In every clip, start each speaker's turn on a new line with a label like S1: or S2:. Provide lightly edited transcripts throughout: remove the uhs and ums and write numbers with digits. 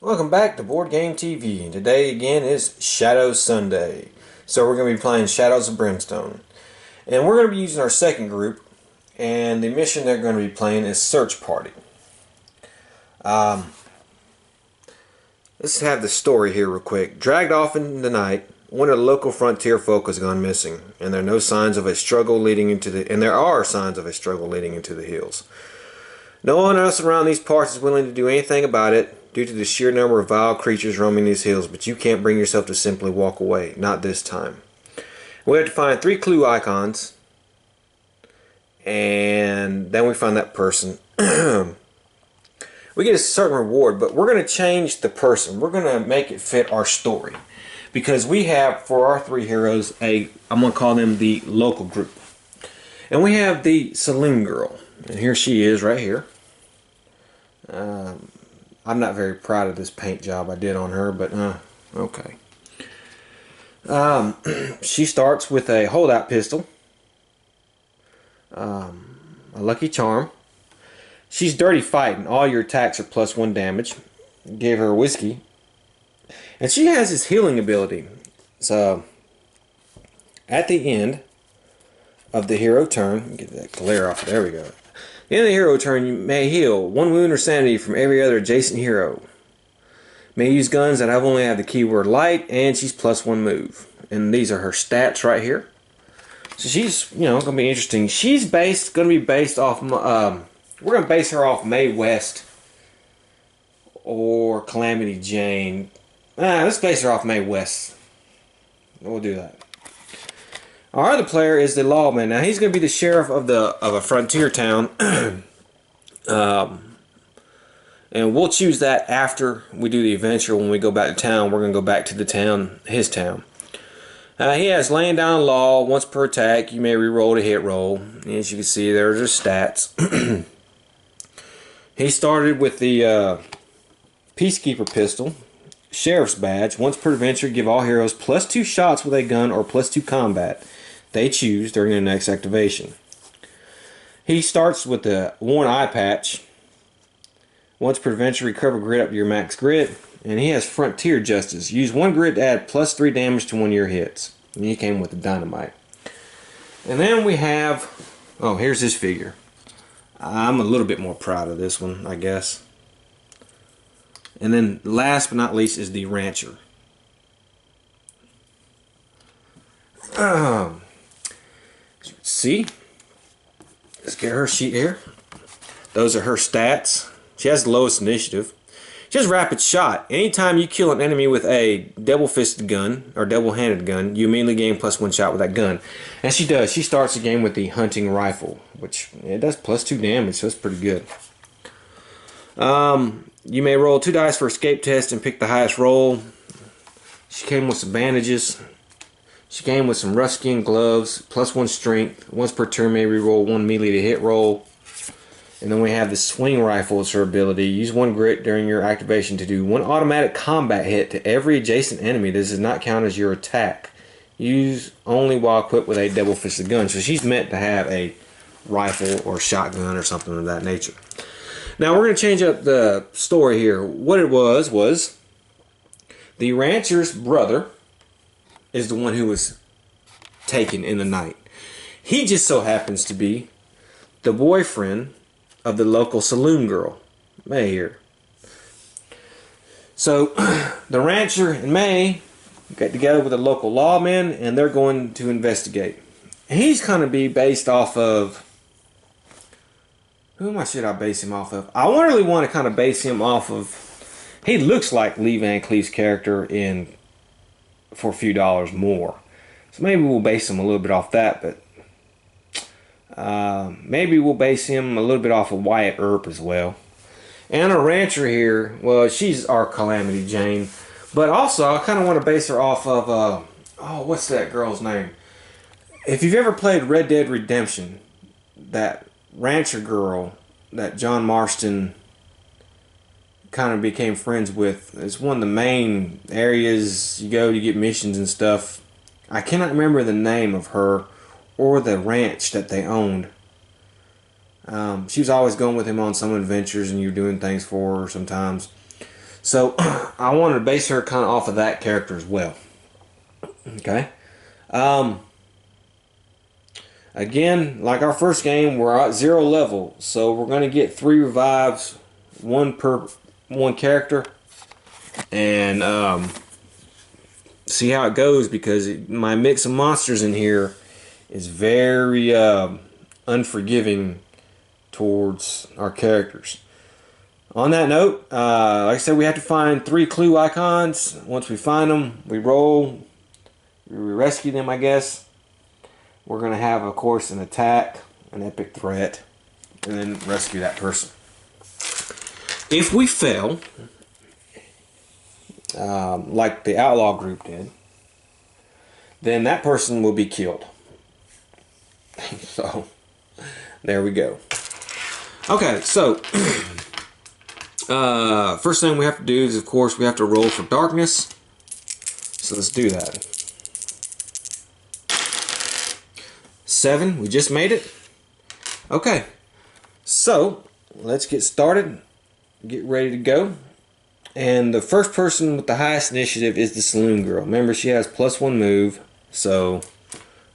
S1: Welcome back to Board Game TV, and today again is Shadow Sunday. So we're going to be playing Shadows of Brimstone. And we're going to be using our second group, and the mission they're going to be playing is Search Party. Let's have the story here real quick. Dragged off in the night, one of the local frontier folk has gone missing, and there are signs of a struggle leading into the hills. No one else around these parts is willing to do anything about it due to the sheer number of vile creatures roaming these hills, but you can't bring yourself to simply walk away. Not this time. We have to find 3 clue icons, and then we find that person. We get a certain reward, but we're going to change the person. We're going to make it fit our story, because we have, for our 3 heroes, I'm going to call them the local group. And we have the saloon girl, and here she is right here. I'm not very proud of this paint job I did on her, but okay. She starts with a holdout pistol, a lucky charm. She's dirty fighting. All your attacks are +1 damage. Gave her whiskey. And she has this healing ability. So, at the end of the hero turn, get that glare off. There we go. At the end of the hero turn, you may heal 1 wound or sanity from every other adjacent hero. May use guns that only have the keyword light, and she's +1 move. And these are her stats right here. So she's, going to be interesting. She's going to be based off, we're going to base her off Mae West or Calamity Jane. Let's base her off Mae West. We'll do that. Our other player is the lawman. Now he's going to be the sheriff of a frontier town, and we'll choose that after we do the adventure. When we go back to town, we're going to go back to the town, his town. He has laying down law once per attack. You may re-roll to hit roll. As you can see, there's his stats. He started with the peacekeeper pistol, sheriff's badge. Once per adventure, give all heroes +2 shots with a gun or +2 combat they choose during the next activation. He starts with the worn eye patch. Once per adventure, recover grit up to your max grit. And he has frontier justice. Use 1 grit to add +3 damage to 1 of your hits. And he came with the dynamite. And then we have, here's his figure. I'm a little bit more proud of this one, I guess. And then last but not least is the rancher. See? Let's get her sheet here. Those are her stats. She has the lowest initiative. She has rapid shot. Anytime you kill an enemy with a double-fisted gun or double-handed gun, you immediately gain +1 shot with that gun. And she does. She starts the game with the hunting rifle, which it does +2 damage, so it's pretty good. You may roll 2 dice for escape test and pick the highest roll. She came with some bandages. She came with some rough skin gloves, +1 strength. Once per turn, may re-roll 1 melee to hit roll. And then we have the swing rifle as her ability. Use 1 grit during your activation to do 1 automatic combat hit to every adjacent enemy. This does not count as your attack. Use only while equipped with a double-fisted gun. So she's meant to have a rifle or shotgun or something of that nature. Now we're going to change up the story here. What it was the rancher's brother is the one who was taken in the night. He just so happens to be the boyfriend of the local saloon girl, May here. So the rancher and May get together with the local lawmen, and they're going to investigate. And he's going to be based off of, who should I base him off of? I really want to kind of base him off of, he looks like Lee Van Cleef's character in For a Few Dollars More. So maybe we'll base him a little bit off that, but maybe we'll base him a little bit off of Wyatt Earp as well. And a rancher here, well, she's our Calamity Jane. But also, I kind of want to base her off of, what's that girl's name? If you've ever played Red Dead Redemption, that rancher girl that John Marston kind of became friends with, it's one of the main areas you go to get missions and stuff. I cannot remember the name of her or the ranch that they owned. She was always going with him on some adventures, and you're doing things for her sometimes. So I wanted to base her kind of off of that character as well. Okay. Again, like our first game, we're at 0 level, so we're going to get 3 revives, 1 per 1 character, and see how it goes, because my mix of monsters in here is very unforgiving towards our characters. On that note, like I said, we have to find 3 clue icons. Once we find them, we roll, we rescue them, I guess. We're going to have, of course, an attack, an epic threat, and then rescue that person. If we fail, like the outlaw group did, then that person will be killed. So, there we go. Okay, so, first thing we have to do is, of course, we have to roll for darkness. So let's do that. 7, we just made it. Okay, so let's get started, get ready to go. And the first person with the highest initiative is the saloon girl. Remember, she has +1 move, so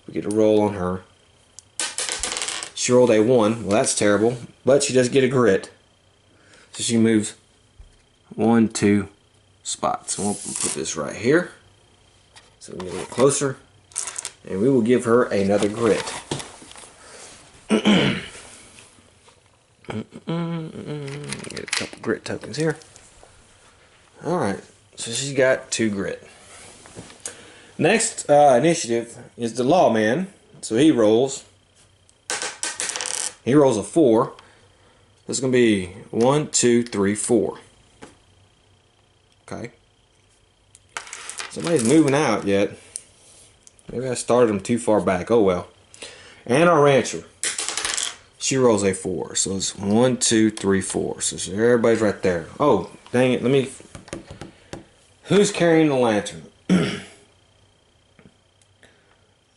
S1: we get a roll on her. She rolled a 1. Well, that's terrible, but she does get a grit, so she moves 1, 2 spots. We'll put this right here so we can get a little closer. And we will give her another grit. Get a couple grit tokens here. Alright, so she's got 2 grit. Next initiative is the lawman. So he rolls. He rolls a 4. This is going to be 1, 2, 3, 4. Okay. Somebody's moving out yet. Maybe I started them too far back. Oh well. And our rancher. She rolls a 4. So it's 1, 2, 3, 4. So everybody's right there. Oh, dang it. Let me... Who's carrying the lantern?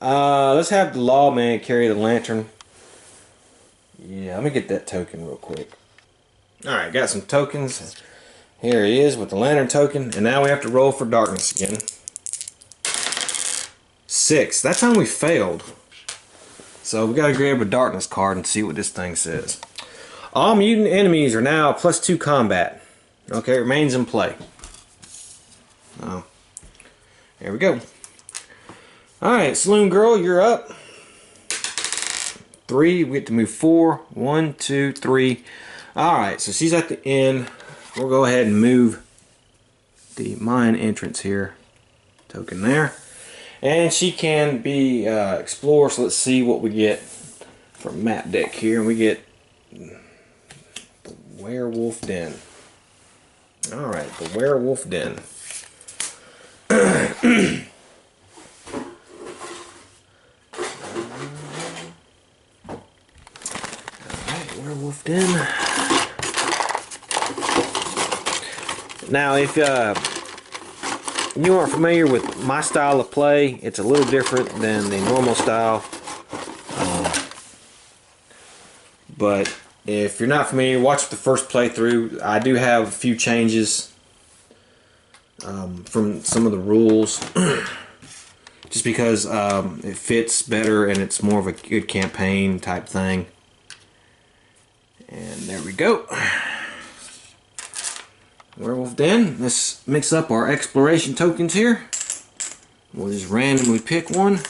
S1: Let's have the lawman carry the lantern. Yeah, let me get that token real quick. Alright, got some tokens. Here he is with the lantern token. And now we have to roll for darkness again. 6. That time we failed. So we gotta grab a darkness card and see what this thing says. All mutant enemies are now +2 combat. Okay, remains in play. Oh. There we go. Alright, saloon girl, you're up. 3, we get to move 4. 1, 2, 3. Alright, so she's at the end. We'll go ahead and move the mine entrance here. Token there. And she can be explored, so let's see what we get from map deck here. And we get the werewolf den. Alright, the werewolf den. Alright, werewolf den. Now, if you aren't familiar with my style of play, it's a little different than the normal style. But if you're not familiar, watch the first playthrough. I do have a few changes from some of the rules. Just because it fits better and it's more of a good campaign type thing. And there we go. Werewolf Den. Let's mix up our exploration tokens here. We'll just randomly pick one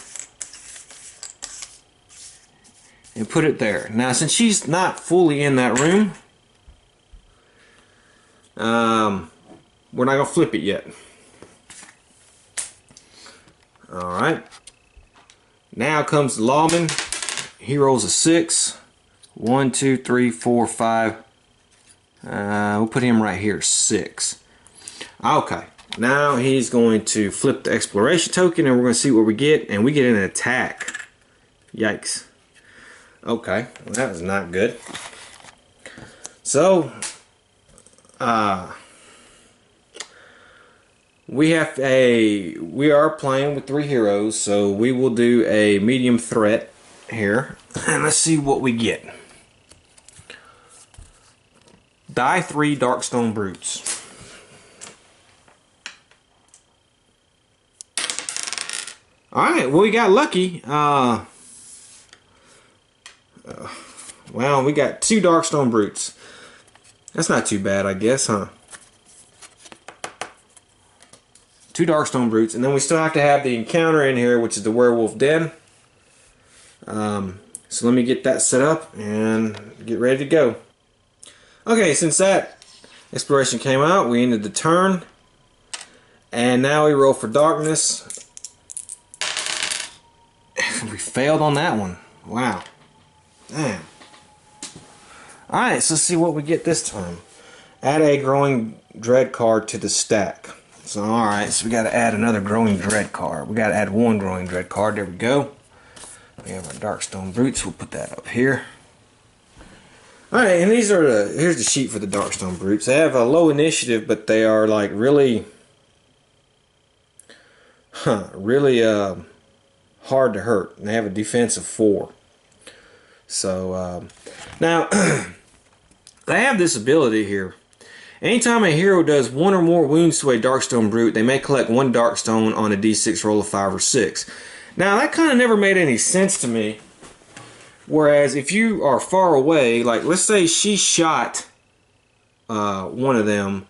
S1: and put it there. Now, since she's not fully in that room, we're not gonna flip it yet. All right. Now comes the lawman. He rolls a 6. 1, 2, 3, 4, 5. We'll put him right here, 6. Okay, now he's going to flip the exploration token and we're going to see what we get, and we get an attack. Yikes. Okay, well, that was not good. So, we are playing with 3 heroes, so we will do a medium threat here, and let's see what we get. Die 3 Darkstone Brutes. Alright, well, we got lucky. Well, we got 2 Darkstone Brutes. That's not too bad, I guess, huh? 2 Darkstone Brutes, and then we still have to have the encounter in here, which is the Werewolf Den. So let me get that set up and get ready to go. Okay, since that exploration came out, we ended the turn. And now we roll for darkness. We failed on that one. Wow. Damn. Alright, so let's see what we get this time. Add a Growing Dread card to the stack. So, alright, so we got to add another Growing Dread card. We got to add 1 Growing Dread card. There we go. We have our Darkstone Brutes. We'll put that up here. Alright, and these are here's the sheet for the Darkstone Brutes. They have a low initiative, but they are like really hard to hurt. And they have a defense of 4. So, now, they have this ability here. Anytime a hero does 1 or more wounds to a Darkstone Brute, they may collect 1 Darkstone on a d6 roll of 5 or 6. Now, that kind of never made any sense to me. Whereas, if you are far away, like, let's say she shot one of them.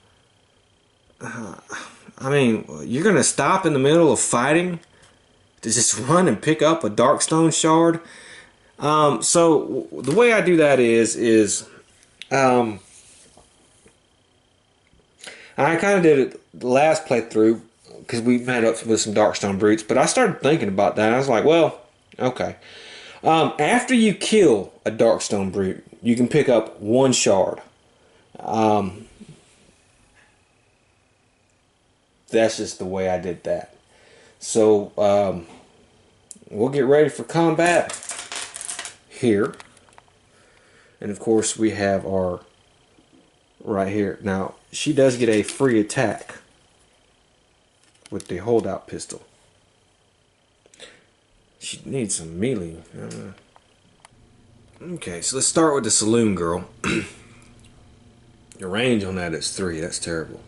S1: I mean, you're going to stop in the middle of fighting to just run and pick up a Darkstone shard? So, the way I do that is I kind of did it the last playthrough because we met up with some Darkstone Brutes, but I started thinking about that and I was like, well, okay. After you kill a Darkstone Brute, you can pick up 1 shard. That's just the way I did that. So, we'll get ready for combat here. And of course, we have our right here. Now, she does get a free attack with the holdout pistol. She needs some melee. Okay, so let's start with the Saloon Girl. The range on that is 3. That's terrible.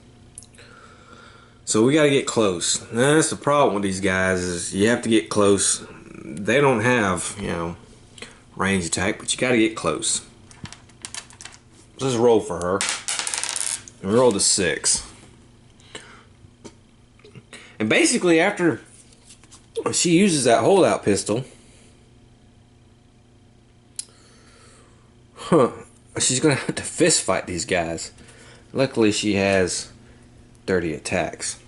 S1: So we got to get close. Now, that's the problem with these guys is you have to get close. They don't have, range attack, but you got to get close. Let's roll for her. And we rolled a 6. And basically, after she uses that holdout pistol, she's going to have to fist fight these guys. Luckily, she has 30 attacks.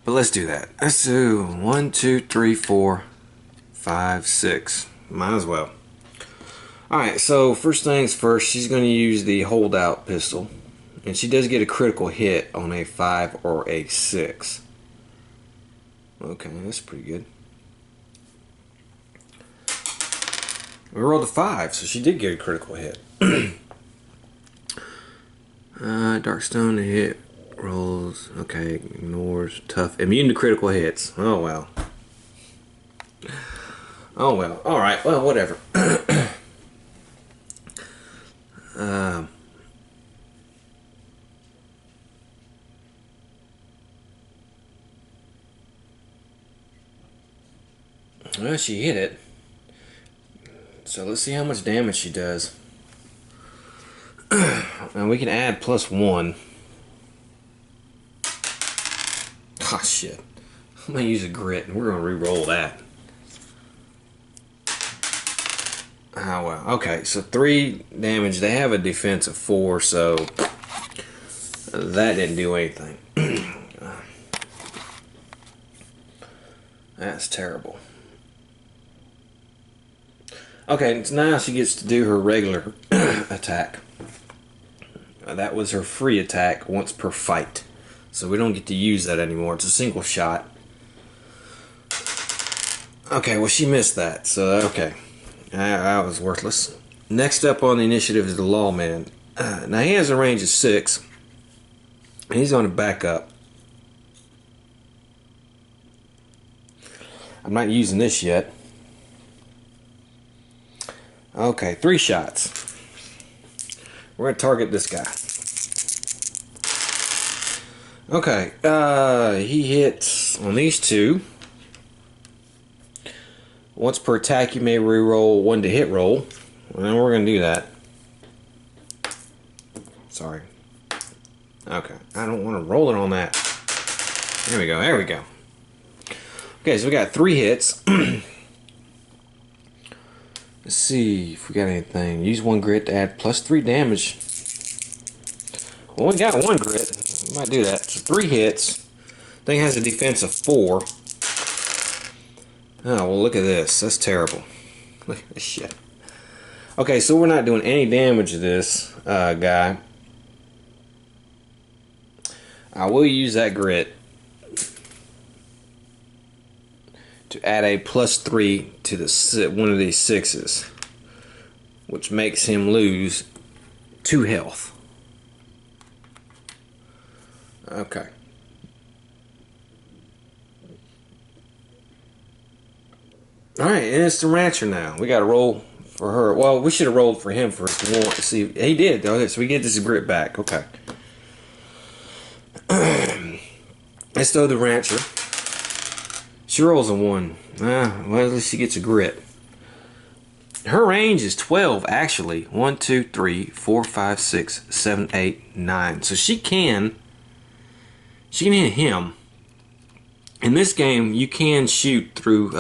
S1: But let's do that. Let's do 1, 2, 3, 4, 5, 6. Might as well. Alright, so first things first, she's going to use the holdout pistol. And she does get a critical hit on a 5 or a 6. Okay, that's pretty good. We rolled a 5, so she did get a critical hit. Darkstone to hit. Rolls. Okay, ignores. Tough. Immune to critical hits. Oh, well. Oh, well. Alright, well, whatever. Well, she hit it. So let's see how much damage she does. And we can add +1. Oh, shit. I'm going to use a grit, and we're going to re-roll that. Oh, well. Okay, so 3 damage. They have a defense of 4, so that didn't do anything. That's terrible. Okay, so now she gets to do her regular attack. That was her free attack once per fight. So we don't get to use that anymore. It's a single shot. Okay, well, she missed that. So, okay. That was worthless. Next up on the initiative is the Lawman. Now, he has a range of 6. He's going to back up. I'm not using this yet. Okay, 3 shots. We're going to target this guy. Okay, he hits on these two. Once per attack, you may reroll one to hit roll. Well, we're going to do that. Sorry. Okay, I don't want to roll it on that. There we go, there we go. Okay, so we got 3 hits. Let's see if we got anything. Use 1 grit to add +3 damage. Well, we got 1 grit. We might do that. So 3 hits. Thing has a defense of 4. Oh, well, look at this. That's terrible. Look at this shit. Okay, so we're not doing any damage to this guy. I will use that grit to add a +3 to the one of these 6s, which makes him lose 2 health. Okay. Alright, and it's the rancher now. We got to roll for her. Well, we should have rolled for him first. We want to see. He did. Okay, so we get this grit back. Okay. Let's throw the rancher. She rolls a 1. Well, at least she gets a grit. Her range is 12, actually. 1, 2, 3, 4, 5, 6, 7, 8, 9. So she can hit him. In this game, you can shoot through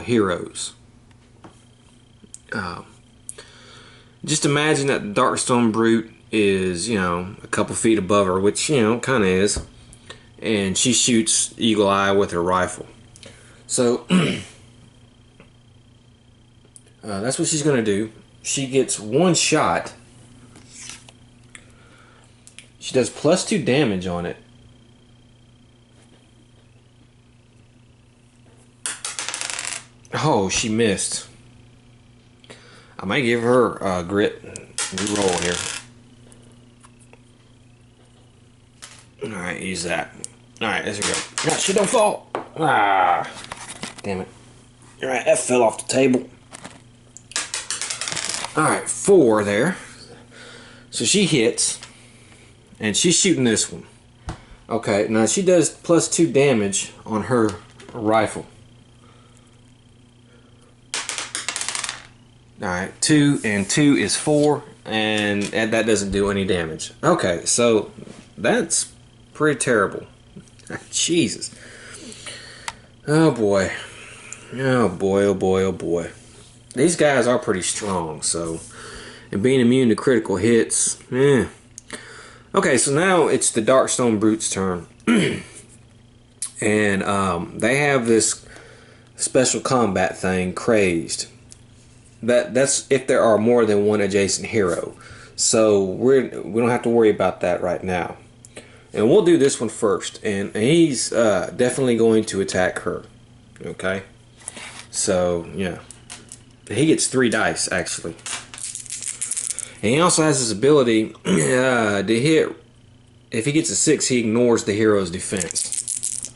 S1: heroes. Just imagine that the Darkstone Brute is, you know, a couple feet above her, which, you know, kind of is. And she shoots Eagle Eye with her rifle. So, that's what she's going to do. She gets 1 shot. She does +2 damage on it. Oh, she missed. I might give her a grit reroll here. Alright, use that. Alright, there we go. No, she don't fall. Ah, damn it. Alright, that fell off the table. Alright, 4 there. So she hits. And she's shooting this one. Okay, now she does +2 damage on her rifle. Alright, 2 and 2 is 4. And that doesn't do any damage. Okay, so that's pretty terrible. Jesus. Oh boy. Oh boy, oh boy, oh boy. These guys are pretty strong, so. And being immune to critical hits, eh. Okay, so now it's the Darkstone Brute's turn. And they have this special combat thing, Crazed. That's if there are more than one adjacent hero. So we don't have to worry about that right now. And we'll do this one first. And he's definitely going to attack her. Okay? So, yeah. He gets 3 dice, actually. And he also has this ability to hit. If he gets a 6, he ignores the hero's defense.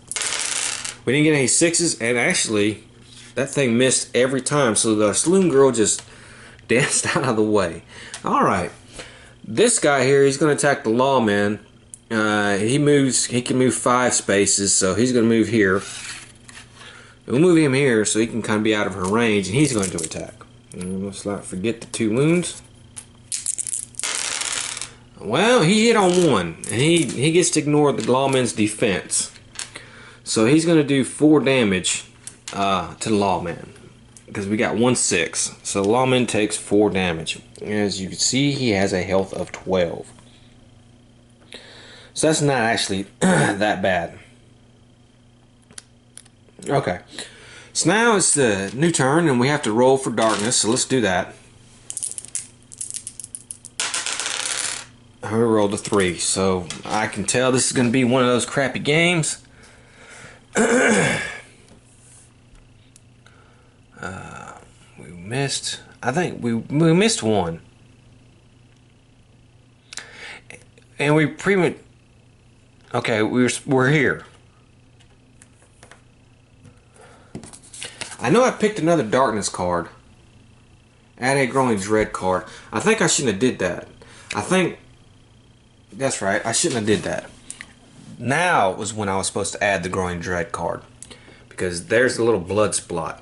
S1: We didn't get any 6s, and actually, that thing missed every time. So the Saloon Girl just danced out of the way. Alright. This guy here, he's going to attack the Lawman. He can move 5 spaces, so he's going to move here. We'll move him here so he can kind of be out of her range, and he's going to attack. And let's not forget the 2 wounds. Well, he hit on 1, and he gets to ignore the Lawman's defense. So he's going to do 4 damage to the Lawman, because we got 1 6. So the Lawman takes 4 damage. As you can see, he has a health of 12. So that's not actually that bad. Okay. So now it's the new turn, and we have to roll for darkness, so let's do that. I rolled a 3, so I can tell this is going to be one of those crappy games. We missed. I think we missed 1, and we pretty much. Okay, we're here. I know I picked another darkness card. Add a growing dread card. I think I shouldn't have did that. I think That's right. I shouldn't have did that. Now was when I was supposed to add the Growing Dread card. Because there's a little blood splot.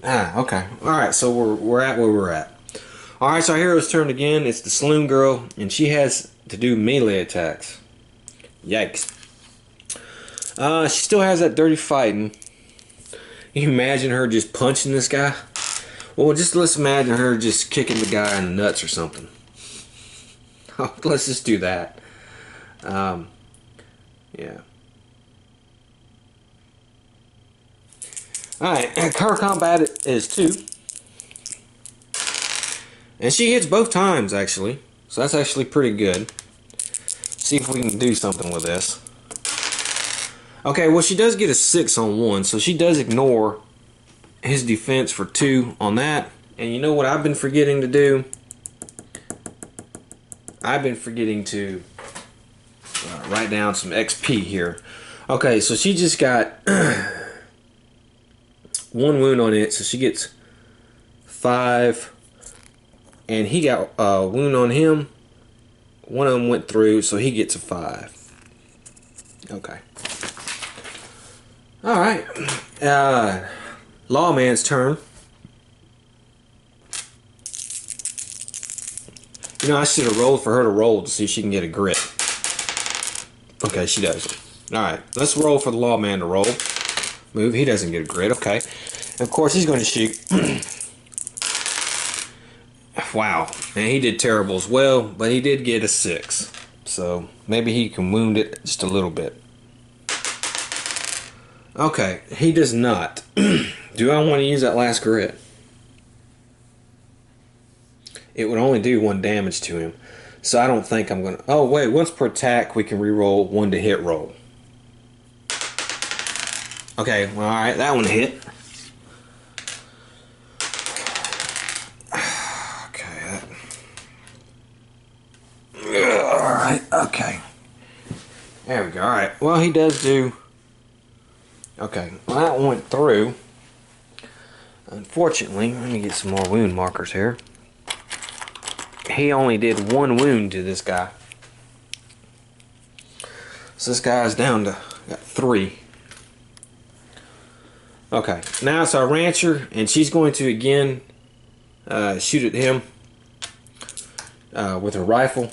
S1: Ah, okay. Alright, so we're at where we're at. Alright, so our hero's turn again. It's the Saloon Girl, and she has to do melee attacks. Yikes. She still has that dirty fighting. Can you imagine her just punching this guy? Well, just let's imagine her just kicking the guy in the nuts or something. Let's just do that. Yeah. Alright, her combat is 2. And she hits both times, actually. So that's actually pretty good. See if we can do something with this. Okay, well, she does get a 6 on 1, so she does ignore his defense for 2 on that. And you know what I've been forgetting to do? I've been forgetting to write down some XP here. Okay, so she just got 1 wound on it, so she gets 5. And he got a wound on him. One of them went through, so he gets a 5. Okay. Alright. Lawman's turn. You know, I should have rolled for her to roll to see if she can get a grit. Okay, she doesn't. Alright, let's roll for the Lawman to roll. Move, he doesn't get a grit, okay. And of course, he's going to shoot. Wow, and he did terrible as well, but he did get a 6. So, maybe he can wound it just a little bit. Okay, he does not. Do I want to use that last grit? It would only do 1 damage to him. So I don't think I'm going to... Oh, wait, once per attack, we can reroll 1 to hit roll. Okay, well, alright, that one hit. Alright, okay. There we go, alright. Well, he does do... Okay, well, that went through. Unfortunately, let me get some more wound markers here. He only did 1 wound to this guy. So this guy's down to got 3. Okay, now it's our rancher, and she's going to again shoot at him with her rifle.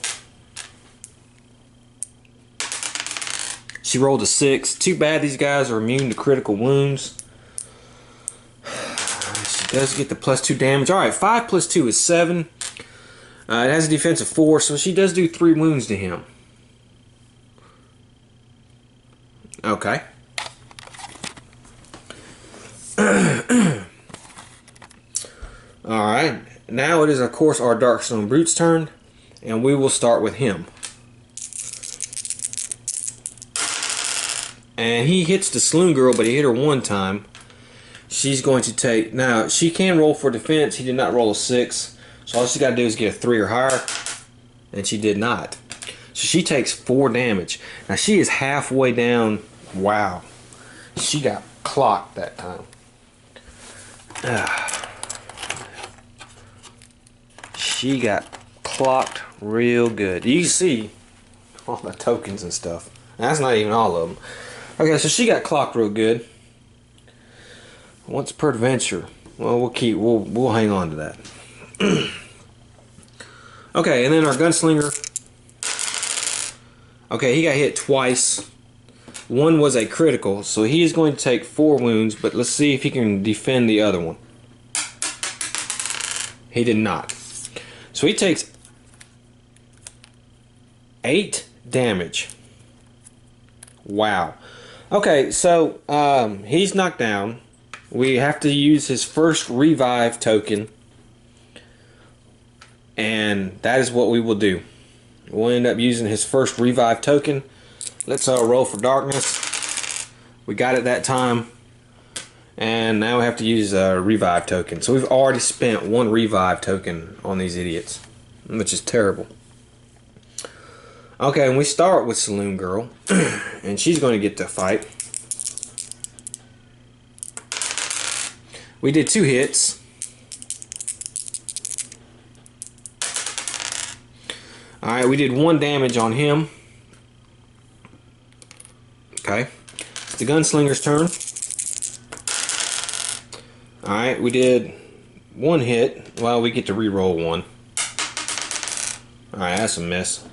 S1: She rolled a 6. Too bad these guys are immune to critical wounds. She does get the +2 damage. Alright, 5 + 2 is 7. It has a defense of 4, so she does do 3 wounds to him. Okay. Alright, now it is of course our Darkstone Brute's turn, and we will start with him. And he hits the Saloon Girl, but he hit her 1 time. She's going to take... Now, she can roll for defense. He did not roll a 6. So all she got to do is get a 3 or higher. And she did not. So she takes 4 damage. Now, she is halfway down. Wow. She got clocked that time. She got clocked real good. You can see all the tokens and stuff. That's not even all of them. Okay, so she got clocked real good. Once per adventure. Well, we'll hang on to that. Okay, and then our gunslinger. Okay, he got hit twice. 1 was a critical, so he is going to take 4 wounds, but let's see if he can defend the other one. He did not. So he takes 8 damage. Wow. Okay, so he's knocked down. We have to use his first revive token, and that is what we will do. We'll end up using his first revive token. Let's roll for darkness. We got it that time, and now we have to use a revive token. So we've already spent 1 revive token on these idiots, which is terrible. Okay, and we start with Saloon Girl, and she's going to get to fight. We did 2 hits. Alright, we did 1 damage on him. Okay, it's the gunslinger's turn. Alright, we did one hit. Well, we get to re-roll one. Alright, that's a miss.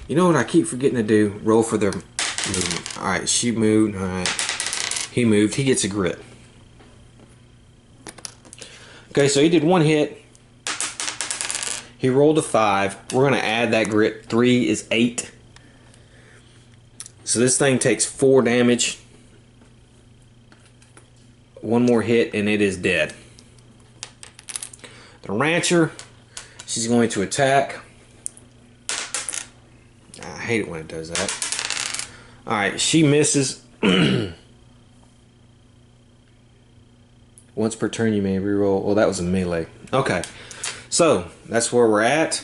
S1: You know what I keep forgetting to do? Roll for their movement. Alright, she moved. Alright, he moved. He gets a grit. Okay, so he did one hit. He rolled a 5. We're going to add that grit. 3 is 8. So this thing takes 4 damage. One more hit and it is dead. The rancher, she's going to attack. I hate it when it does that. Alright, she misses. Once per turn you may reroll. Oh, that was a melee. Okay, so that's where we're at.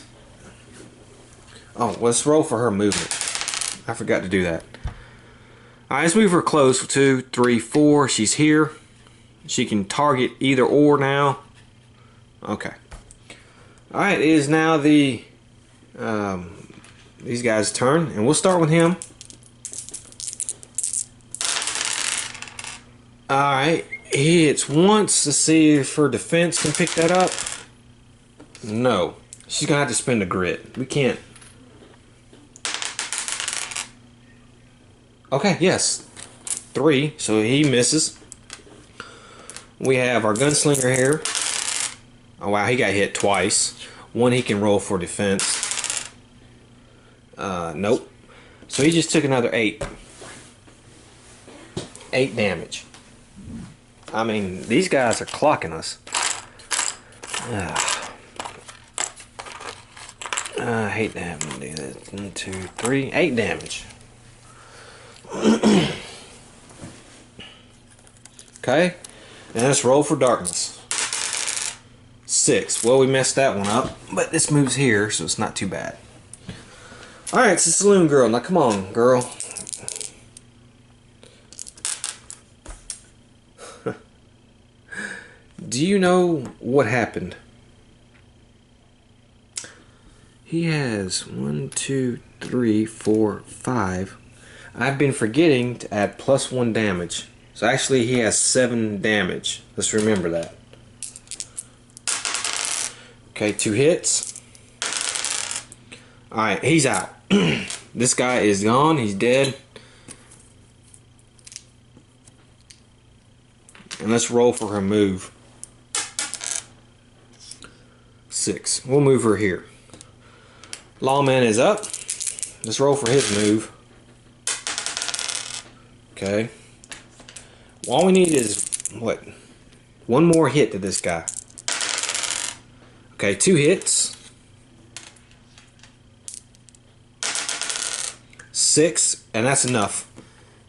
S1: Oh, let's roll for her movement. I forgot to do that. Alright, let's move her close. 2, 3, 4. She's here. She can target either or now. Okay. Alright, it is now the these guys' turn, and we'll start with him. Alright, he hits once. Let's see if her defense can pick that up. No. She's gonna have to spend a grit. We can't. Okay, yes. 3, so he misses. We have our gunslinger here. Oh wow, he got hit twice. One he can roll for defense. Nope. So he just took another 8. 8 damage. I mean, these guys are clocking us. I hate to have them do that. 1, 2, 3, 8 damage. Okay. And let's roll for darkness. 6. Well, we messed that one up, but this moves here, so it's not too bad. Alright, it's the saloon girl. Now, come on, girl. Do you know what happened? He has 1, 2, 3, 4, 5. I've been forgetting to add +1 damage. So actually he has 7 damage. Let's remember that. Okay, 2 hits. Alright, he's out. This guy is gone. He's dead. And let's roll for her move. 6. We'll move her here. Lawman is up. Let's roll for his move. Okay. All we need is, what? 1 more hit to this guy. Okay, 2 hits. 6, and that's enough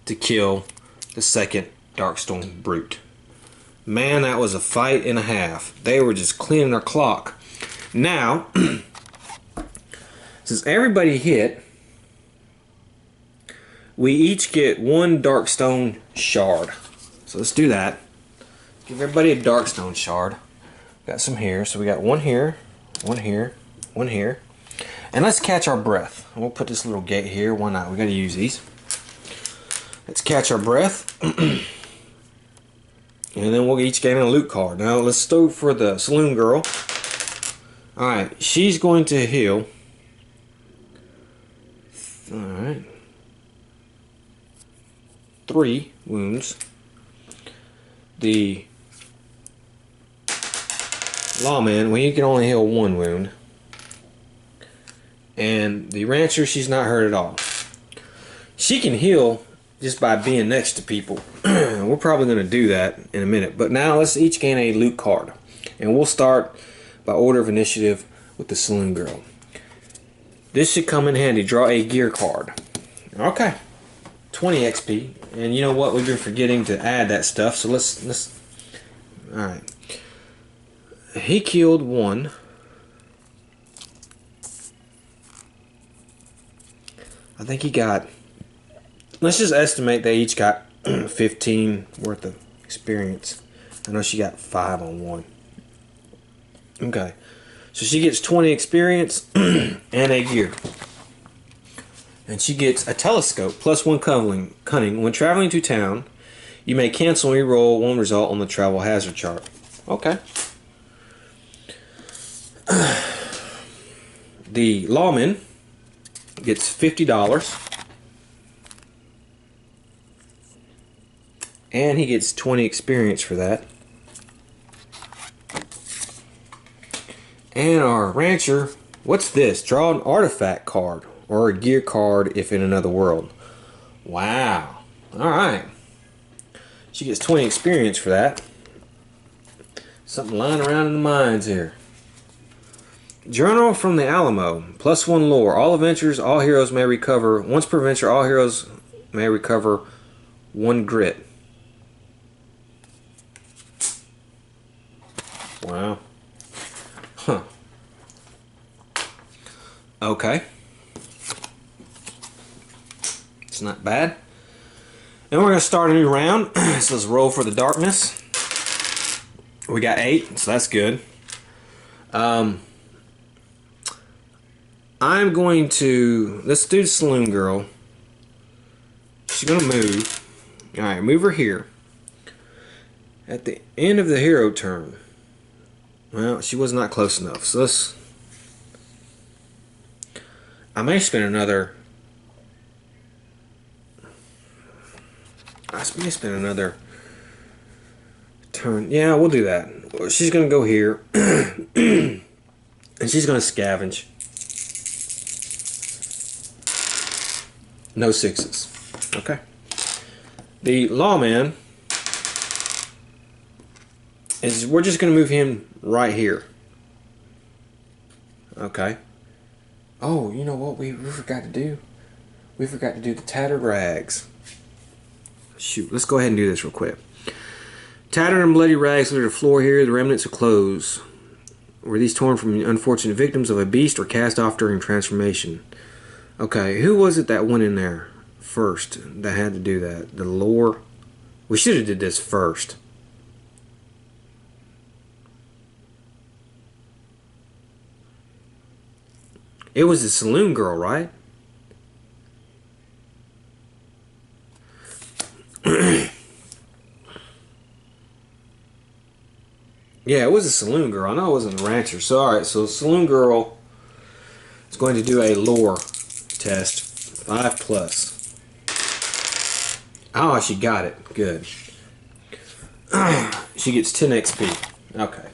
S1: to kill the second Darkstone Brute. Man, that was a fight and a half. They were just cleaning their clock. Now, since everybody hit, we each get 1 Darkstone shard. So let's do that. Give everybody a Darkstone shard. Got some here. So we got 1 here, 1 here, 1 here. And let's catch our breath. We'll put this little gate here. Why not? We got to use these. Let's catch our breath. And then we'll each gain a loot card. Now let's go for the saloon girl. Alright, she's going to heal. Alright. 3 wounds. The lawman, well, he can only heal 1 wound. And the rancher, she's not hurt at all. She can heal just by being next to people. We're probably going to do that in a minute. But now let's each gain a loot card. And we'll start by order of initiative with the saloon girl. This should come in handy. Draw a gear card. Okay. 20 XP. And you know what? We've been forgetting to add that stuff. So let's alright. He killed 1. I think he got, let's just estimate they each got 15 worth of experience. I know she got 5 on 1. Okay. So she gets 20 experience and a gear. And she gets a telescope, +1 cunning. When traveling to town, you may cancel and re-roll one result on the travel hazard chart. Okay. The lawman gets $50. And he gets 20 experience for that. And our rancher, what's this? Draw an artifact card or a gear card if in another world. Wow. Alright. She gets 20 experience for that. Something lying around in the mines here. Journal from the Alamo. +1 lore. All adventures, all heroes may recover. Once per adventure, all heroes may recover 1 grit. Wow. Huh. Okay. It's not bad. And we're going to start a new round. So let's roll for the darkness. We got 8, so that's good. I'm going to... Let's do the Saloon Girl. She's going to move. Alright, move her here. At the end of the hero turn. Well, she was not close enough. So let's... I may spend another... I may spend another turn. Yeah, we'll do that. She's going to go here. And she's going to scavenge. No 6s. Okay. The lawman is... We're just going to move him right here. Okay. Oh, you know what we forgot to do? We forgot to do the tattered rags. Shoot, let's go ahead and do this real quick. Tattered and bloody rags litter the floor here, the remnants of clothes. Were these torn from unfortunate victims of a beast or cast off during transformation? Okay, who was it that went in there first that had to do that? The lore? We should have did this first. It was the Saloon Girl, right? Yeah, it was a Saloon Girl. I know it wasn't a rancher. So, alright, so Saloon Girl is going to do a lore test. 5+. Oh, she got it. Good. She gets 10 XP. Okay.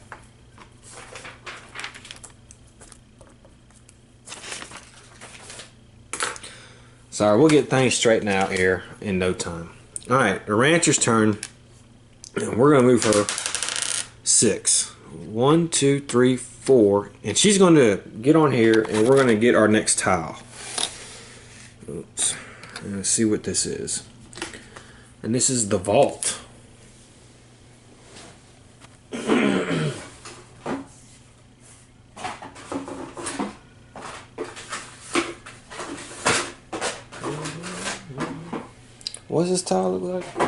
S1: Sorry, we'll get things straightened out here in no time. Alright, the rancher's turn. And we're going to move her 6. 1, 2, 3, 4. And she's going to get on here and we're going to get our next tile. Oops. Let's see what this is. And this is the vault. What does this tile look like?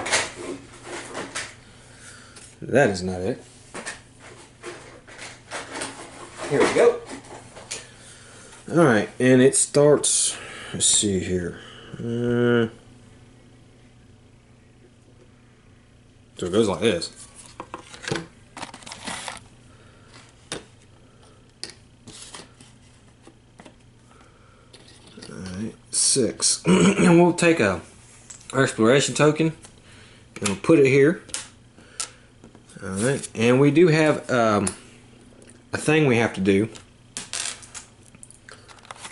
S1: That is not it. Here we go. Alright, and it starts, let's see here. So it goes like this. Alright, 6. And we'll take our exploration token and we'll put it here. Alright, and we do have a thing we have to do.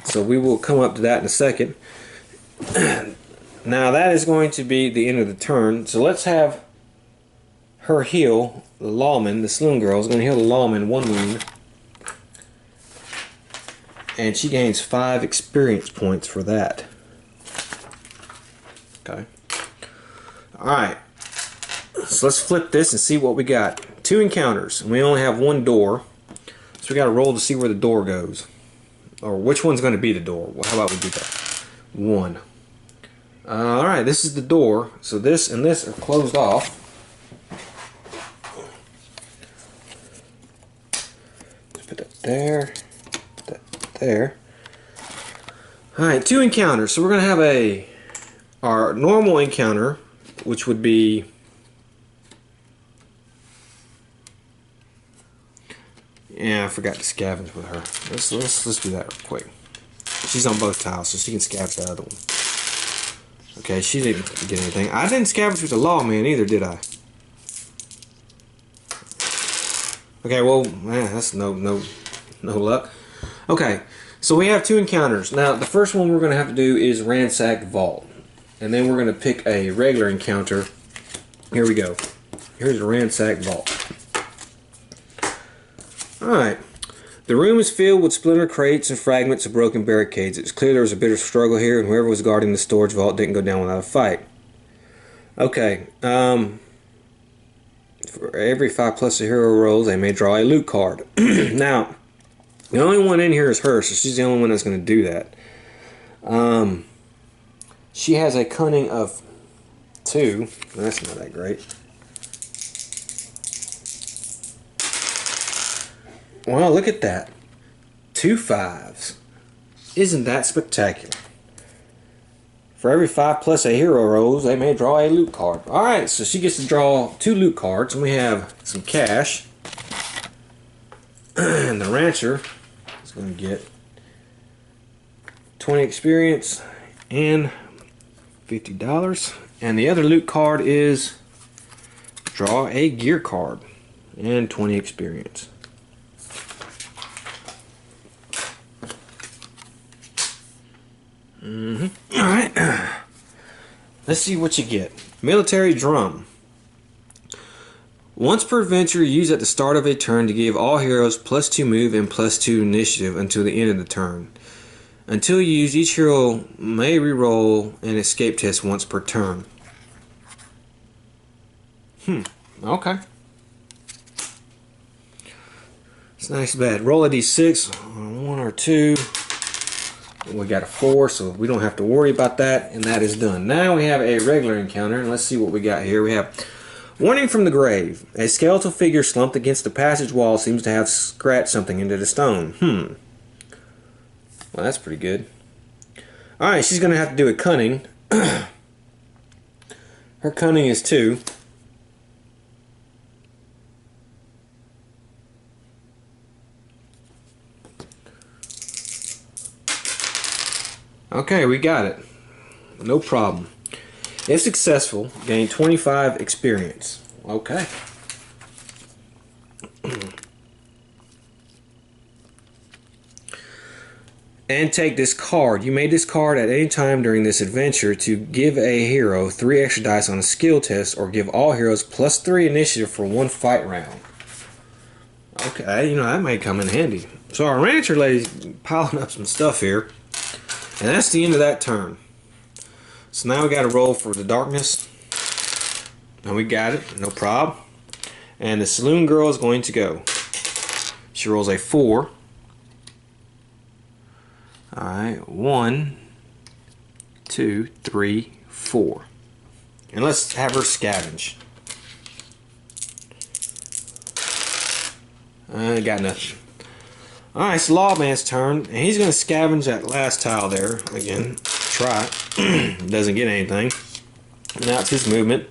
S1: So we will come up to that in a second. Now that is going to be the end of the turn. So let's have her heal the lawman. The Saloon Girl is going to heal the lawman 1 wound. And she gains 5 experience points for that. Okay. Alright. So let's flip this and see what we got. 2 encounters. And we only have 1 door. So we got to roll to see where the door goes. Or which one's going to be the door. Well, how about we do that? 1. Alright, this is the door. So this and this are closed off. Let's put that there. Put that there. Alright, 2 encounters. So we're going to have our normal encounter, which would be... Yeah, I forgot to scavenge with her. Let's do that real quick. She's on both tiles, so she can scavenge the other one. Okay, she didn't get anything. I didn't scavenge with the lawman either, did I? Okay, well, that's no luck. Okay, so we have 2 encounters. Now, the first one we're going to have to do is ransack the vault. And then we're going to pick a regular encounter. Here we go. Here's a ransack vault. Alright. The room is filled with splinter crates and fragments of broken barricades. It's clear there was a bitter struggle here, and whoever was guarding the storage vault didn't go down without a fight. Okay. For every 5 plus a hero rolls, they may draw a loot card. Now, the only one in here is her, so she's the only one that's going to do that. She has a cunning of 2. That's not that great. Well, look at that. 2 5s. Isn't that spectacular? For every 5 plus a hero rolls, they may draw a loot card. Alright, so she gets to draw 2 loot cards, and we have some cash. And the rancher is going to get 20 experience and $50. And the other loot card is draw a gear card and 20 experience. Alright, let's see what you get. Military drum. Once per adventure, use at the start of a turn to give all heroes +2 move and +2 initiative until the end of the turn. Until you use, each hero may reroll an escape test once per turn. Okay. It's nice bad. Roll a d6, 1 or 2. We got a 4, so we don't have to worry about that, and that is done. Now we have a regular encounter, and let's see what we got here. We have warning from the grave. A skeletal figure slumped against the passage wall seems to have scratched something into the stone. Well, that's pretty good. Alright, she's going to have to do a cunning. Her cunning is 2. Okay, we got it. No problem. If successful, gain 25 experience. Okay. And take this card. You may discard at any time during this adventure to give a hero 3 extra dice on a skill test, or give all heroes +3 initiative for 1 fight round. Okay, you know, that may come in handy. So our rancher lady's piling up some stuff here. And that's the end of that turn. So now we got to roll for the darkness. And we got it, no problem. And the saloon girl is going to go. She rolls a 4. Alright, 1, 2, 3, 4. And let's have her scavenge. I got nothing. Alright, it's Lawman's turn, and he's going to scavenge that last tile there. Again, try it. Doesn't get anything. Now it's his movement.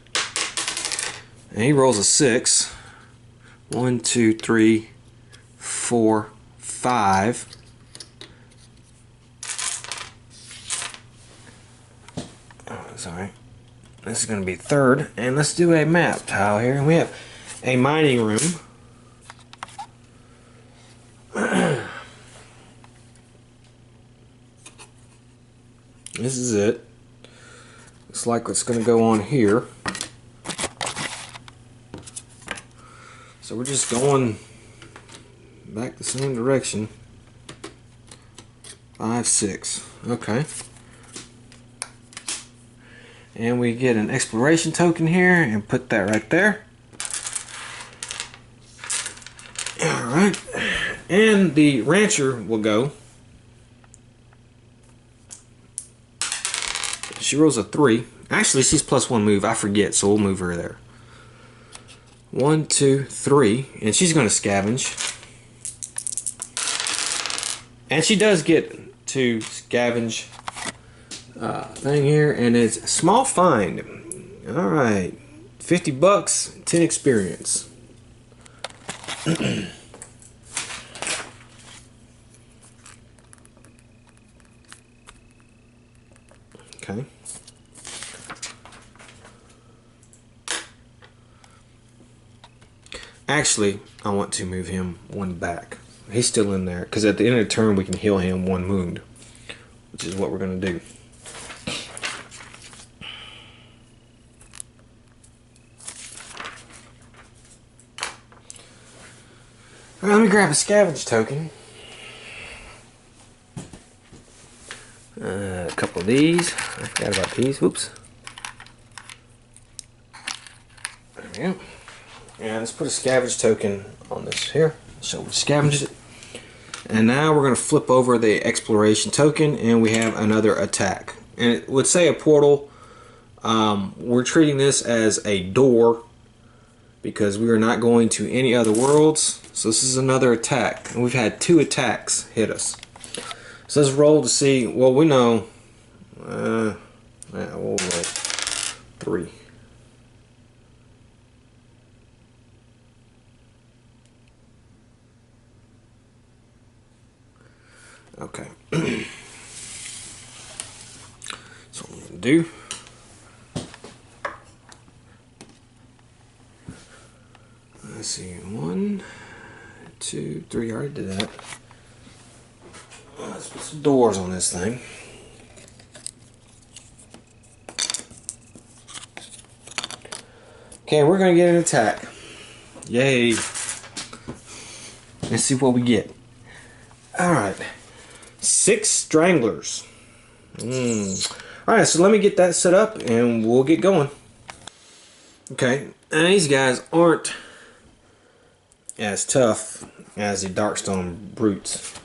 S1: And he rolls a 6. 1, 2, 3, 4, 5. Oh, sorry. This is going to be 3rd. And let's do a map tile here. And we have a mining room. This is it. Looks like it's going to go on here. So we're just going back the same direction. 5, 6. Okay. And we get an exploration token here and put that right there. Alright. And the rancher will go. She rolls a 3. Actually, she's +1 move. I forget, so we'll move her there. 1, 2, 3. And she's going to scavenge. And she does get to scavenge thing here, and it's a small find. All right, 50 bucks, 10 experience. Okay. Actually, I want to move him one back. He's still in there because at the end of the turn we can heal him one wound, which is what we're going to do. All right, let me grab a scavenge token. A couple of these. I forgot about these. Whoops. There we go. And let's put a scavenge token on this here. So we scavenge it. And now we're going to flip over the exploration token, and we have another attack. And it would say a portal. We're treating this as a door because we are not going to any other worlds. So this is another attack. And we've had 2 attacks hit us. So let's roll to see. Well, we know. We'll roll 3. Okay. That's what I'm going to do. Let's see. 1, 2, 3. I already did that. Let's put some doors on this thing. Okay, we're going to get an attack. Yay. Let's see what we get. Alright. 6 stranglers. Alright, so let me get that set up and we'll get going. Okay, and these guys aren't as tough as the Darkstone brutes.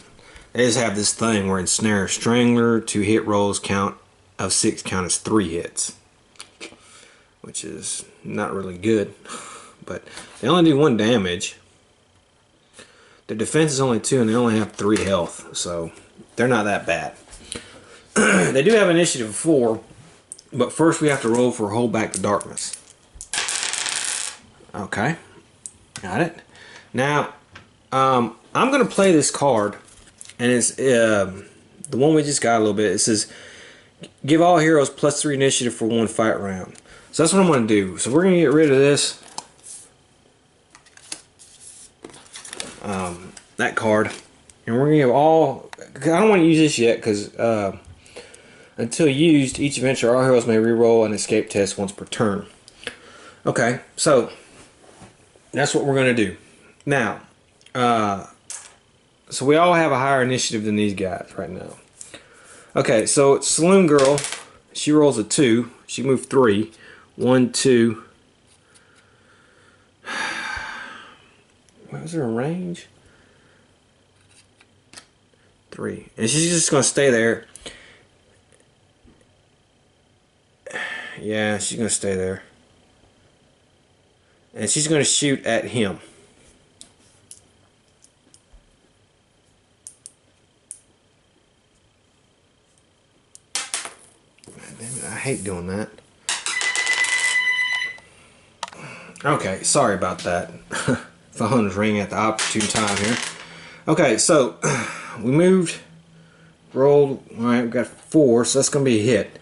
S1: They just have this thing where ensnare a strangler, 2 hit rolls count of 6 count as 3 hits, which is not really good, but they only do 1 damage. Their defense is only 2 and they only have 3 health, so they're not that bad. They do have initiative of 4, but first we have to roll for hold back the darkness. Okay, got it. Now, I'm going to play this card, and it's the one we just got a little bit. It says, give all heroes +3 initiative for 1 fight round. So that's what I'm going to do. So we're going to get rid of this. That card. And we're going to give all... I don't want to use this yet, because until used, each adventure all heroes may reroll an escape test once per turn. Okay, so that's what we're going to do. Now, so we all have a higher initiative than these guys right now. Okay, so Saloon Girl, she rolls a 2. She moved 3. 1, 2. Was there a range? 3. And she's just going to stay there. Yeah, she's going to stay there. And she's going to shoot at him. Damn it, I hate doing that. Okay, sorry about that. Phone is ringing at the opportune time here. Okay, so we moved, rolled. Alright, we got 4, so that's going to be a hit.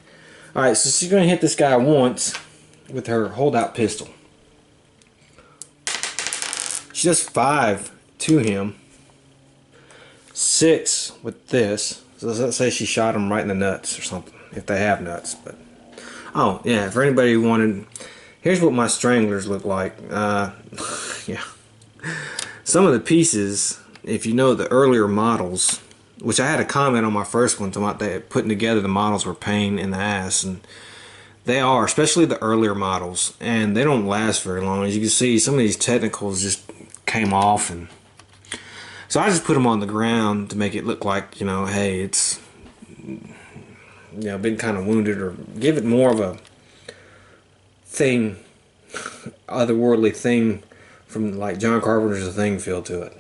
S1: Alright, so she's going to hit this guy once with her holdout pistol. She does 5 to him. 6 with this. So let's say she shot him right in the nuts or something, if they have nuts. But oh yeah, for anybody who wanted, here's what my stranglers look like. Yeah, some of the pieces, if you know the earlier models, which I had a comment on my first one about that putting together the models were pain in the ass, and they are, especially the earlier models, and they don't last very long. As you can see, some of these technicals just came off, and so I just put them on the ground to make it look like, you know, hey, it's, you know, been kind of wounded, or give it more of a thing, otherworldly thing from like John Carpenter's The Thing feel to it.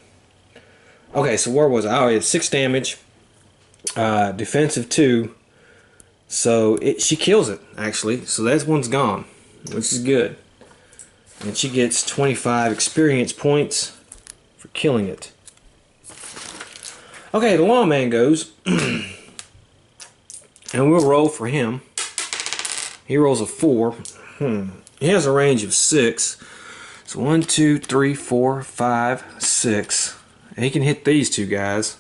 S1: Okay, so where was I? Oh, it's 6 damage. defensive 2. So she kills it, actually. So that one's gone, which is good. And she gets 25 experience points for killing it. Okay, the lawman goes. And we'll roll for him. He rolls a 4. He has a range of 6. So 1, 2, 3, 4, 5, 6. And he can hit these two guys.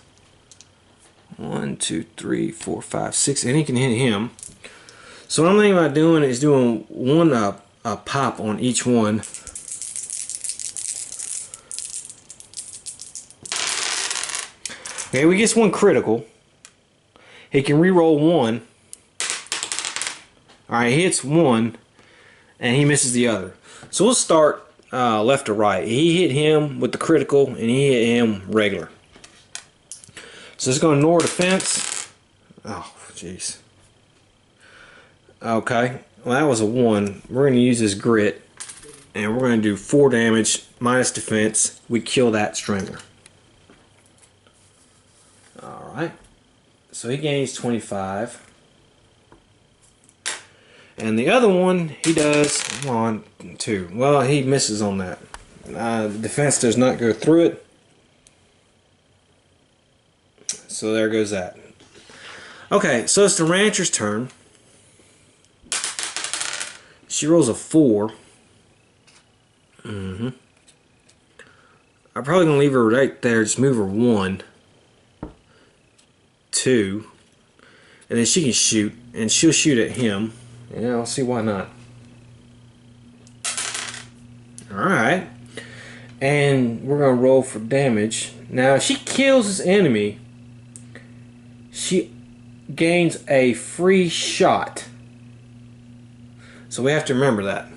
S1: 1, 2, 3, 4, 5, 6, and he can hit him. So what I'm thinking about doing is doing one pop on each one. Okay, we get one critical. He can re-roll 1. Alright, he hits 1, and he misses the other. So we'll start left to right. He hit him with the critical, and he hit him regular. So it's going to ignore defense. Oh, jeez. Okay, well that was a 1. We're going to use this grit, and we're going to do 4 damage minus defense. We kill that strangler. Alright, so he gains 25. And the other one, he does, come on, 2. Well, he misses on that. The defense does not go through it. So there goes that. Okay, so it's the rancher's turn. She rolls a 4. I'm probably going to leave her right there. Just move her 1, 2. And then she can shoot. And she'll shoot at him. Yeah, I'll see why not. Alright. And we're going to roll for damage. Now, if she kills this enemy, she gains a free shot. So we have to remember that.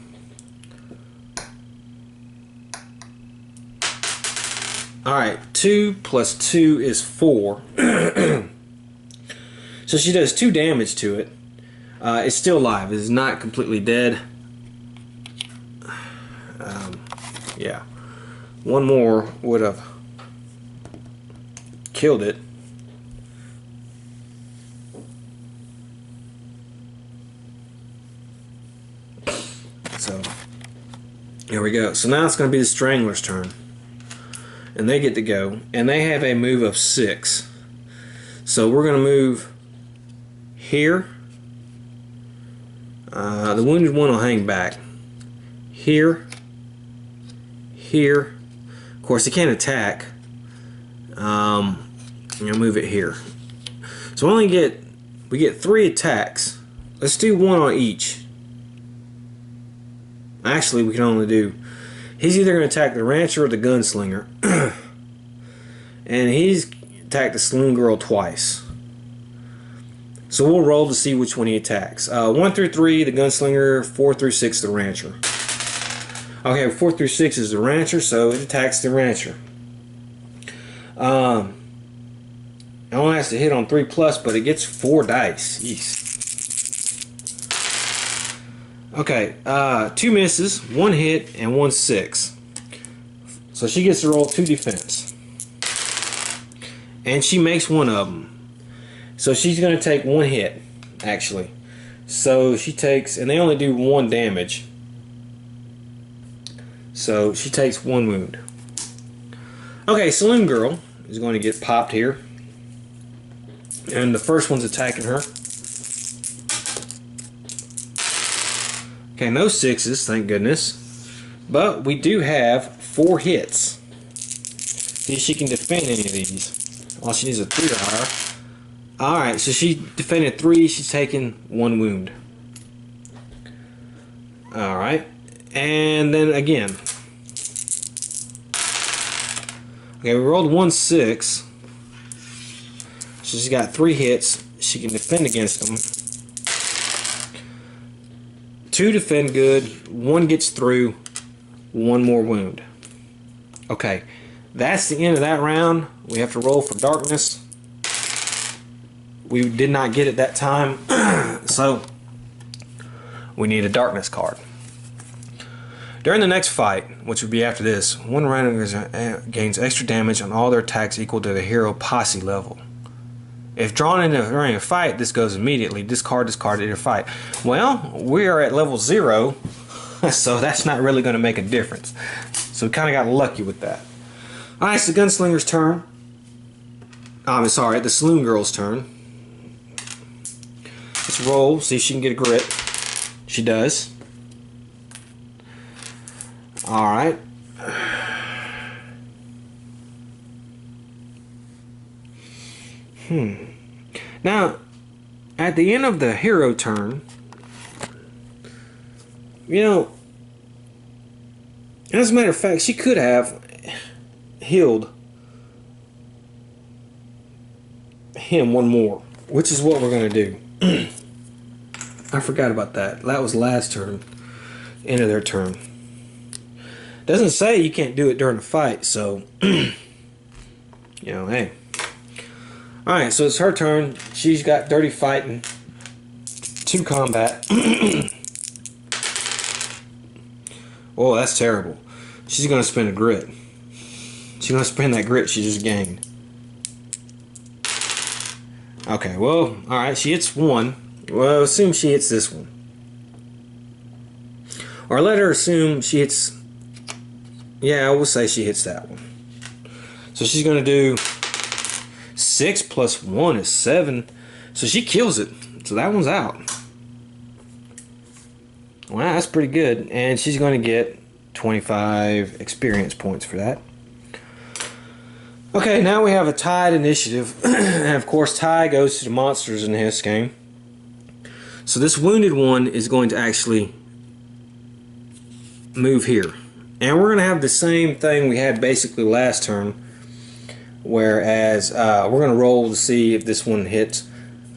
S1: Alright, 2 plus 2 is 4. So she does 2 damage to it. It's still alive. It is not completely dead. Yeah. One more would have killed it. So, here we go. So now it's going to be the strangler's turn. And they get to go. And they have a move of 6. So we're going to move here. The wounded one will hang back. Here. Here. Of course, he can't attack. I'm going to move it here. So we get 3 attacks. Let's do 1 on each. Actually, we can only do... He's either going to attack the rancher or the gunslinger. And he's attacked the saloon girl twice. So we'll roll to see which one he attacks. 1 through 3, the gunslinger. 4 through 6, the rancher. Okay, 4 through 6 is the rancher, so it attacks the rancher. It only has to hit on 3+, but it gets 4 dice. Jeez. Okay, 2 misses, 1 hit, and 1 6. So she gets to roll 2 defense. And she makes one of them. So she's going to take 1 hit, actually. So she takes, and they only do 1 damage. So she takes 1 wound. Okay, Saloon Girl is going to get popped here. And the first one's attacking her. Okay, no 6s, thank goodness. But we do have 4 hits. See if she can defend any of these. All she needs is a 3 or higher. Alright, so she defended 3, she's taken 1 wound. Alright, and then again. Okay, we rolled 1 6. So she's got 3 hits. She can defend against them. 2 defend good, 1 gets through, 1 more wound. Okay, that's the end of that round. We have to roll for darkness. We did not get it that time, so we need a darkness card. During the next fight, which would be after this, one random gains extra damage on all their attacks equal to the hero posse level. If drawn in during a fight, this goes immediately. Discard, discard in a fight. Well, we are at level 0, so that's not really going to make a difference. So we kind of got lucky with that. Alright, it's the gunslinger's turn. I'm sorry, the saloon girl's turn. Let's roll, see if she can get a grit. She does. Alright. Now, at the end of the hero turn, you know, as a matter of fact, she could have healed him one more, which is what we're going to do. I forgot about that. That was last turn. End of their turn. Doesn't say you can't do it during a fight, so, you know, hey. Alright, so it's her turn. She's got dirty fighting, 2 combat. Oh, that's terrible. She's going to spend a grit. She's going to spend that grit she just gained. Okay, well, alright, she hits 1. Well, assume she hits this one. Or let her assume she hits... Yeah, I will say she hits that one. So she's going to do 6 plus 1 is 7. So she kills it. So that one's out. Wow, that's pretty good. And she's going to get 25 experience points for that. Okay, now we have a tied initiative. And of course, tie goes to the monsters in this game. So this wounded one is going to actually move here. And we're going to have the same thing we had basically last turn. Whereas we're going to roll to see if this one hits.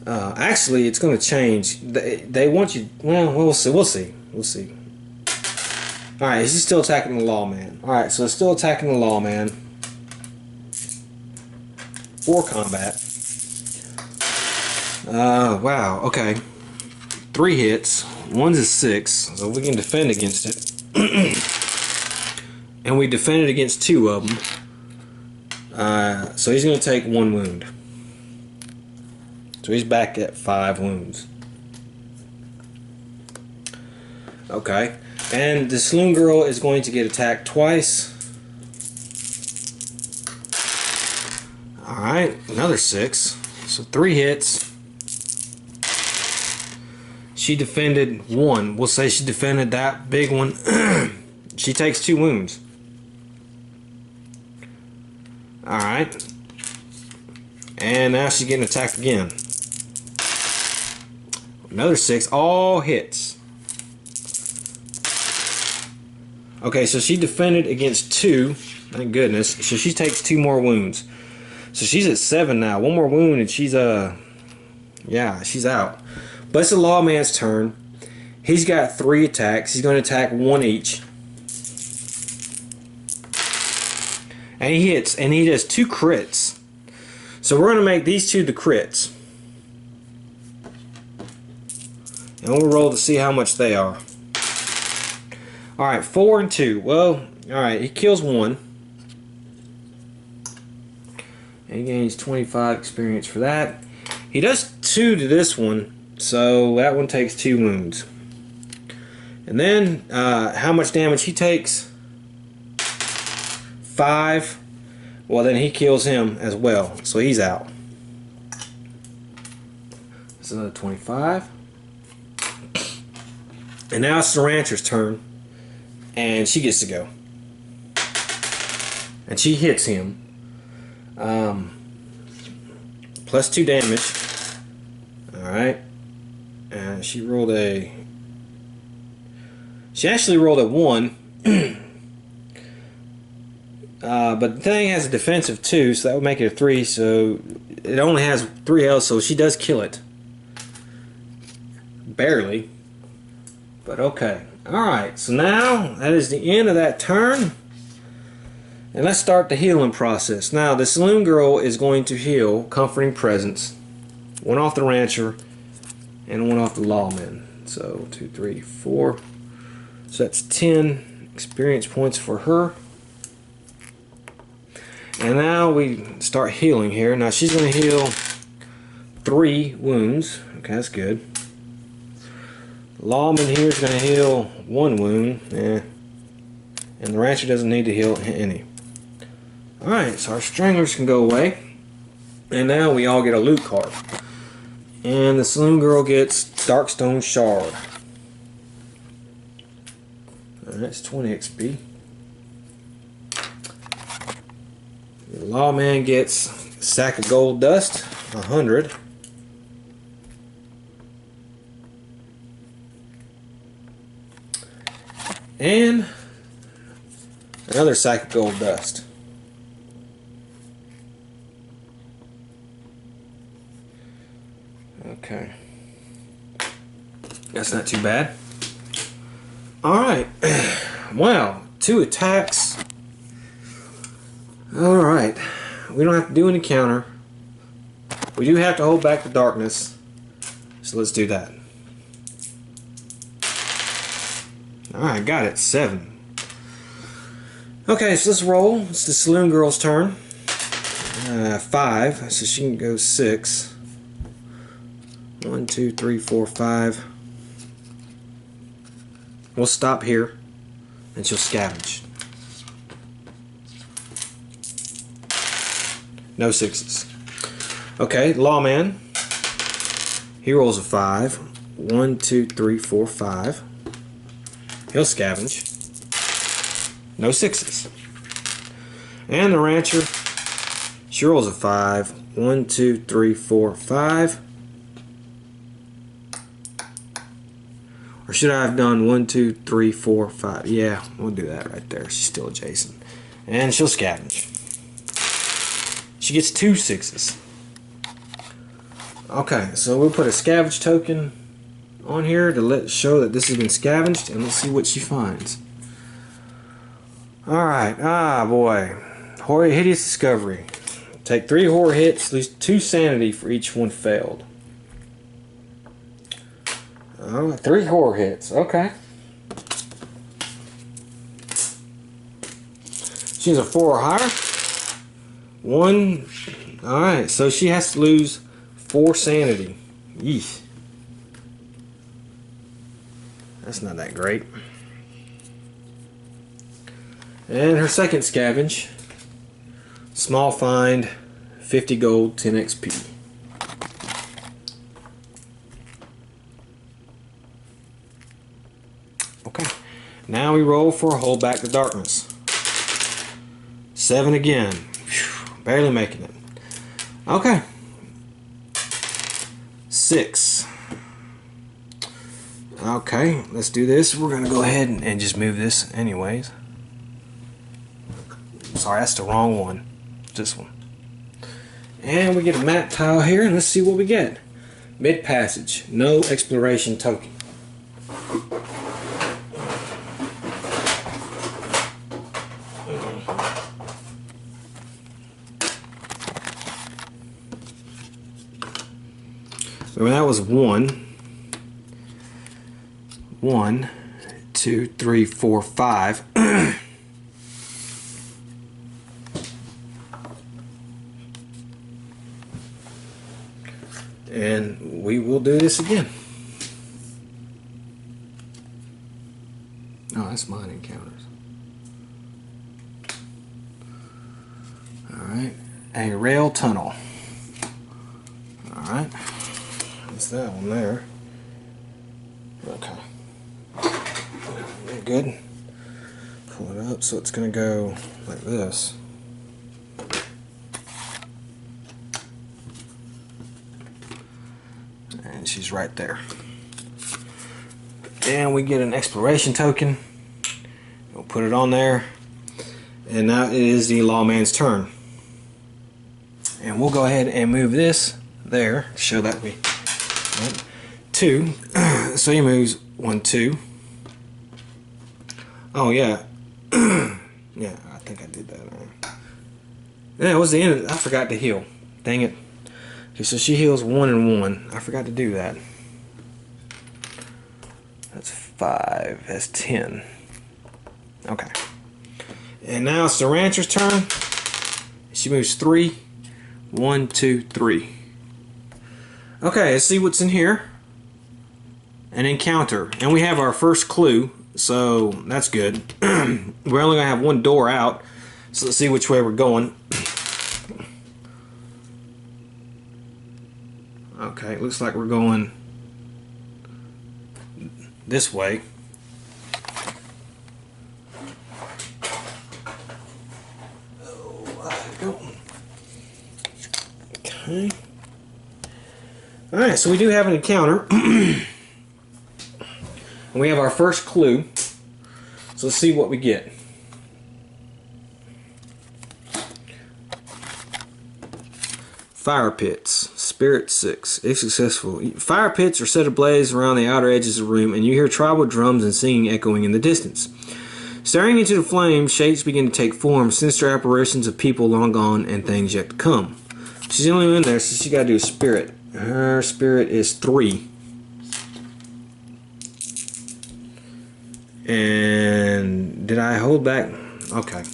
S1: Actually, it's going to change. They want you... Well, we'll see. We'll see. We'll see. Alright, he's still attacking the lawman. Alright, so it's still attacking the lawman. 4 combat. Wow, okay. 3 hits. One's a 6, so we can defend against it. And we defended against 2 of them. So he's going to take 1 wound. So he's back at 5 wounds. Okay. And the saloon girl is going to get attacked twice. Alright, another 6. So 3 hits. She defended 1. We'll say she defended that big one. She takes 2 wounds. Alright. And now she's getting attacked again. Another 6. All hits. Okay, so she defended against 2. Thank goodness. So she takes 2 more wounds. So she's at 7 now. 1 more wound and she's yeah, she's out. But it's the lawman's turn. He's got 3 attacks. He's going to attack 1 each. And he hits, and he does 2 crits. So we're going to make these 2 the crits. And we'll roll to see how much they are. Alright, 4 and 2. Well, alright, he kills 1. And he gains 25 experience for that. He does 2 to this one, so that one takes 2 wounds. And then, how much damage he takes? 5. Well, then he kills him as well, so he's out. That's another 25. And now it's the rancher's turn, and she gets to go. And she hits him. Plus 2 damage. Alright. And she rolled a... She actually rolled a 1. But the thing has a defensive 2, so that would make it a 3, so it only has 3 health, so she does kill it. Barely. But okay. Alright, so now that is the end of that turn. And let's start the healing process. Now, the saloon girl is going to heal Comforting Presence. 1 off the rancher and 1 off the lawman. So 2, 3, 4. So that's 10 experience points for her. And now we start healing here. Now she's going to heal 3 wounds. Okay, that's good. Lawman here is going to heal 1 wound. And the Rancher doesn't need to heal any. Alright, so our Stranglers can go away. And now we all get a loot card. And the Saloon Girl gets Darkstone Shard. That's 20 XP. The Lawman gets Sack of Gold Dust, 100. And another Sack of Gold Dust. Okay. That's not too bad. Alright. Wow. 2 attacks. Alright. We don't have to do any counter. We do have to hold back the darkness. So let's do that. Alright, got it. 7. Okay, so let's roll. It's the Saloon Girl's turn. 5. So she can go 6. 1, 2, 3, 4, 5. We'll stop here and she'll scavenge. No 6s. Okay, Lawman. He rolls a 5. 1, 2, 3, 4, 5. He'll scavenge. No 6s. And the Rancher. She rolls a 5. 1, 2, 3, 4, 5. Or should I have done 1, 2, 3, 4, 5? Yeah, we'll do that right there. She's still adjacent. And she'll scavenge. She gets 2 6s. Okay, so we'll put a scavenge token on here to show that this has been scavenged, and let's see what she finds. Alright, boy. Hideous Discovery. Take 3 horror hits, lose 2 sanity for each one failed. 3 horror hits. Okay. She's a 4 or higher. 1. Alright, so she has to lose 4 sanity. Yeesh. That's not that great. And her second scavenge. Small find. 50 gold, 10 XP. Okay. Now we roll for Hold Back the Darkness. 7 again. Whew, barely making it. Okay. 6. Okay, let's do this. We're going to go ahead and just move this anyways. Sorry, that's the wrong one. This one. And we get a map tile here, and let's see what we get. Mid-passage. No exploration token. So that was 1. 1, 2, 3, 4, 5. And we will do this again. Oh, that's mine encounters. Alright. A rail tunnel. Alright. That's that one there. Okay. Good. Pull it up so it's going to go like this. And she's right there. And we get an exploration token. We'll put it on there. And now it is the Lawman's turn. And we'll go ahead and move this there to show that we... Right, 2. So he moves 1, 2. Oh yeah. Yeah, I think I did that. Yeah, it was the end of it. I forgot to heal. Dang it. Okay, so she heals 1 and 1. I forgot to do that. That's 5. That's 10. Okay. And now it's the Rancher's turn. She moves 3. 1, 2, 3. Okay, let's see what's in here. An encounter. And we have our first clue, so that's good. We're only going to have one door out, so let's see which way we're going. Okay, looks like we're going this way. Okay. Alright, so we do have an encounter. And we have our first clue. So let's see what we get. Fire pits. Spirit 6. If successful. Fire pits are set ablaze around the outer edges of the room, and you hear tribal drums and singing echoing in the distance. Staring into the flames, shapes begin to take form, sinister apparitions of people long gone and things yet to come. She's the only one in there, so she got to do a spirit. Her spirit is 3. And did I hold back? Okay.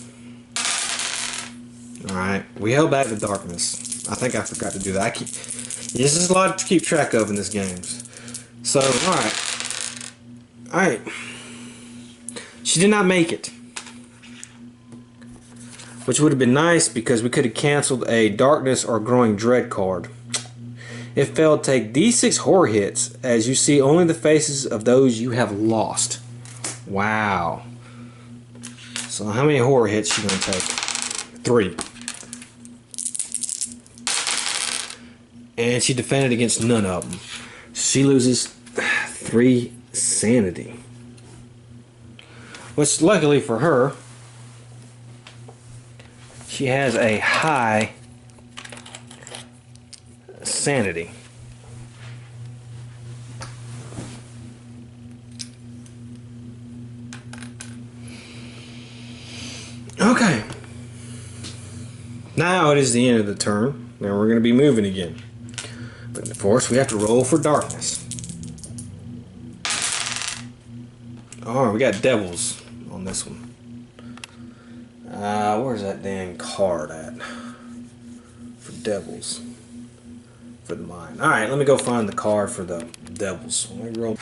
S1: Alright, we held back the darkness. I think I forgot to do that. This is a lot to keep track of in this game. So, alright. Alright. She did not make it. Which would have been nice because we could have canceled a darkness or growing dread card. If failed, take D6 horror hits as you see only the faces of those you have lost. Wow. So how many horror hits are you going to take? 3. And she defended against none of them. She loses 3 sanity. Which luckily for her, she has a high sanity. Okay. Now it is the end of the turn. Now we're going to be moving again. But of course we have to roll for darkness. Oh, we got devils on this one. Where's that dang card at? For devils. For the mind. Alright, let me go find the card for the devils. Let me roll.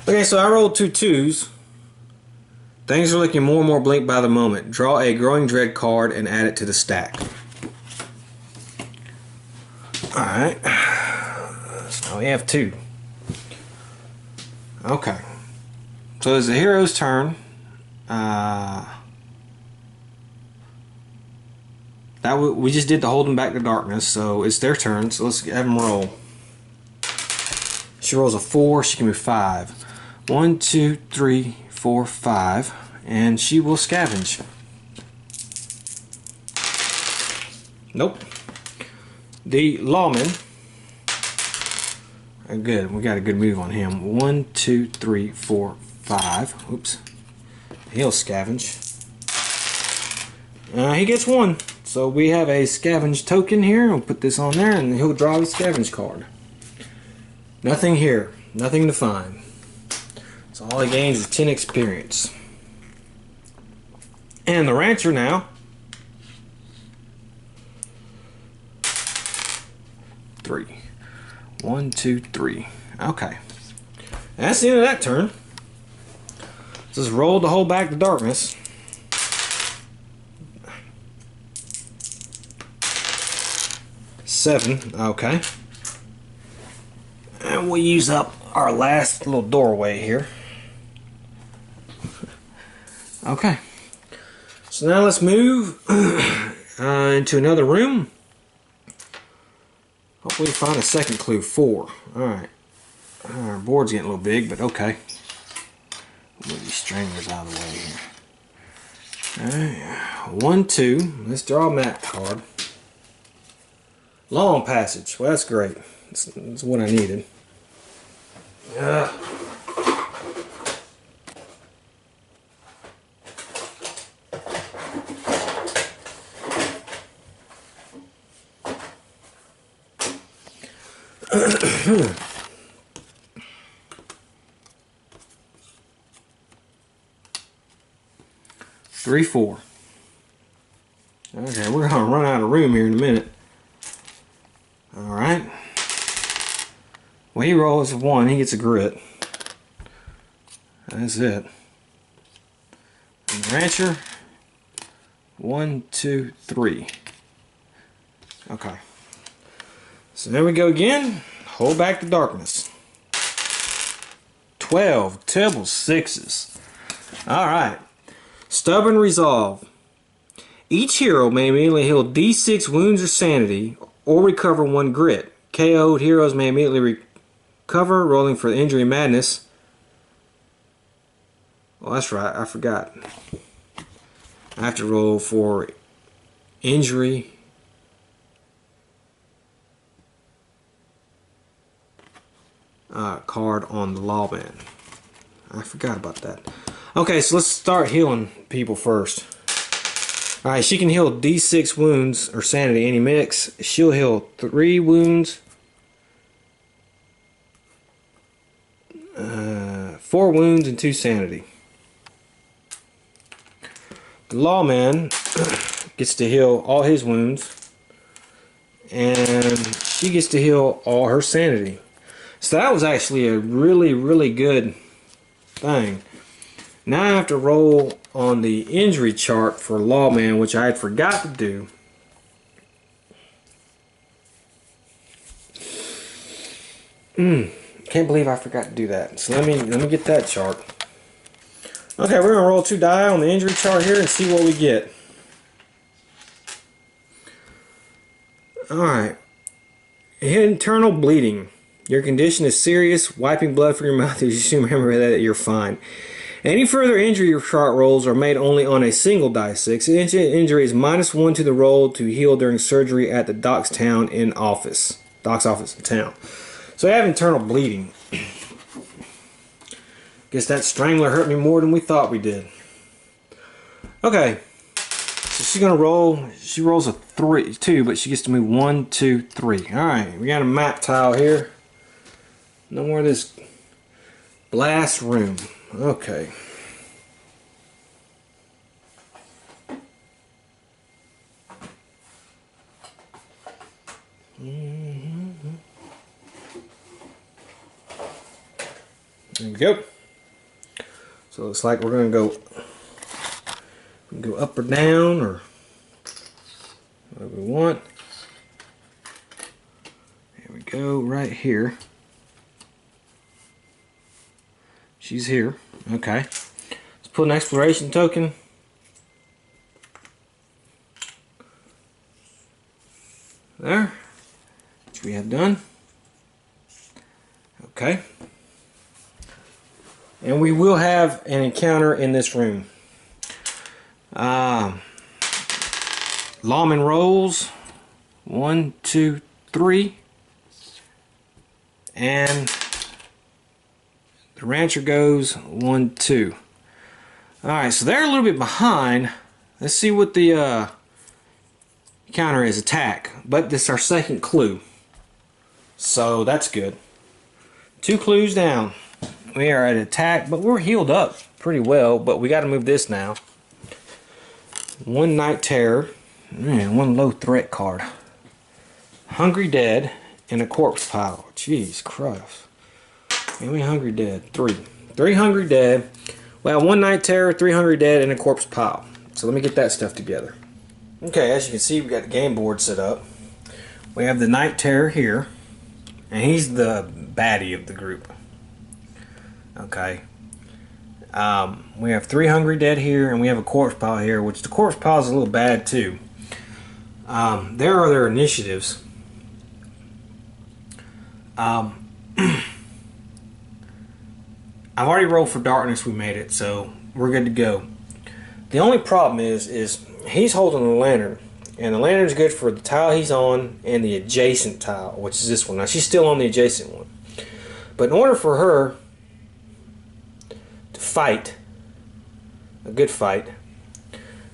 S1: Okay, so I rolled 2 2s. Things are looking more and more bleak by the moment. Draw a growing dread card and add it to the stack. Alright. So we have 2. Okay. So it's the hero's turn. We just did the hold them back to darkness, so it's their turn. So let's have them roll. She rolls a 4. She can move 5. 1, 2, 3, 4, 5, and she will scavenge. Nope. The lawman. Good. We got a good move on him. 1, 2, 3, 4, 5. Oops. He'll scavenge. He gets 1. So we have a scavenge token here. We'll put this on there and he'll draw the scavenge card. Nothing here. Nothing to find. So all he gains is 10 experience. And the rancher now. 3. 1, 2, 3. Okay. That's the end of that turn. Just roll to hold back the darkness. Seven. Okay. And we'll use up our last little doorway here. Okay. So now let's move into another room. Hopefully find a second clue. 4. Alright. Our board's getting a little big, but okay. Move these stranglers out of the way here. Alright. 1, 2. Let's draw a map card. Long passage. Well, that's great. That's what I needed. Yeah. Three, 4. Okay, we're gonna run out of room here in a minute. Alright. Well, he rolls a 1, he gets a grit. That's it. And the Rancher, 1, 2, 3. Okay. So there we go again. Hold back the darkness. 12 double 6s. Alright. Stubborn Resolve. Each hero may immediately heal D6 wounds or sanity, or recover 1 grit. KO'd heroes may immediately recover, rolling for injury madness. Oh, that's right, I forgot. I have to roll for injury. Card on the Lawman. I forgot about that. Okay, so let's start healing people first. Alright, she can heal D6 wounds or sanity, any mix. She'll heal 3 wounds. 4 wounds and 2 sanity. The Lawman gets to heal all his wounds. And she gets to heal all her sanity. So that was actually a really, really good thing. Now I have to roll on the injury chart for Lawman, which I had forgot to do. Can't believe I forgot to do that. So let me get that chart. Okay, we're gonna roll 2 die on the injury chart here and see what we get. Alright. Internal bleeding. Your condition is serious. Wiping blood from your mouth is just remember that you're fine. Any further injury chart rolls are made only on a single die 6. Injury is -1 to the roll to heal during surgery at the Doc's office in town. So I have internal bleeding. Guess that strangler hurt me more than we thought we did. Okay. So she's gonna roll. She rolls a 2, but she gets to move 1, 2, 3. Alright, we got a map tile here. No more of this blast room. Okay. There we go. So it looks like we're gonna go up or down or whatever we want. There we go, right here. She's here. Okay. Let's put an exploration token. There. Which we have done. Okay. And we will have an encounter in this room. Lawman rolls. 1, 2, 3. And the Rancher goes 1, 2. Alright, so they're a little bit behind. Let's see what the counter is. Attack. But this is our second clue. So that's good. 2 clues down. We are at attack, but we're healed up pretty well. But we got to move this now. 1 Night Terror. Man, 1 low threat card. Hungry Dead and a corpse pile. Jeez Christ. How many Hungry Dead? 3. 3 Hungry Dead. Well, 1 Night Terror, 3 Hungry Dead, and a corpse pile. So let me get that stuff together. Okay, as you can see, we got the game board set up. We have the Night Terror here. And he's the baddie of the group. Okay. We have 3 Hungry Dead here, and we have a corpse pile here, which the corpse pile is a little bad too. There are their initiatives. I've already rolled for darkness. We made it, so we're good to go. The only problem is he's holding the lantern, and the lantern's good for the tile he's on and the adjacent tile, which is this one. Now she's still on the adjacent one, but in order for her to fight a good fight,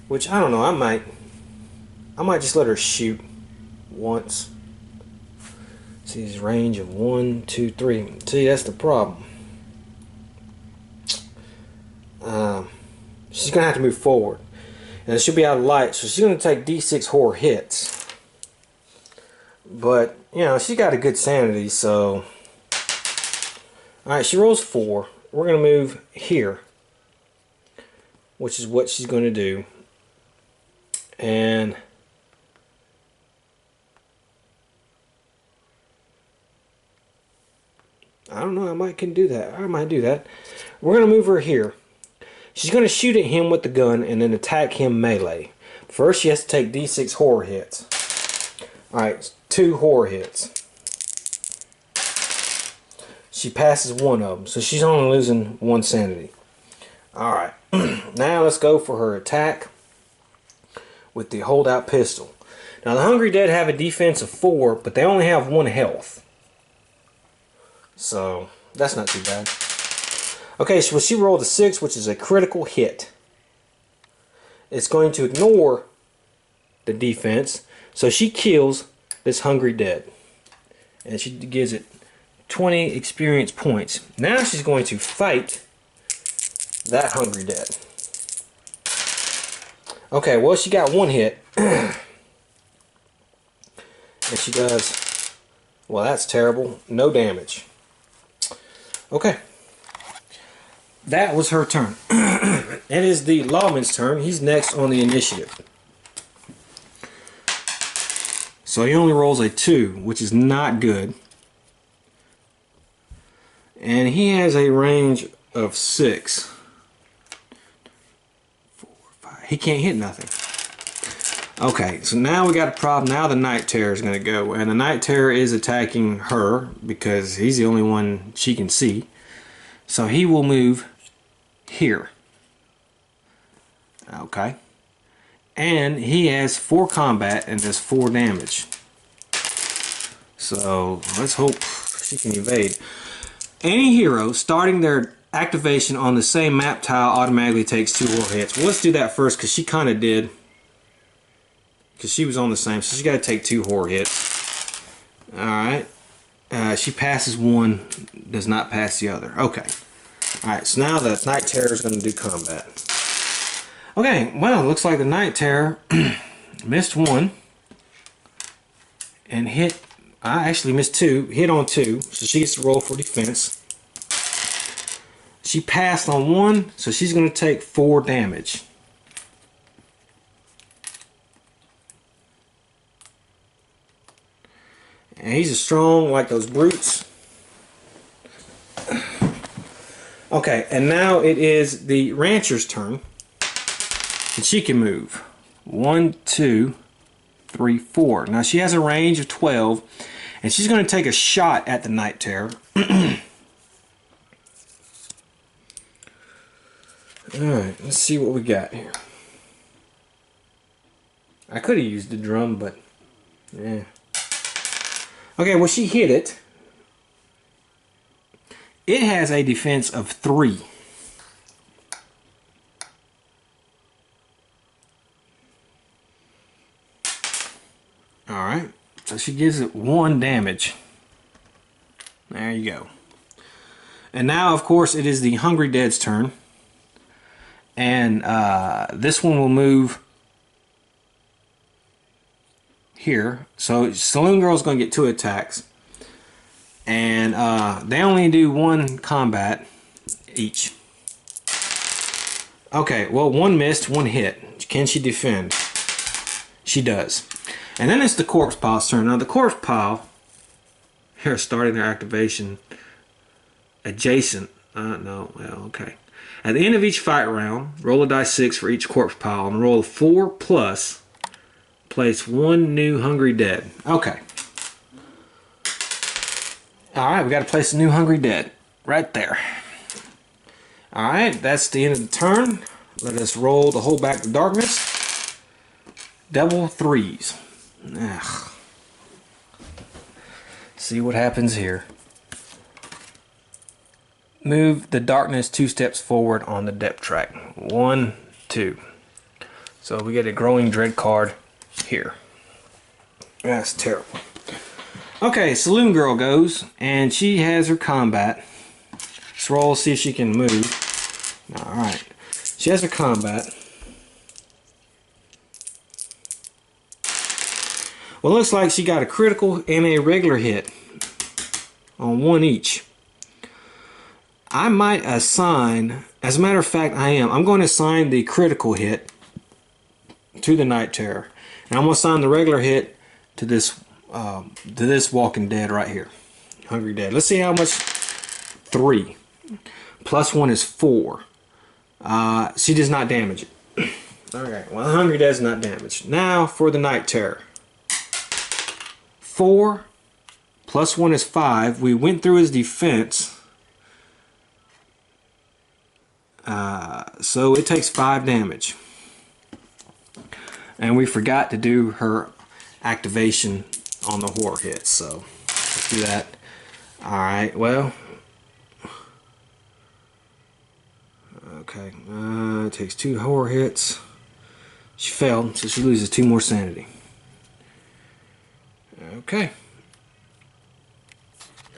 S1: which I don't know, I might just let her shoot once. See his range of 1, 2, 3. See, that's the problem. She's gonna have to move forward, and she'll be out of light, so she's gonna take D6 horror hits. But you know, she got a good sanity, so Alright, she rolls 4. We're going to move here, which is what she's going to do. And I don't know, I might can do that. I might do that. We're going to move her here. She's going to shoot at him with the gun and then attack him melee. First, she has to take D6 horror hits. Alright, 2 horror hits. She passes one of them, so she's only losing 1 sanity. Alright, now let's go for her attack with the holdout pistol. Now, the Hungry Dead have a defense of 4, but they only have 1 health. So, that's not too bad. Okay, so she rolled a 6, which is a critical hit. It's going to ignore the defense, so she kills this Hungry Dead. And she gives it 20 experience points. Now she's going to fight that Hungry Dead. Okay, well, she got 1 hit. And she does, well, that's terrible. No damage. Okay. That was her turn. It is the lawman's turn. He's next on the initiative. So he only rolls a 2, which is not good. And he has a range of 6. 4, 5. He can't hit nothing. Okay, so now we got a problem. Now the Night Terror is going to go. And the Night Terror is attacking her because he's the only one she can see. So he will move here. Okay. And he has 4 combat and does 4 damage. So let's hope she can evade. Any hero starting their activation on the same map tile automatically takes 2 horror hits. Well, let's do that first because she kind of did. Because she was on the same, so she's got to take 2 horror hits. Alright. She passes 1, does not pass the other. Okay. Alright, so now the Night Terror is going to do combat. Okay, well, it looks like the Night Terror missed 1. And hit, I actually missed 2, hit on 2, so she gets to roll for defense. She passed on 1, so she's going to take 4 damage. And he's as strong like those brutes. Okay, and now it is the rancher's turn. And she can move. 1, 2, 3, 4. Now she has a range of 12. And she's going to take a shot at the Night Terror. Alright, let's see what we got here. I could have used the drum, but yeah. Okay, well, she hit it. It has a defense of 3. Alright, so she gives it 1 damage. There you go. And now, of course, it is the Hungry Dead's turn. And this one will move here. So Saloon Girl's going to get 2 attacks. And they only do 1 combat each. Okay, well, 1 missed, 1 hit. Can she defend? She does. And then it's the Corpse Pile's turn. Now the Corpse Pile, here starting their activation adjacent. No, well, okay. At the end of each fight round, roll a dice 6 for each Corpse Pile and roll a 4 plus. Place 1 new Hungry Dead. Okay. Alright, we got to place a new Hungry Dead. Right there. Alright, that's the end of the turn. Let us roll the whole back to darkness. Double 3s. Ugh. See what happens here. Move the darkness 2 steps forward on the depth track. 1, 2. So we get a Growing Dread card here. That's terrible. Okay, Saloon Girl goes, and she has her combat. Let's roll, see if she can move. Alright. She has her combat. Well, it looks like she got a critical and a regular hit on 1 each. I might assign, as a matter of fact, I'm going to assign the critical hit to the Night Terror. And I'm going to assign the regular hit to this Walking Dead right here. Hungry Dead. Let's see how much. 3. Plus 1 is 4. She does not damage it. Okay, well, Hungry Dead's not damaged. Now for the Night Terror. 4 plus 1 is 5. We went through his defense. So it takes 5 damage. And we forgot to do her activation on the horror hits. So let's do that. Alright, well. Okay, it takes 2 horror hits. She failed, so she loses 2 more sanity. Okay.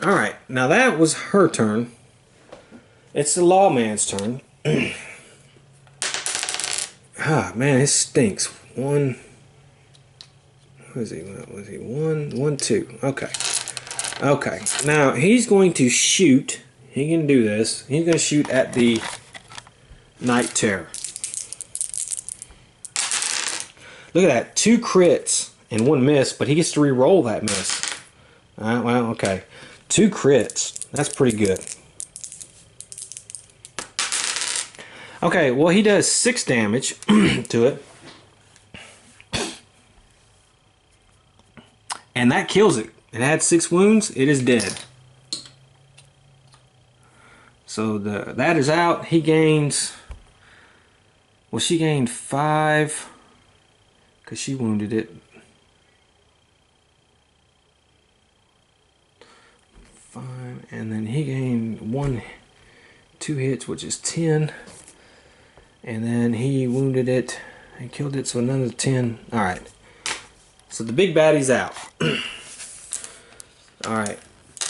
S1: Alright, now that was her turn. It's the lawman's turn. Ah, man, it stinks. 1. What is he? What was he? 1, 2. Okay. Okay. Now he's going to shoot. He can do this. He's going to shoot at the Night Terror. Look at that. 2 crits and 1 miss, but he gets to re-roll that miss. Alright, well, okay. 2 crits. That's pretty good. Okay, well, he does 6 damage to it. And that kills it. It had 6 wounds. It is dead. So that is out. He gains... Well, she gained 5 because she wounded it. 5, and then he gained 2 hits, which is 10. And then he wounded it and killed it, so another 10. Alright. So the big baddie's out. Alright.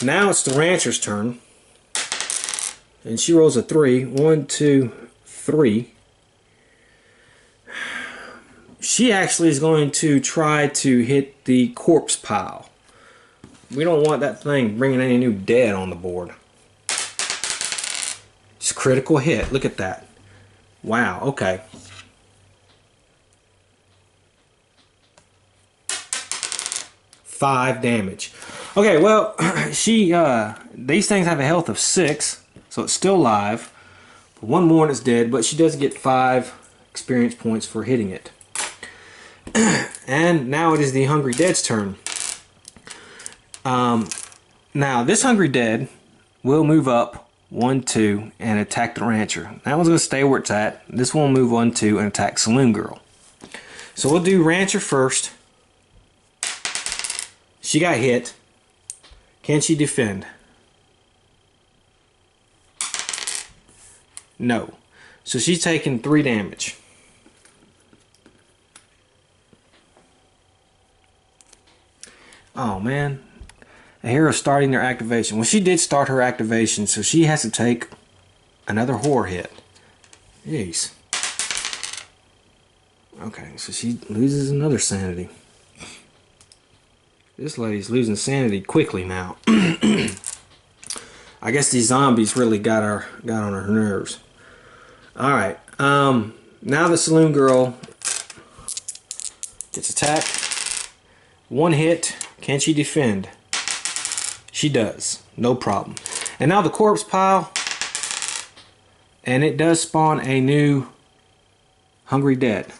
S1: Now it's the rancher's turn. And she rolls a 3. 1, 2, 3. She actually is going to try to hit the corpse pile. We don't want that thing bringing any new dead on the board. It's a critical hit. Look at that. Wow, okay. 5 damage. Okay, well, these things have a health of 6, so it's still alive. 1 more and it's dead, but she does get 5 experience points for hitting it. And now it is the Hungry Dead's turn. Now, this Hungry Dead will move up 1, 2 and attack the rancher. That one's going to stay where it's at. This one will move 1, 2 and attack Saloon Girl. So we'll do rancher first. She got hit. Can she defend? No. So she's taking 3 damage. Oh man. A hero starting their activation. Well, she did start her activation, so she has to take another horror hit. Jeez. Okay, so she loses another sanity. This lady's losing sanity quickly now. I guess these zombies really got on her nerves. Alright, now the Saloon Girl gets attacked. 1 hit. Can she defend? She does. No problem. And now the corpse pile. And it does spawn a new Hungry Dead.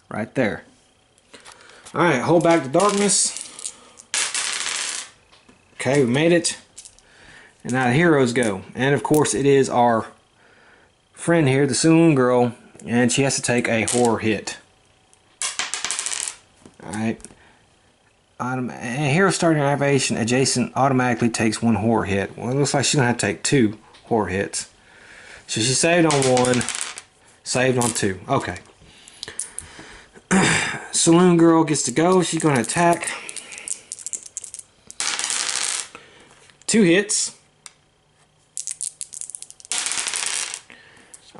S1: Right there. Alright, hold back the darkness. Okay, we made it. And now the heroes go. And of course it is our friend here, the Saloon Girl. And she has to take a horror hit. Alright. A hero starting activation adjacent automatically takes 1 horror hit. Well, it looks like she's going to have to take 2 horror hits. So she saved on 1, saved on 2. Okay. Saloon Girl gets to go. She's going to attack. 2 hits.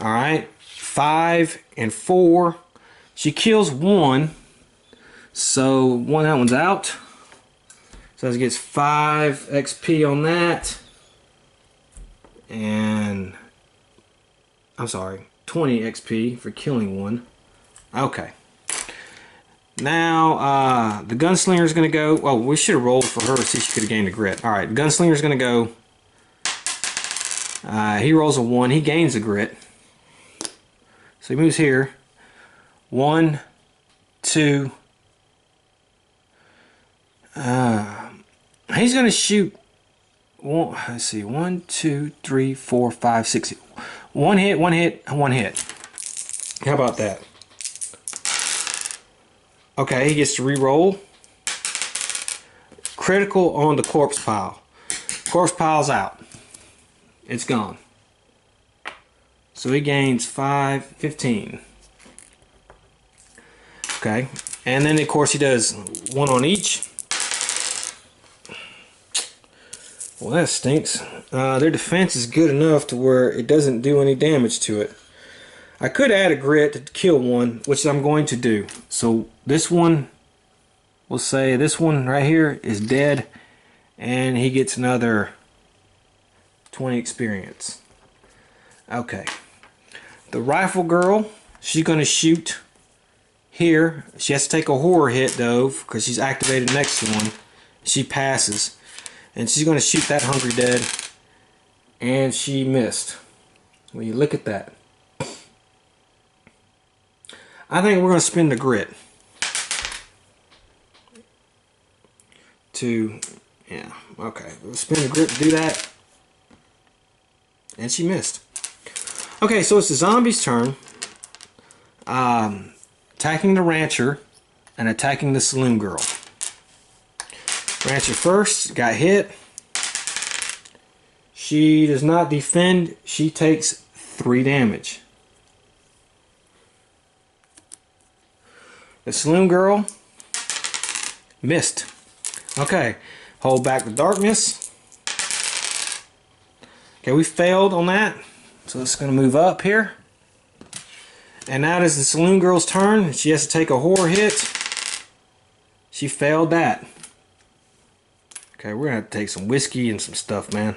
S1: Alright. 5 and 4. She kills 1. So that one's out. So it gets 5 XP on that. And and I'm sorry, 20 XP for killing one. Okay. Now, the gunslinger is going to go. Well, we should have rolled for her to see if she could have gained a grit. Alright, the gunslinger is going to go. He rolls a 1. He gains a grit. So he moves here. 1, 2. He's going to shoot. Let's see. 1, 2, 3, 4, 5, 6. One hit, one hit, one hit. How about that? Okay, he gets to re-roll. Critical on the corpse pile. Corpse pile's out. It's gone. So he gains 5, 15. Okay, and then of course he does 1 on each. Well, that stinks. Their defense is good enough to where it doesn't do any damage to it. I could add a grit to kill one, which I'm going to do. So this one, we'll say this one right here is dead, and he gets another 20 experience. Okay. The rifle girl, she's going to shoot here. She has to take a horror hit though, because she's activated next to one. She passes. And she's going to shoot that hungry dead. And she missed. Well, you look at that. I think we're going to spend the grit. Yeah, okay. We'll spend the grit to do that. And she missed. Okay, so it's the zombie's turn. Attacking the rancher and attacking the saloon girl. Rancher first, got hit. She does not defend. She takes 3 damage. The saloon girl missed. Okay, hold back the darkness. Okay, we failed on that. So it's going to move up here. And now it is the saloon girl's turn. She has to take a horror hit. She failed that. Okay, we're going to have to take some whiskey and some stuff, man.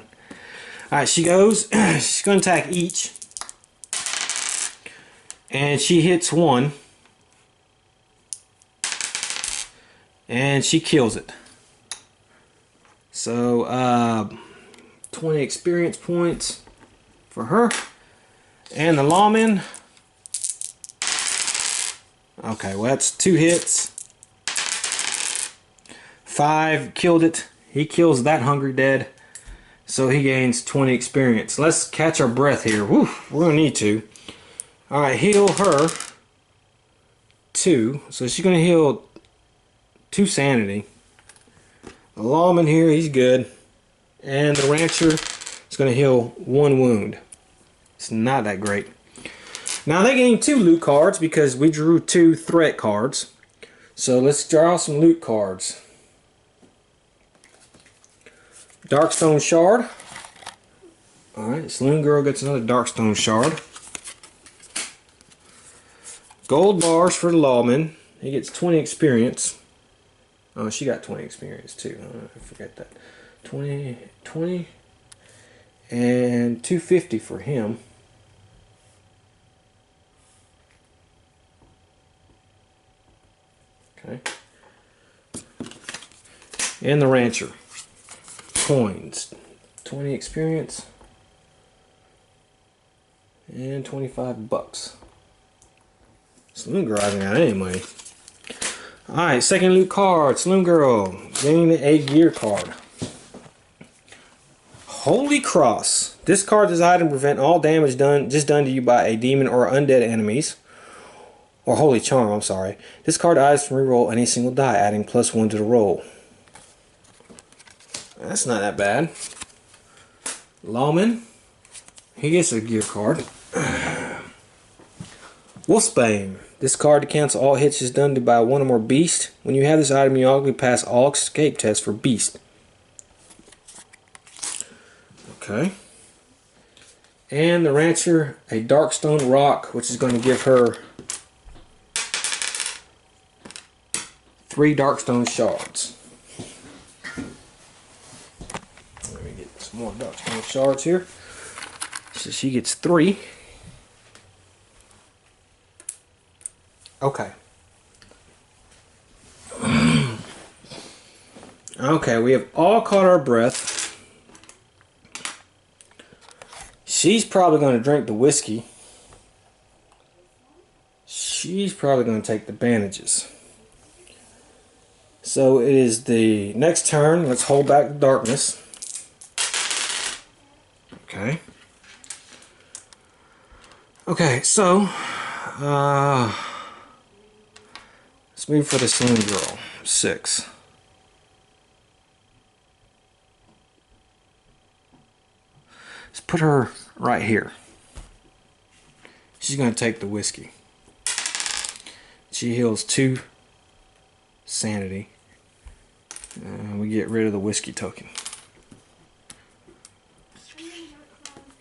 S1: Alright, she goes. She's going to attack each. And she hits 1. And she kills it. So, 20 experience points for her. And the lawman. Okay, well that's 2 hits. 5 killed it. He kills that hungry dead. So he gains 20 experience. Let's catch our breath here. Woo, we're going to need to. Alright, heal her 2. So she's going to heal 2 sanity. The lawman here, he's good. And the rancher is going to heal 1 wound. It's not that great. Now they gain 2 loot cards because we drew 2 threat cards. So let's draw some loot cards. Darkstone shard. Alright, saloon girl gets another darkstone shard. Gold bars for the lawman. He gets 20 experience. Oh, she got 20 experience too. I forget that. 20, and 250 for him. Okay. And the rancher. Coins. 20 experience. And 25 bucks. Saloon girl hasn't got any money. Alright, second loot card. Saloon girl. Getting a gear card. Holy Cross. Discard this item to prevent all damage done to you by a demon or undead enemies. Or Holy Charm, I'm sorry. Discard items from reroll any single die, adding +1 to the roll. That's not that bad. Lawman. He gets a gear card. Wolfsbane. Discard to cancel all hits is done by 1 or more beast. When you have this item, you automatically pass all escape tests for beast. Okay. And the rancher, a Darkstone rock, which is going to give her 3 Darkstone shards. Let me get some more Darkstone shards here. She's So she gets 3. Okay. Okay, we have all caught our breath. She's probably going to drink the whiskey. She's probably going to take the bandages. So it is the next turn. Let's hold back the darkness. Okay. Okay, so let's move for the saloon girl. 6. Let's put her right here. She's going to take the whiskey. She heals 2 sanity. We get rid of the whiskey token.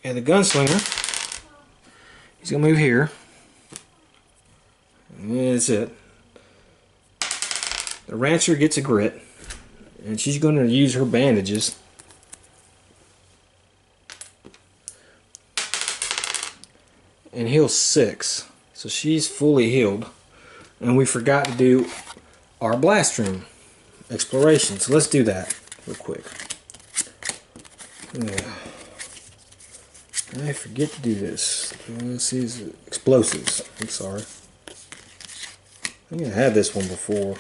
S1: And the gunslinger, he's going to move here. And that's it. The rancher gets a grit. And she's going to use her bandages. And heal 6. So she's fully healed. And we forgot to do our blast room exploration. So let's do that real quick. Yeah. I forget to do this. Let's see, explosives. I'm sorry. I think I had this one before.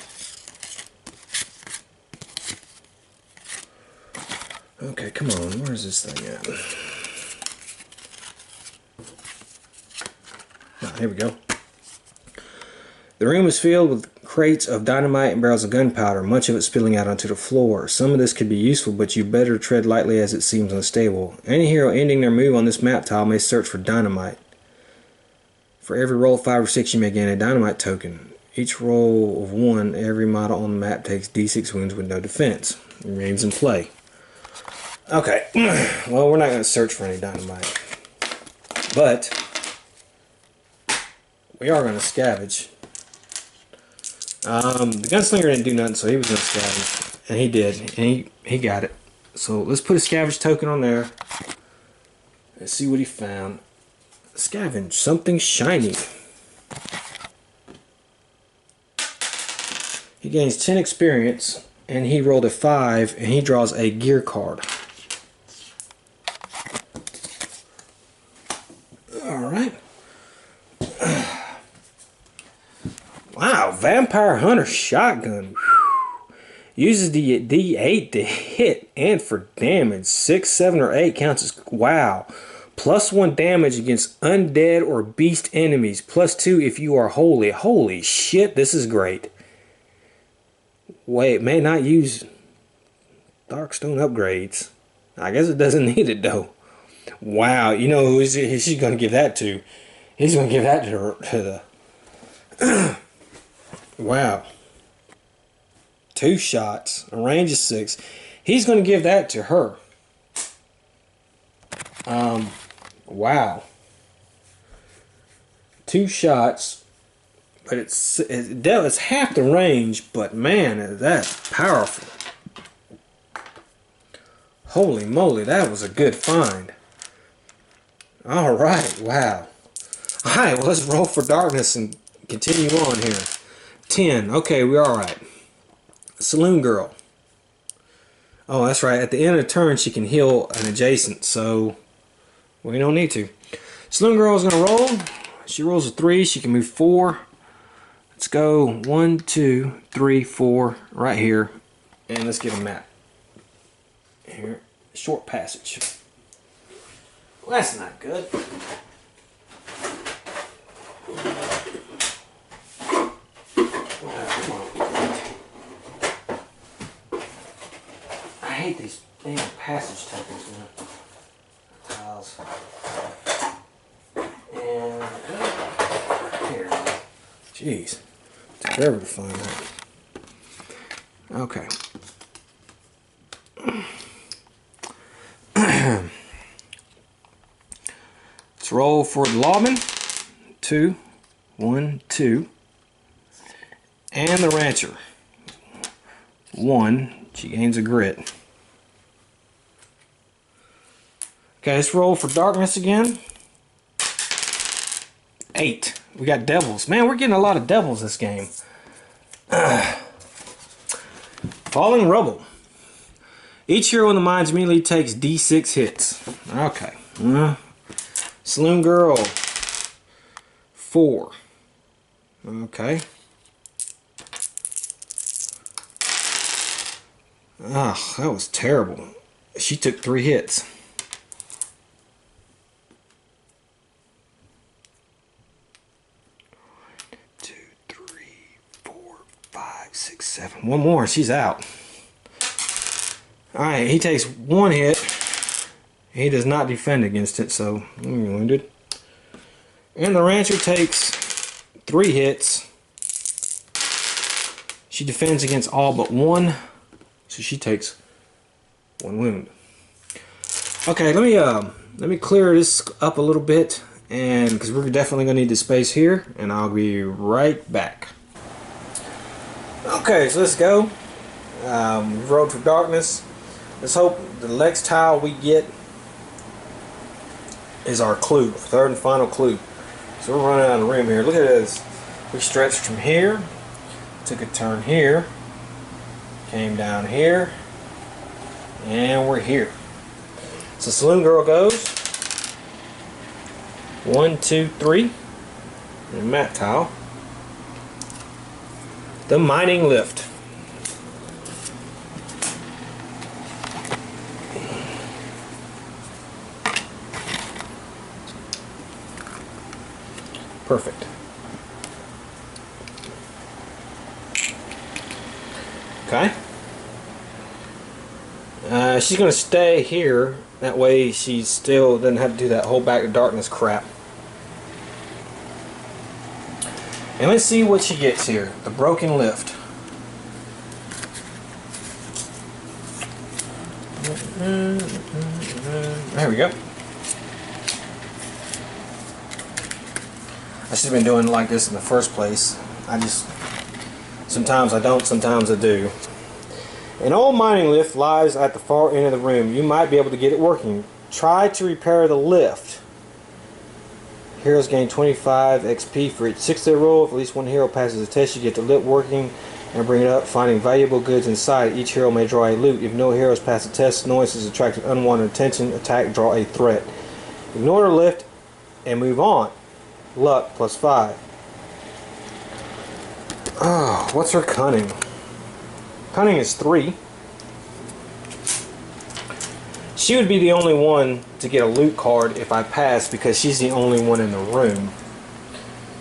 S1: Okay, come on. Where is this thing at? Ah, here we go. The room is filled with crates of dynamite and barrels of gunpowder, much of it spilling out onto the floor. Some of this could be useful, but you better tread lightly as it seems unstable. Any hero ending their move on this map tile may search for dynamite. For every roll of 5 or 6, you may gain a dynamite token. Each roll of 1, every model on the map takes d6 wounds with no defense. It remains in play. Okay, well, we're not going to search for any dynamite. But we are going to scavenge. The gunslinger didn't do nothing, so he was going to scavenge. And he did. And he got it. So let's put a scavenge token on there. Let's see what he found. Scavenge. Something shiny. He gains 10 experience. And he rolled a 5. And he draws a gear card. Alright. Wow, Vampire Hunter Shotgun. Whew. Uses the D8 to hit and for damage. 6, 7, or 8 counts as... Wow. +1 damage against undead or beast enemies. +2 if you are holy. Holy shit, this is great. Wait, may not use Darkstone upgrades. I guess it doesn't need it though. Wow, you know who she's going to give that to? He's going to give that to the... Wow. 2 shots, a range of 6. He's going to give that to her. Wow. 2 shots, but it's half the range, but man, that's powerful. Holy moly, that was a good find. Alright, wow. Alright, well, let's roll for darkness and continue on here. 10. Okay, we're alright. Saloon girl. Oh, that's right. At the end of the turn, she can heal an adjacent, so we don't need to. Saloon girl is going to roll. She rolls a 3. She can move 4. Let's go 1, 2, 3, 4 right here. And let's get a map. Here. Short passage. Well, that's not good. I hate these damn passage tokens, man. Tiles. And here. Jeez. Took forever to find that. Okay. Let's roll for the lawman. 2, 1, 2. And the rancher. 1. She gains a grit. Okay, let's roll for darkness again. 8. We got devils. Man, we're getting a lot of devils this game. Falling rubble. Each hero in the mines immediately takes D6 hits. Okay. Saloon girl. 4. Okay. Oh, that was terrible. She took 3 hits. 2, 3, 4, 5, 6, 7. One more, she's out. Alright, he takes 1 hit. He does not defend against it, so he's wounded. And the rancher takes 3 hits. She defends against all but 1, so she takes 1 wound. Okay, let me clear this up a little bit, and because we're definitely gonna need the space here, and I'll be right back. Okay, so let's go. We've rolled for darkness. Let's hope the next tile we get is our clue, third and final clue. So we're running out of room here. Look at this. We stretched from here, took a turn here, came down here, and we're here. So Saloon Girl goes 1, 2, 3, and mat tile. The mining lift. Perfect. Okay. She's going to stay here. That way she still doesn't have to do that whole back to darkness crap. And let's see what she gets here. The broken lift. There we go. I should have been doing it like this in the first place. Sometimes I don't, sometimes I do. An old mining lift lies at the far end of the room. You might be able to get it working. Try to repair the lift. Heroes gain 25 XP for each 6 they roll. If at least one hero passes the test, you get the lift working and bring it up, finding valuable goods inside. Each hero may draw a loot. If no heroes pass the test, noise has attracted unwanted attention. Attack, draw a threat. Ignore the lift and move on. Luck +5. Oh, what's her cunning? Cunning is 3. She would be the only one to get a loot card if I pass, because she's the only one in the room.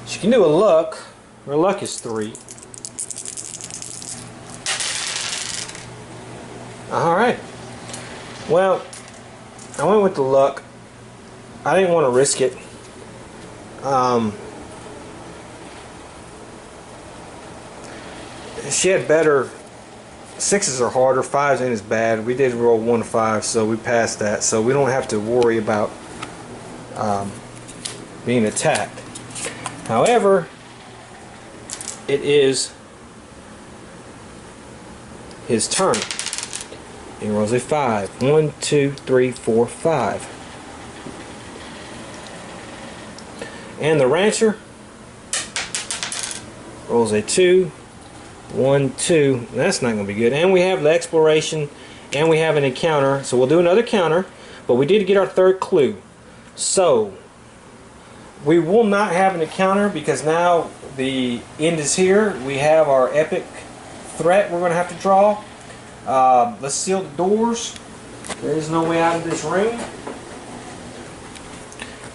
S1: She can do a luck. Her luck is 3. Alright. Well, I went with the luck. I didn't want to risk it. She had better. 6s are harder, 5s ain't as bad. We did roll 1 to 5, so we passed that, so we don't have to worry about being attacked. However, it is his turn. He rolls a 5. 1, 2, 3, 4, 5. And the rancher rolls a 2. 1, 2. That's not going to be good. And we have the exploration, and we have an encounter. So we'll do another counter, but we did get our 3rd clue. So we will not have an encounter because now the end is here. We have our epic threat we're going to have to draw. Let's seal the doors. There is no way out of this room.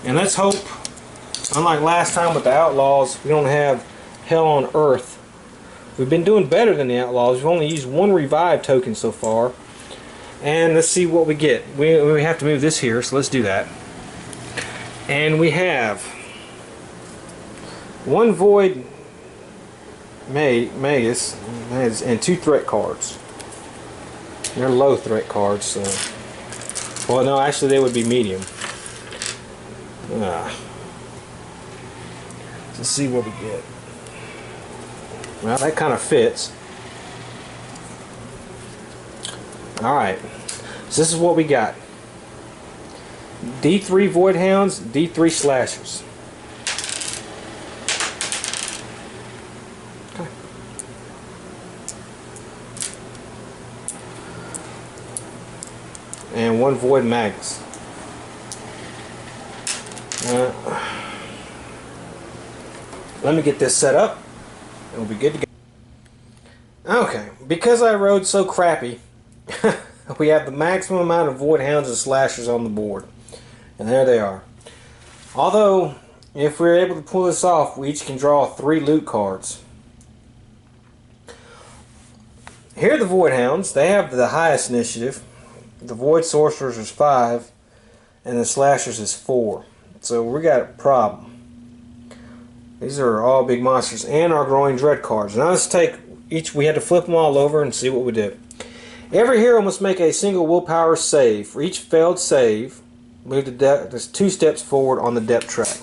S1: And let's hope, unlike last time with the outlaws, we don't have hell on earth. We've been doing better than the outlaws. We've only used 1 revive token so far. And let's see what we get. We have to move this here, so let's do that. And we have 1 void magus and 2 threat cards. They're low threat cards, so. Well, no, actually they would be medium. Let's see what we get. Well, that kind of fits. Alright, so this is what we got. D3 void hounds, D3 slashers. Okay. And 1 void magus. Let me get this set up and we'll be good to go. Okay, because I rode so crappy, we have the maximum amount of void hounds and slashers on the board. And there they are. Although, if we're able to pull this off, we each can draw 3 loot cards. Here are the void hounds. They have the highest initiative. The void sorcerers is 5, and the slashers is 4. So we got a problem. These are all big monsters and our growing dread cards. Now let's take each, we had to flip them all over and see what we do. Every hero must make a single willpower save. For each failed save, move the there's 2 steps forward on the depth track.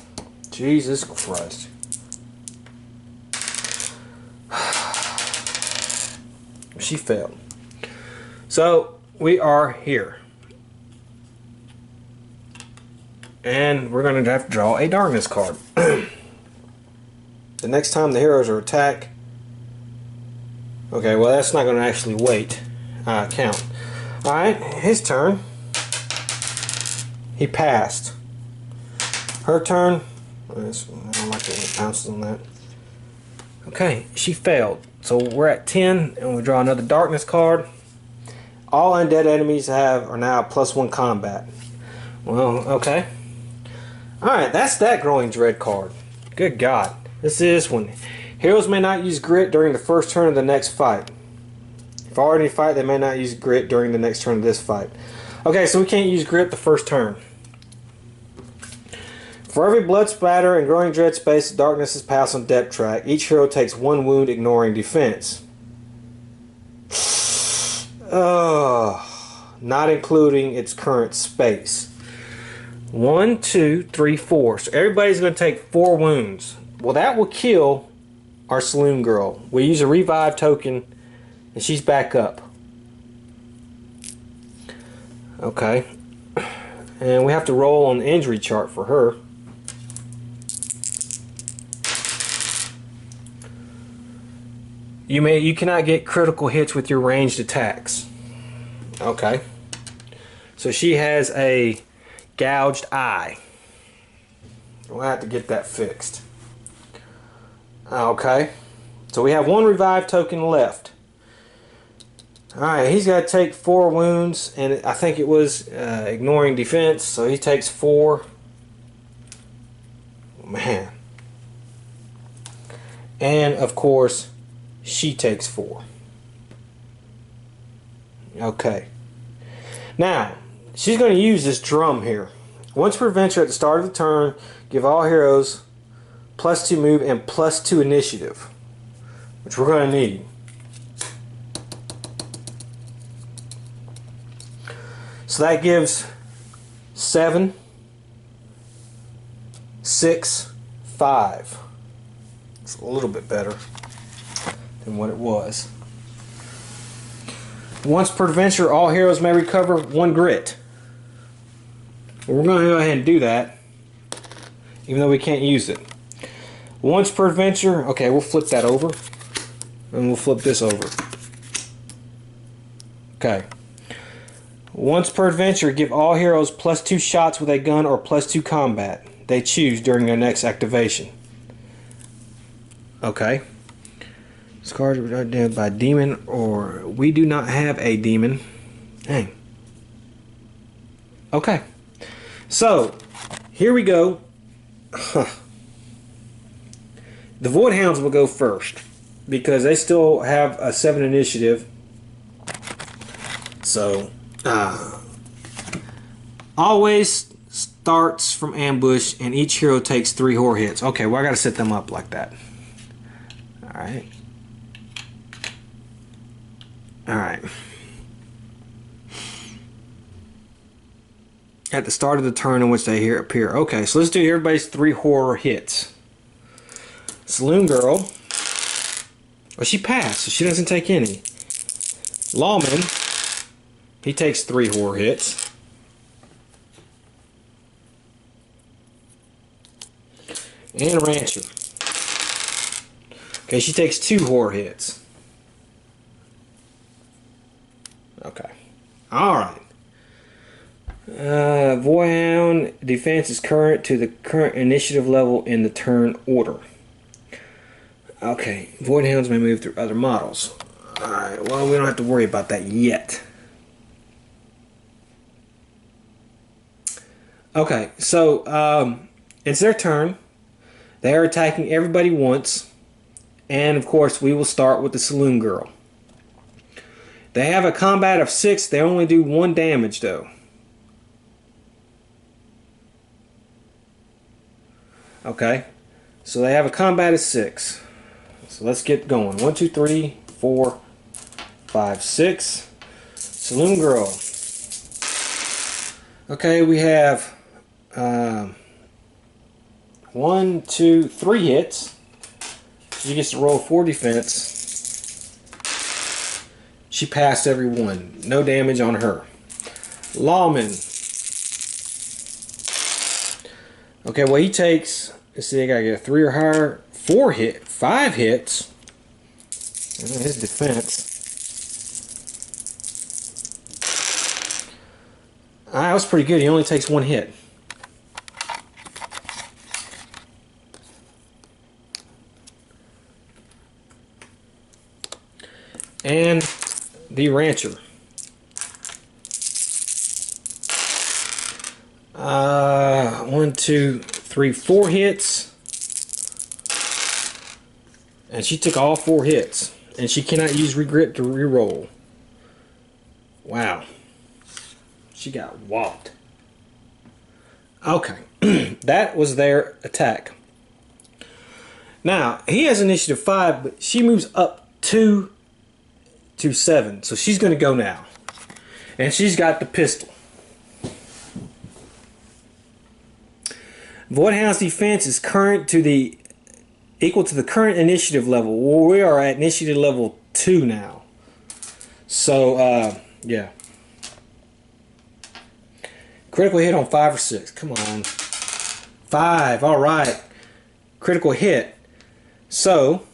S1: Jesus Christ. She failed. So we are here. And we're going to have to draw a darkness card. The next time the heroes are attacked. Okay, well that's not going to actually count. Alright, his turn. He passed. Her turn. I don't like it when it bounces on that. Okay, she failed. So we're at 10 and we draw another darkness card. All undead enemies are now +1 combat. Well, okay. Alright, that's that growing dread card. Good God. This is this one. Heroes may not use grit during the first turn of the next fight. If already fight, they may not use grit during the next turn of this fight. Okay, so we can't use grit the first turn. For every blood splatter and growing dread space, darkness is passed on depth track. Each hero takes 1 wound, ignoring defense. Not including its current space. 1, 2, 3, 4. So everybody's going to take 4 wounds. Well, that will kill our saloon girl. We use a revive token, and she's back up. Okay. And we have to roll on the injury chart for her. You cannot get critical hits with your ranged attacks. Okay. So she has a gouged eye. We'll have to get that fixed. Okay. So we have 1 revive token left. Alright, he's got to take 4 wounds, and I think it was ignoring defense, so he takes 4. Man. And of course, she takes 4. Okay. Now, she's going to use this drum here. Once per adventure at the start of the turn, give all heroes +2 move and +2 initiative, which we're going to need. So that gives 7, 6, 5. It's a little bit better than what it was. Once per adventure, all heroes may recover 1 grit. Well, we're going to go ahead and do that, even though we can't use it. Once per adventure, okay, we'll flip that over, and we'll flip this over. Okay. Once per adventure, give all heroes +2 shots with a gun or +2 combat they choose during their next activation. Okay. This card is dead by demon, or we do not have a demon. Dang. Okay. So, here we go. The Void Hounds will go first because they still have a 7 initiative. So, always starts from ambush, and each hero takes 3 horror hits. Okay, well I gotta set them up like that. Alright. Alright. At the start of the turn in which they here appear. Okay, so let's do everybody's 3 horror hits. Saloon Girl. Well, she passed, so she doesn't take any. Lawman. He takes 3 horror hits. And Rancher. Okay, she takes 2 horror hits. Okay. Alright. Voidhound defense is current to the current initiative level in the turn order. Okay, Voidhounds may move through other models. Alright, well, we don't have to worry about that yet. Okay, so it's their turn. They are attacking everybody once. And, of course, we will start with the Saloon Girl. They have a combat of 6. They only do 1 damage, though. Okay, so they have a combat of 6. So let's get going. 1, 2, 3, 4, 5, 6. Saloon Girl. Okay, we have 1, 2, 3 hits. She gets to roll 4 defense. She passed every one. No damage on her. Lawman. Okay, well he takes, let's see, I gotta get a 3 or higher. 5 hits. And then his defense. That was pretty good. He only takes 1 hit. And the Rancher. 1, 2, 3, 4 hits. And she took all 4 hits. And she cannot use regret to reroll. Wow. She got whopped. Okay. That was their attack. Now, he has initiative 5, but she moves up 2 to 7. So she's going to go now. And she's got the pistol. Voidhound's defense is equal to the current initiative level. Well, we are at initiative level 2 now. So, yeah. Critical hit on 5 or 6. Come on. 5. Alright. Critical hit. So,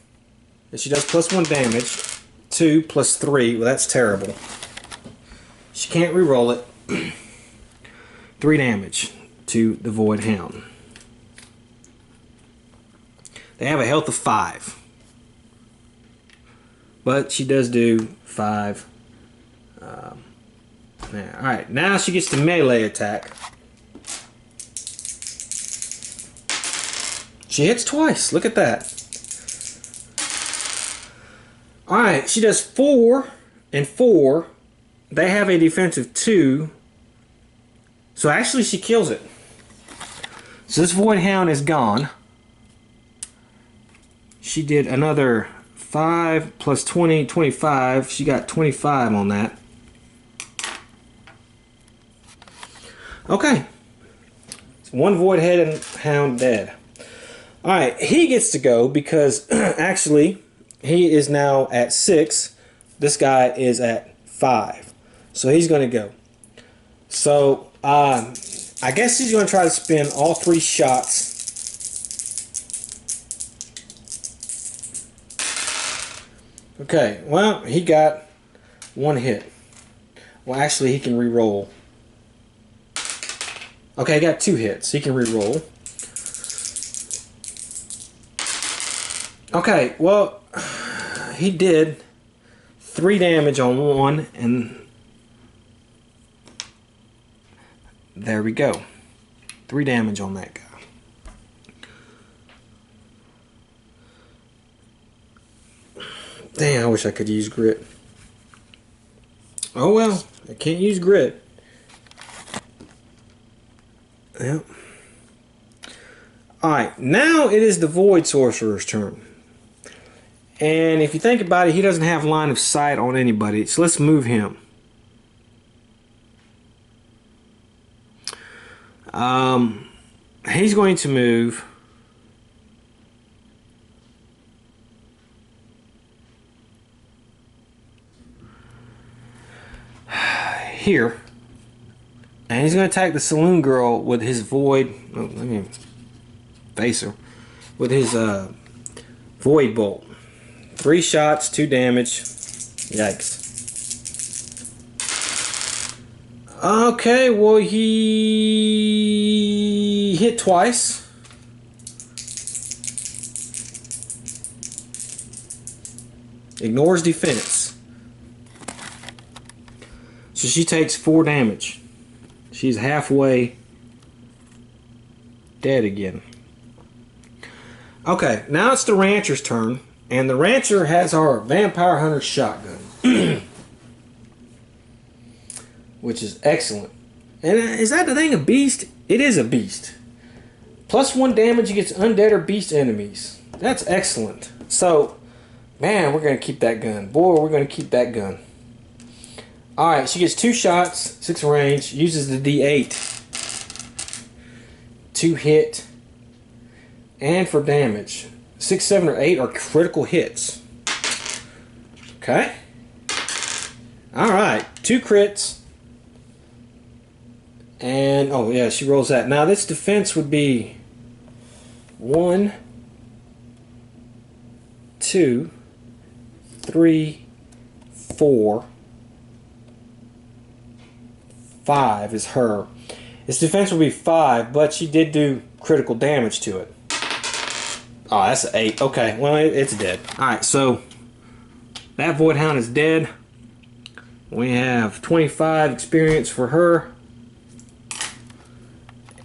S1: she does +1 damage. 2 plus 3. Well, that's terrible. She can't re-roll it. 3 damage to the Voidhound. They have a health of 5. But she does do 5. Alright, now she gets the melee attack. She hits twice. Look at that. Alright, she does 4 and 4. They have a defensive 2. So actually she kills it. So this Voidhound is gone. She did another 5 plus 20, 25. She got 25 on that. Okay. It's 1 Voidhound dead. Alright, he gets to go because actually he is now at 6. This guy is at 5. So he's going to go. So, I guess he's going to try to spin all 3 shots. Okay, well, he got 1 hit. Well, actually, he can re-roll. Okay, he got 2 hits. He can re-roll. Okay, well, he did 3 damage on 1, and there we go. 3 damage on that guy. Dang, I wish I could use grit. Oh well, I can't use grit. Yep. Alright, now it is the Void Sorcerer's turn. And if you think about it, he doesn't have line of sight on anybody. So let's move him. He's going to move here, and he's going to attack the Saloon Girl with his Void. Oh, let me face her. with his void bolt. 3 shots, 2 damage. Yikes. Okay, well, he hit twice. Ignores defense. So she takes 4 damage. She's halfway dead again. Okay, now it's the rancher's turn. And the rancher has our vampire hunter shotgun. Which is excellent. And is that the thing, a beast? It is a beast. +1 damage against undead or beast enemies. That's excellent. So, man, we're going to keep that gun. Boy, we're going to keep that gun. Alright, she gets 2 shots, 6 range, uses the D8 to hit and for damage. 6, 7, or 8 are critical hits. Okay. Alright, 2 crits. And, oh yeah, she rolls that. Now this defense would be 1, 2, 3, 4, 5 is her. Its defense will be 5, but she did do critical damage to it. Oh, that's an 8. Okay, well, it's dead. Alright, so that Void Hound is dead. We have 25 experience for her.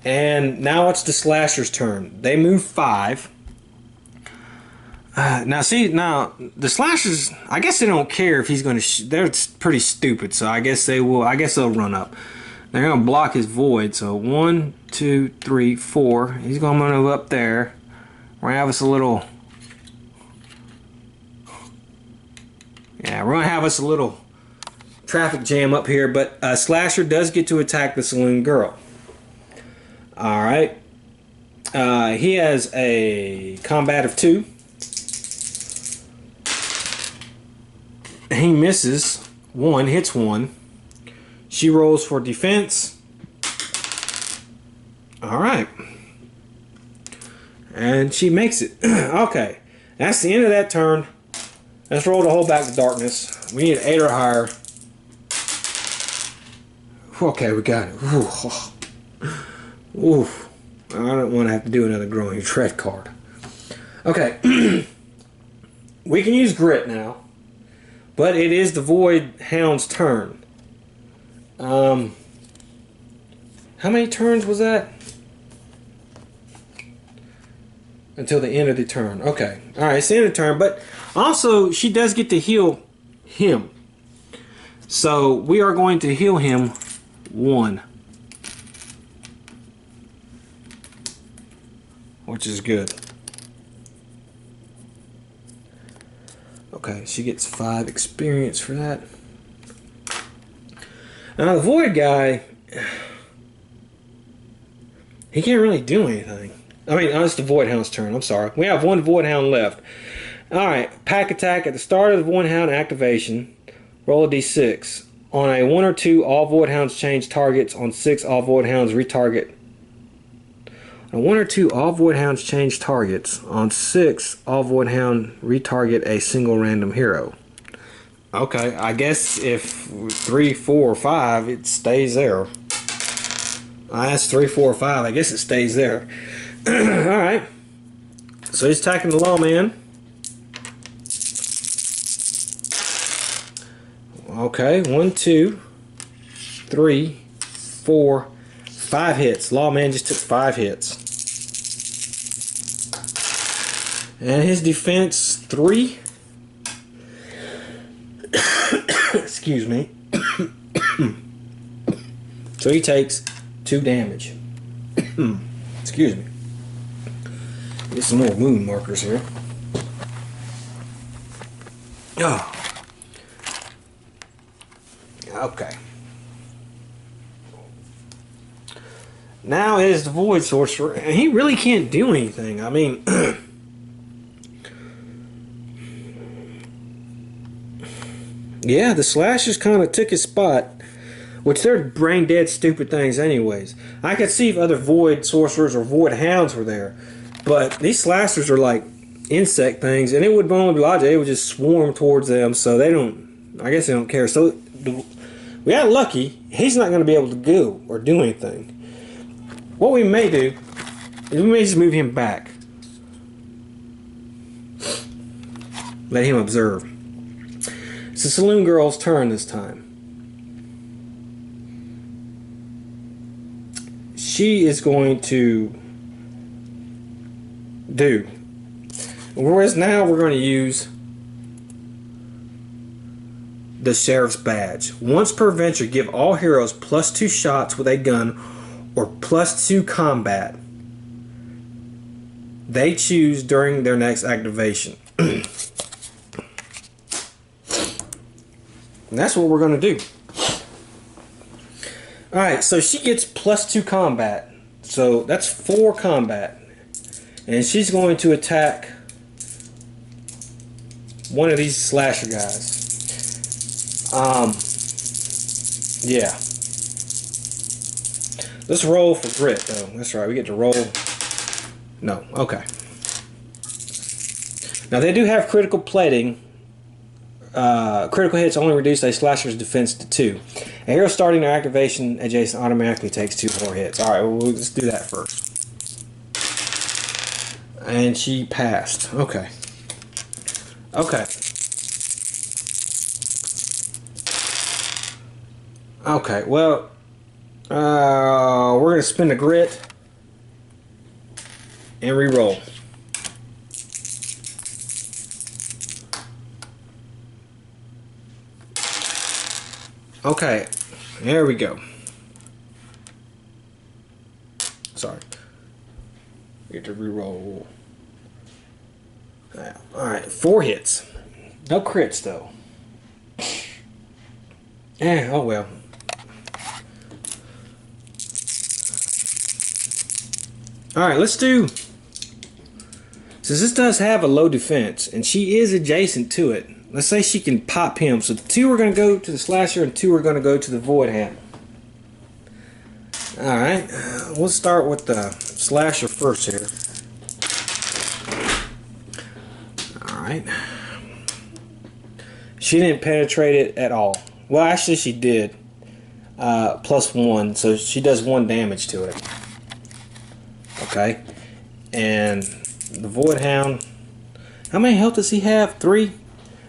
S1: And now it's the slasher's turn. They move 5. Now the slashers, I guess they don't care if he's going to. They're pretty stupid, so I guess they will. I guess they'll run up. They're going to block his void. So 1, 2, 3, 4. He's going to move up there. We're going to have us a little. Yeah, we're going to have us a little traffic jam up here. But Slasher does get to attack the saloon girl. All right. He has a combat of 2. He misses 1, hits 1. She rolls for defense. All right. And she makes it. Okay. That's the end of that turn. Let's roll the whole back to darkness. We need 8 or higher. Okay, we got it. Oof. I don't want to have to do another growing tread card. Okay. We can use grit now. But it is the Void Hound's turn. How many turns was that? Until the end of the turn. Okay. Alright, it's the end of the turn. But also, she does get to heal him. So, we are going to heal him 1. Which is good. Okay, she gets 5 experience for that. Now the Void guy, he can't really do anything. I mean, it's the Void Hound's turn. I'm sorry. We have 1 Void Hound left. Alright, pack attack. At the start of the Void Hound activation, roll a d6. On a 1 or 2, all Void Hounds change targets. On 6, all Void Hounds retarget. On 1 or 2, all Void Hounds change targets. On 6, all Void Hound retarget a single random hero. Okay, I guess if 3, 4, or 5, it stays there. That's 3, 4, or 5. I guess it stays there. Alright. So he's attacking the lawman. Okay, 1, 2, 3, 4, 5 hits. Lawman just took 5 hits. And his defense 3. Excuse me. So he takes 2 damage. Excuse me. Get some more wound markers here. Oh. Okay. Now is the Void Sorcerer, and he really can't do anything. I mean, yeah, the Slashers kind of took his spot, which they're brain dead stupid things anyways. I could see if other Void Sorcerers or Void Hounds were there, But these slashers are like insect things, and it would only be logic. It would just swarm towards them, so they don't. I guess they don't care. So we got lucky. He's not going to be able to go or do anything. What we may do is we may just move him back. Let him observe. It's the saloon girl's turn this time. She is going to do. Whereas now we're going to use the sheriff's badge. Once per venture, give all heroes +2 shots with a gun or +2 combat they choose during their next activation. And that's what we're going to do. Alright, so she gets +2 combat. So that's 4 combat. And she's going to attack one of these slasher guys. Yeah. Let's roll for grit, though. That's right, we get to roll. No, okay. Now, they do have critical plating. Critical hits only reduce a slasher's defense to 2. A hero starting their activation adjacent automatically takes 2 more hits. Alright, well, let's do that first. And she passed. Okay. Okay. Okay, well, we're going to spin the grit and re-roll. Okay, there we go. Sorry. We get to re-roll. Alright, 4 hits. No crits, though. Oh well. Alright, let's do... Since this does have a low defense, and she is adjacent to it, let's say she can pop him. So 2 are going to go to the slasher, and 2 are going to go to the void hand. Alright, we'll start with the slasher first here. Alright. She didn't penetrate it at all. Well, actually she did. +1, so she does 1 damage to it. Okay. And the void hound, how many health does he have? 3?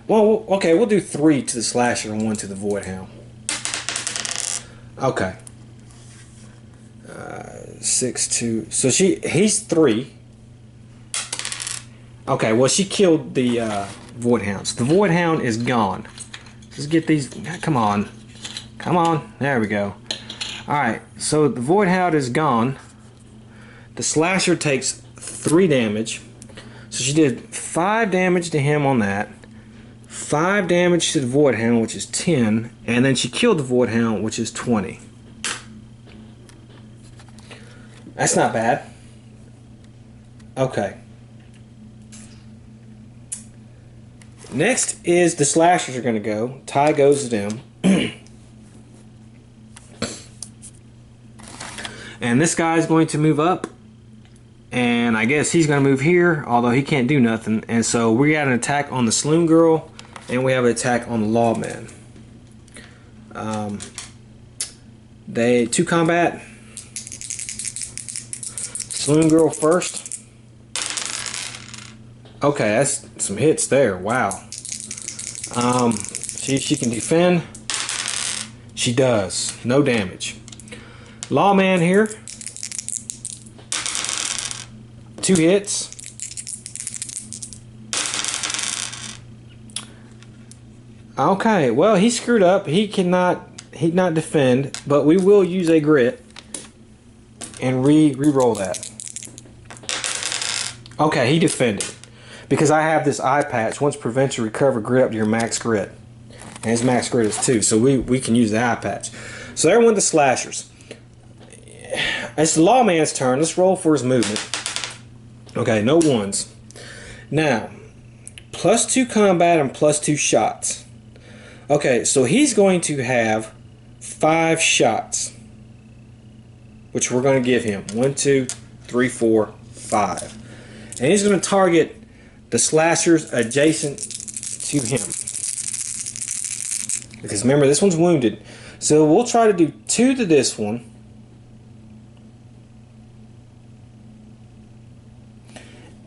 S1: Well, okay, we'll do 3 to the slasher and 1 to the void hound. Okay. 6, 2. So he's 3. Okay, well, she killed the void hounds. The void hound is gone. Let's get these. Come on. Come on. There we go. Alright, so the void hound is gone. The slasher takes 3 damage. So she did 5 damage to him on that. 5 damage to the void hound, which is 10. And then she killed the void hound, which is 20. That's not bad. Okay. Next is the slashers are going to go. Ty goes to them. And this guy's going to move up. And I guess he's going to move here, although he can't do nothing. And so we got an attack on the saloon girl, and we have an attack on the lawman. They 2 combat. Saloon girl first. Okay, that's some hits there. Wow. See if she can defend. She does. No damage. Lawman here. 2 hits. Okay, well, he screwed up. He cannot defend, but we will use a grit and re-roll that. Okay, he defended. Because I have this eye patch. Once prevents you recover grit up to your max grit. And his max grit is 2, so we can use the eye patch. So there went the slashers. It's the lawman's turn. Let's roll for his movement. Okay, no 1s. Now, +2 combat and +2 shots. Okay, so he's going to have 5 shots, which we're going to give him. 1, 2, 3, 4, 5. And he's going to target the slashers adjacent to him. Because remember, this one's wounded. So we'll try to do 2 to this one.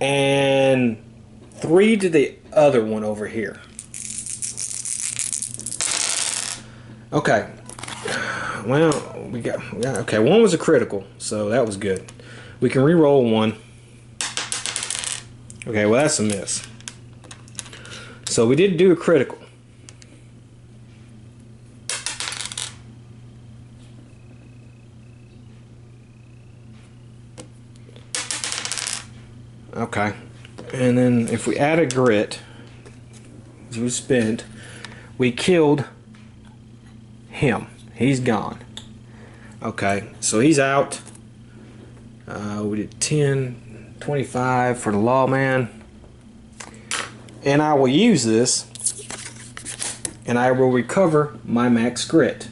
S1: And 3 to the other one over here. Okay. Well, we got okay, 1 was a critical, so that was good. We can re-roll 1. Okay, well that's a miss. So we did do a critical. Okay, and then if we add a grit, as we spent, we killed him. He's gone. Okay, so he's out. We did 10, 25 for the lawman. And I will use this, and I will recover my max grit.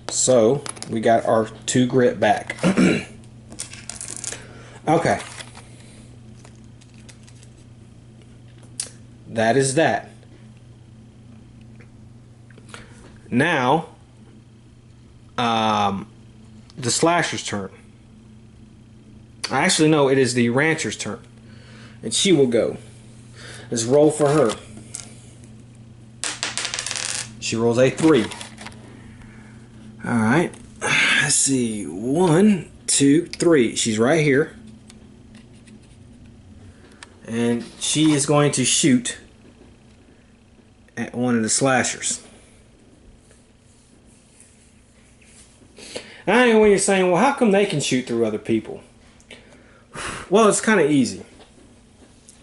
S1: So we got our 2 grit back. Okay. That is that. Now, the slasher's turn. Actually, no, it is the rancher's turn. And she will go. Let's roll for her. She rolls a 3. Alright. Let's see. 1, 2, 3. She's right here. And she is going to shoot at one of the slashers. I know when you're saying, well, how come they can shoot through other people? Well, it's kind of easy.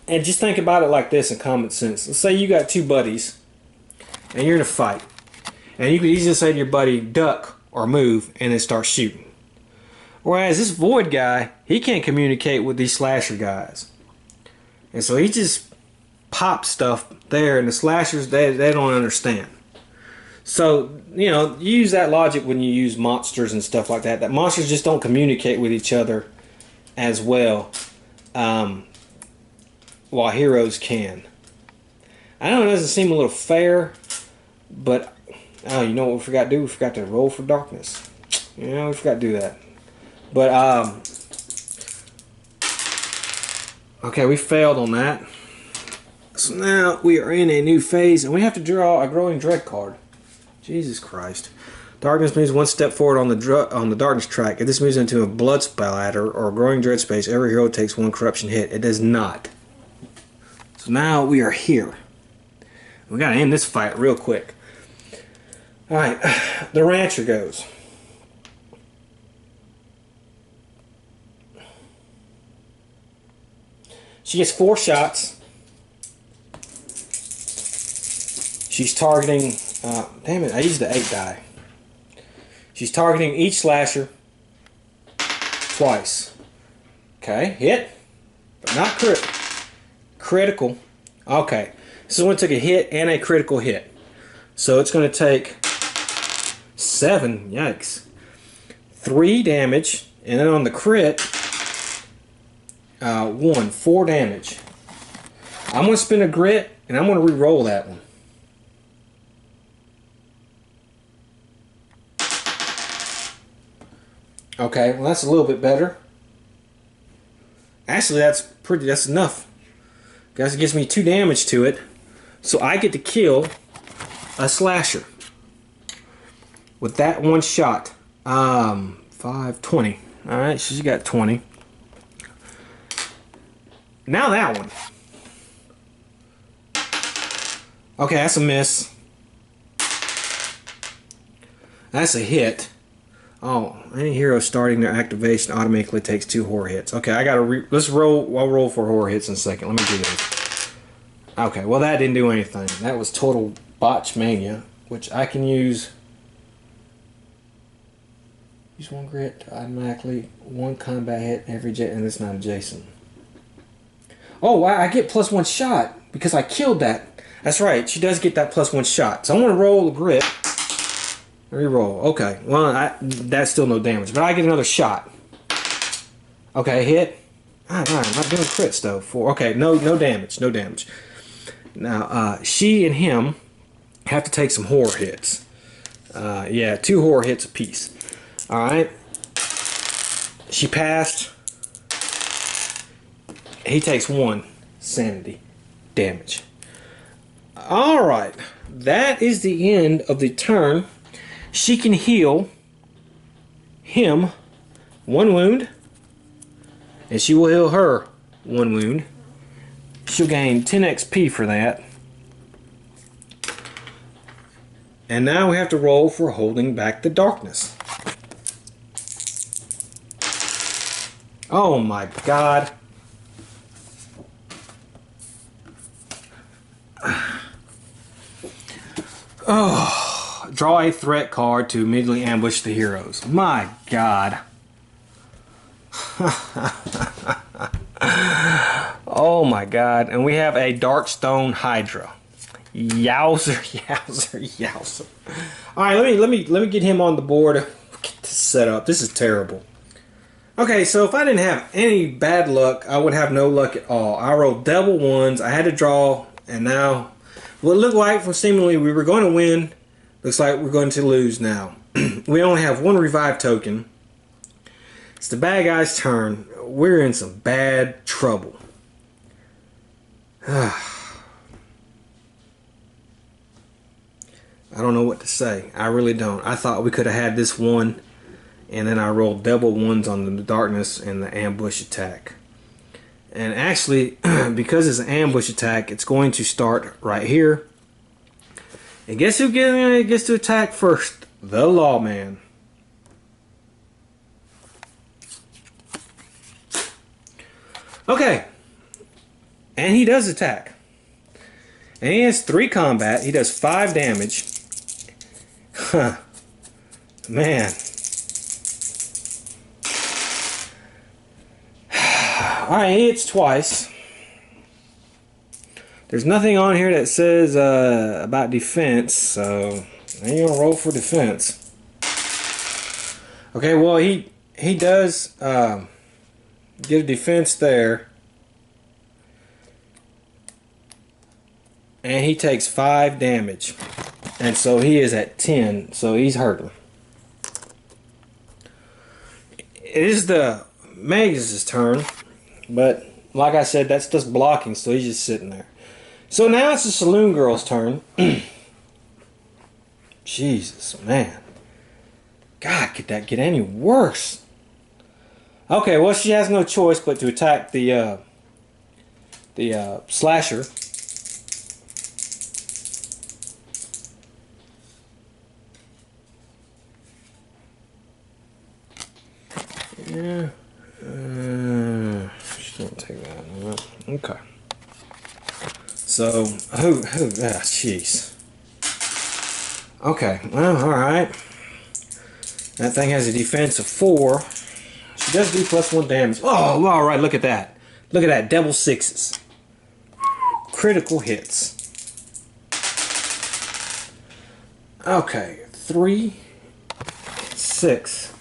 S1: And just think about it like this in common sense. Let's say you got 2 buddies and you're in a fight. And you could easily say to your buddy, duck or move, and then start shooting. Whereas this void guy, he can't communicate with these slasher guys. And so he just pops stuff there, and the slashers, they don't understand. So, you know, you use that logic when you use monsters and stuff like that. That monsters just don't communicate with each other as well, while heroes can. I know it doesn't seem a little fair, but oh, you know what we forgot to do? We forgot to roll for darkness. You know, we forgot to do that. But okay, we failed on that. So now we are in a new phase, and we have to draw a growing dread card. Jesus Christ. Darkness moves 1 step forward on the darkness track. If this moves into a blood splatter or a growing dread space, every hero takes 1 corruption hit. It does not. So now we are here. We gotta end this fight real quick. Alright, the rancher goes. She gets 4 shots. She's targeting, damn it, I used the 8 die. She's targeting each slasher twice. Okay, hit, but not critical. Okay, this one took a hit and a critical hit. So it's going to take 7, yikes, 3 damage, and then on the crit, 4 damage. I'm going to spin a grit, and I'm going to re-roll that one. Okay, well that's a little bit better. Actually, that's enough. Guys, it gives me 2 damage to it, so I get to kill a slasher with that 1 shot. 5, 20. All right, she's got 20. Now that one. Okay, that's a miss. That's a hit. Oh, any hero starting their activation automatically takes 2 horror hits. Okay, I gotta let's roll. I'll roll for horror hits in a second. Let me do this. Okay, well that didn't do anything. That was total botch mania, which I can use. Use 1 grit to automatically 1 combat hit every jet, and it's not adjacent. Oh wow, I get +1 shot because I killed that. That's right, she does get that +1 shot. So I'm gonna roll the grit. Reroll. Okay. Well, that's still no damage, but I get another shot. Okay, hit. Alright, I'm not doing crits though. 4. Okay, no damage. No damage. Now, she and him have to take some horror hits. Yeah, 2 horror hits apiece. Alright. She passed. He takes 1 sanity damage. Alright. That is the end of the turn. She can heal him 1 wound. And she will heal her 1 wound. She'll gain 10 XP for that. And now we have to roll for holding back the darkness. Oh my god. Oh, draw a threat card to immediately ambush the heroes. My god. Oh my god. And we have a Darkstone Hydra. Yowzer, yowzer, yowzer. Alright, let me get him on the board. Get this set up. This is terrible. Okay, so if I didn't have any bad luck, I would have no luck at all. I rolled double 1s. I had to draw, and now what it looked like from seemingly we were going to win, looks like we're going to lose now. We only have 1 revive token. It's the bad guy's turn. We're in some bad trouble. I don't know what to say. I really don't. I thought we could have had this one, and then I rolled double 1s on the darkness and the ambush attack. And actually, because it's an ambush attack, it's going to start right here. And guess who gets to attack first? The Lawman. Okay. And he does attack. And he has 3 combat. He does 5 damage. Huh. Man. Alright, he hits twice. There's nothing on here that says about defense, so I ain't gonna roll for defense. Okay, well he does get a defense there. And he takes 5 damage. And so he is at 10, so he's hurting. It is the Magus' turn, but like I said, that's just blocking, so he's just sitting there. So now it's the Saloon Girl's turn. Jesus, man. God, could that get any worse? Okay, well, she has no choice but to attack the slasher. Yeah. She didn't take that. No. Okay. So, jeez. Okay, well, alright. That thing has a defense of 4. She does do +1 damage. Oh, alright, look at that. Look at that, double 6s. Critical hits. Okay, 3, 6,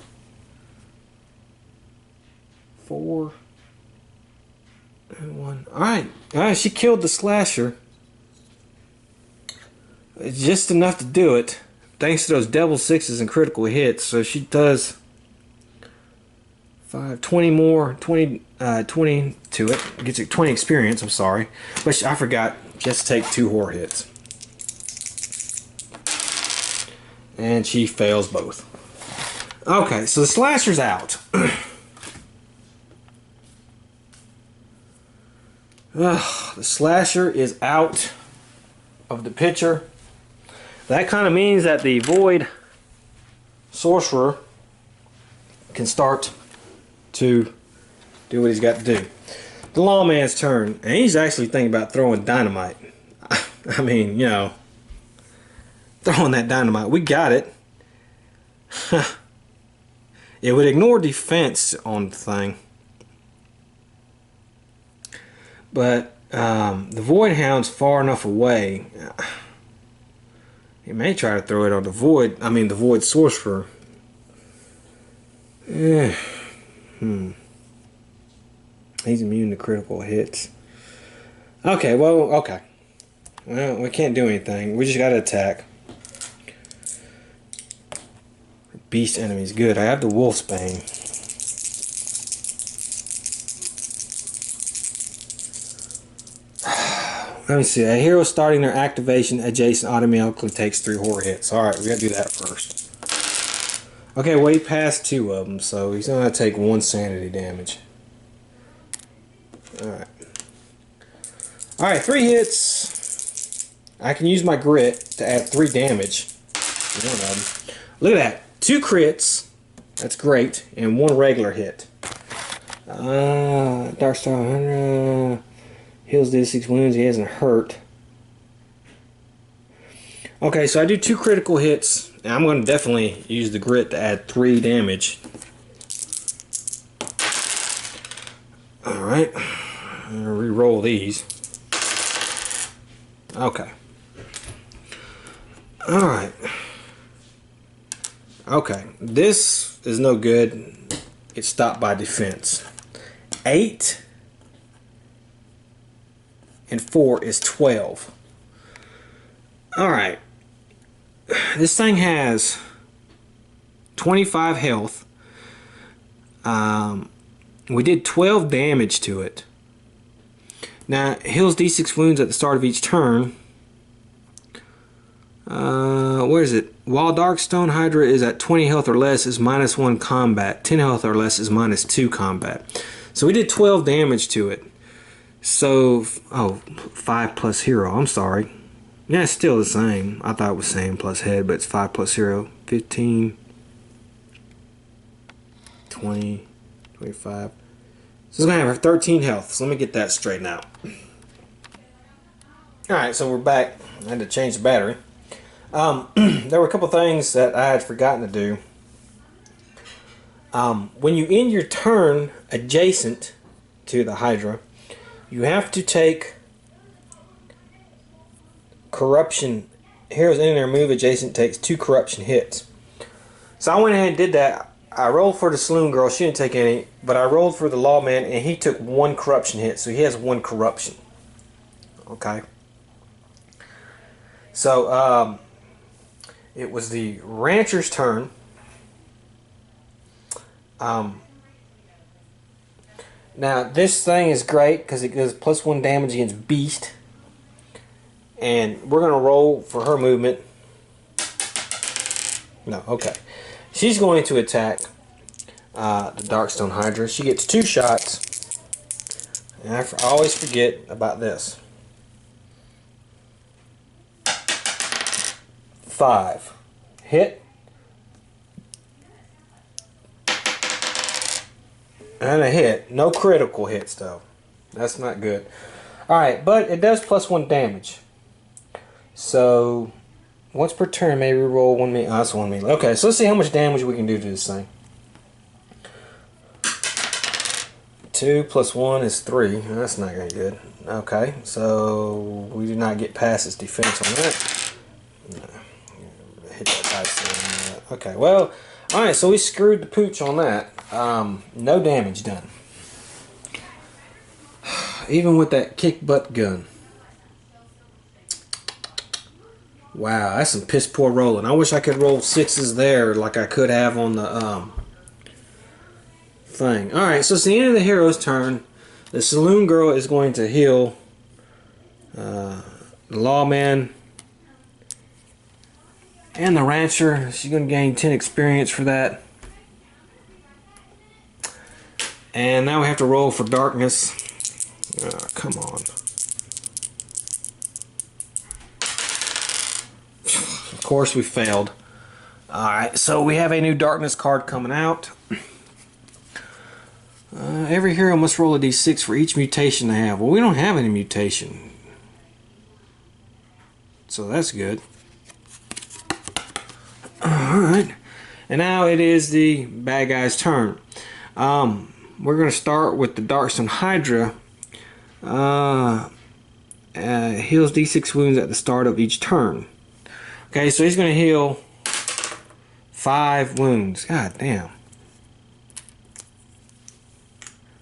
S1: 4, and 1. Alright, she killed the slasher. It's just enough to do it. Thanks to those double 6s and critical hits. So she does 20 more, 20 to it. Gets 20 experience, I'm sorry. But I forgot, just take 2 horror hits. And she fails both. Okay, so the slasher's out. The slasher is out of the picture. That kind of means that the void sorcerer can start to do what he's got to do. The lawman's turn, and he's actually thinking about throwing dynamite. I mean, you know, throwing that dynamite. We got it. It would ignore defense on the thing. But the Void Hound's far enough away. He may try to throw it on the Void. I mean, the Void Sorcerer. He's immune to critical hits. Okay, well, okay. Well, we can't do anything. We just gotta attack. Beast enemies. Good. I have the Wolfsbane. Let me see. A hero starting their activation adjacent automatically takes 3 horror hits. Alright, we gotta do that first. Okay, well, he passed 2 of them, so he's gonna take 1 sanity damage. Alright. Alright, 3 hits. I can use my grit to add 3 damage. One of them. Look at that. 2 crits. That's great. And 1 regular hit. Darkstar 100. Heals did 6 wounds. He hasn't hurt. Okay, so I do 2 critical hits. And I'm going to definitely use the grit to add 3 damage. Alright. I'm going to re-roll these. Okay. Alright. Okay. This is no good. It's stopped by defense. 8 and 4 is 12. Alright. This thing has 25 health. We did 12 damage to it. Now, it heals d6 wounds at the start of each turn. Where is it? While Darkstone Hydra is at 20 health or less, is -1 combat. 10 health or less is -2 combat. So we did 12 damage to it. So, oh, 5 plus hero. I'm sorry. Yeah, it's still the same. I thought it was same plus head, but it's 5 plus hero. 15, 20, 25. So it's going to have 13 health. So let me get that straightened out. Alright, so we're back. I had to change the battery. There were a couple things that I had forgotten to do. When you end your turn adjacent to the Hydra, you have to take corruption. Heroes in their move adjacent takes 2 corruption hits. So I went ahead and did that. I rolled for the saloon girl. She didn't take any, but I rolled for the lawman, and he took 1 corruption hit. So he has 1 corruption. Okay. So it was the rancher's turn. Now this thing is great because it does +1 damage against beast, and we're gonna roll for her movement. No, okay. She's going to attack the Darkstone Hydra. She gets 2 shots, and I always forget about this. 5 hit. And a hit. No critical hits though. That's not good. Alright, but it does +1 damage. So once per turn, maybe roll 1 melee. Oh, that's 1 melee. Okay, so let's see how much damage we can do to this thing. 2 + 1 is 3. That's not very good. Okay, so we do not get past its defense on that. No. Hit that dice. Okay, well, alright, so we screwed the pooch on that. No damage done. Even with that kick butt gun. Wow, that's some piss poor rolling. I wish I could roll 6s there like I could have on the thing. Alright, so it's the end of the hero's turn. The saloon girl is going to heal the lawman and the rancher. She's going to gain 10 experience for that. And now we have to roll for darkness. Oh, come on. Of course we failed. Alright, so we have a new darkness card coming out. Every hero must roll a d6 for each mutation they have. Well, we don't have any mutation. So that's good. Alright. And now it is the bad guy's turn. We're going to start with the Darkstone Hydra. Heals d6 wounds at the start of each turn. Okay, so he's going to heal 5 wounds. God damn.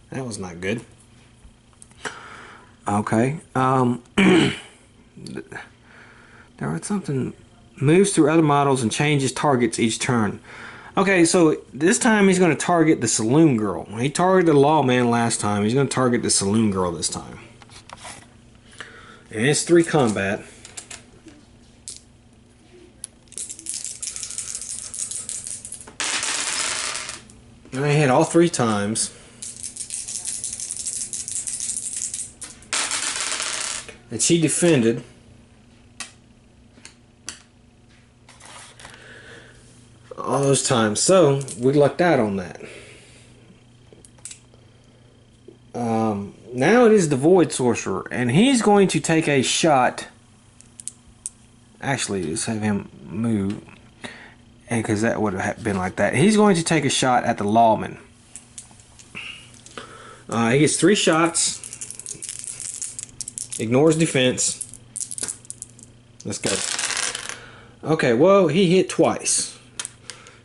S1: That was not good. Okay. There was something. Moves through other models and changes targets each turn. Okay, so this time he's going to target the saloon girl. He targeted the lawman last time. He's going to target the saloon girl this time. And it's 3 combat. And I hit all 3 times. And she defended. All those times. So, we lucked out on that. Now it is the Void Sorcerer. And he's going to take a shot. Actually, let's have him move. And because that would have been like that. He's going to take a shot at the Lawman. He gets 3 shots. Ignores defense. Let's go. Okay, well, he hit twice.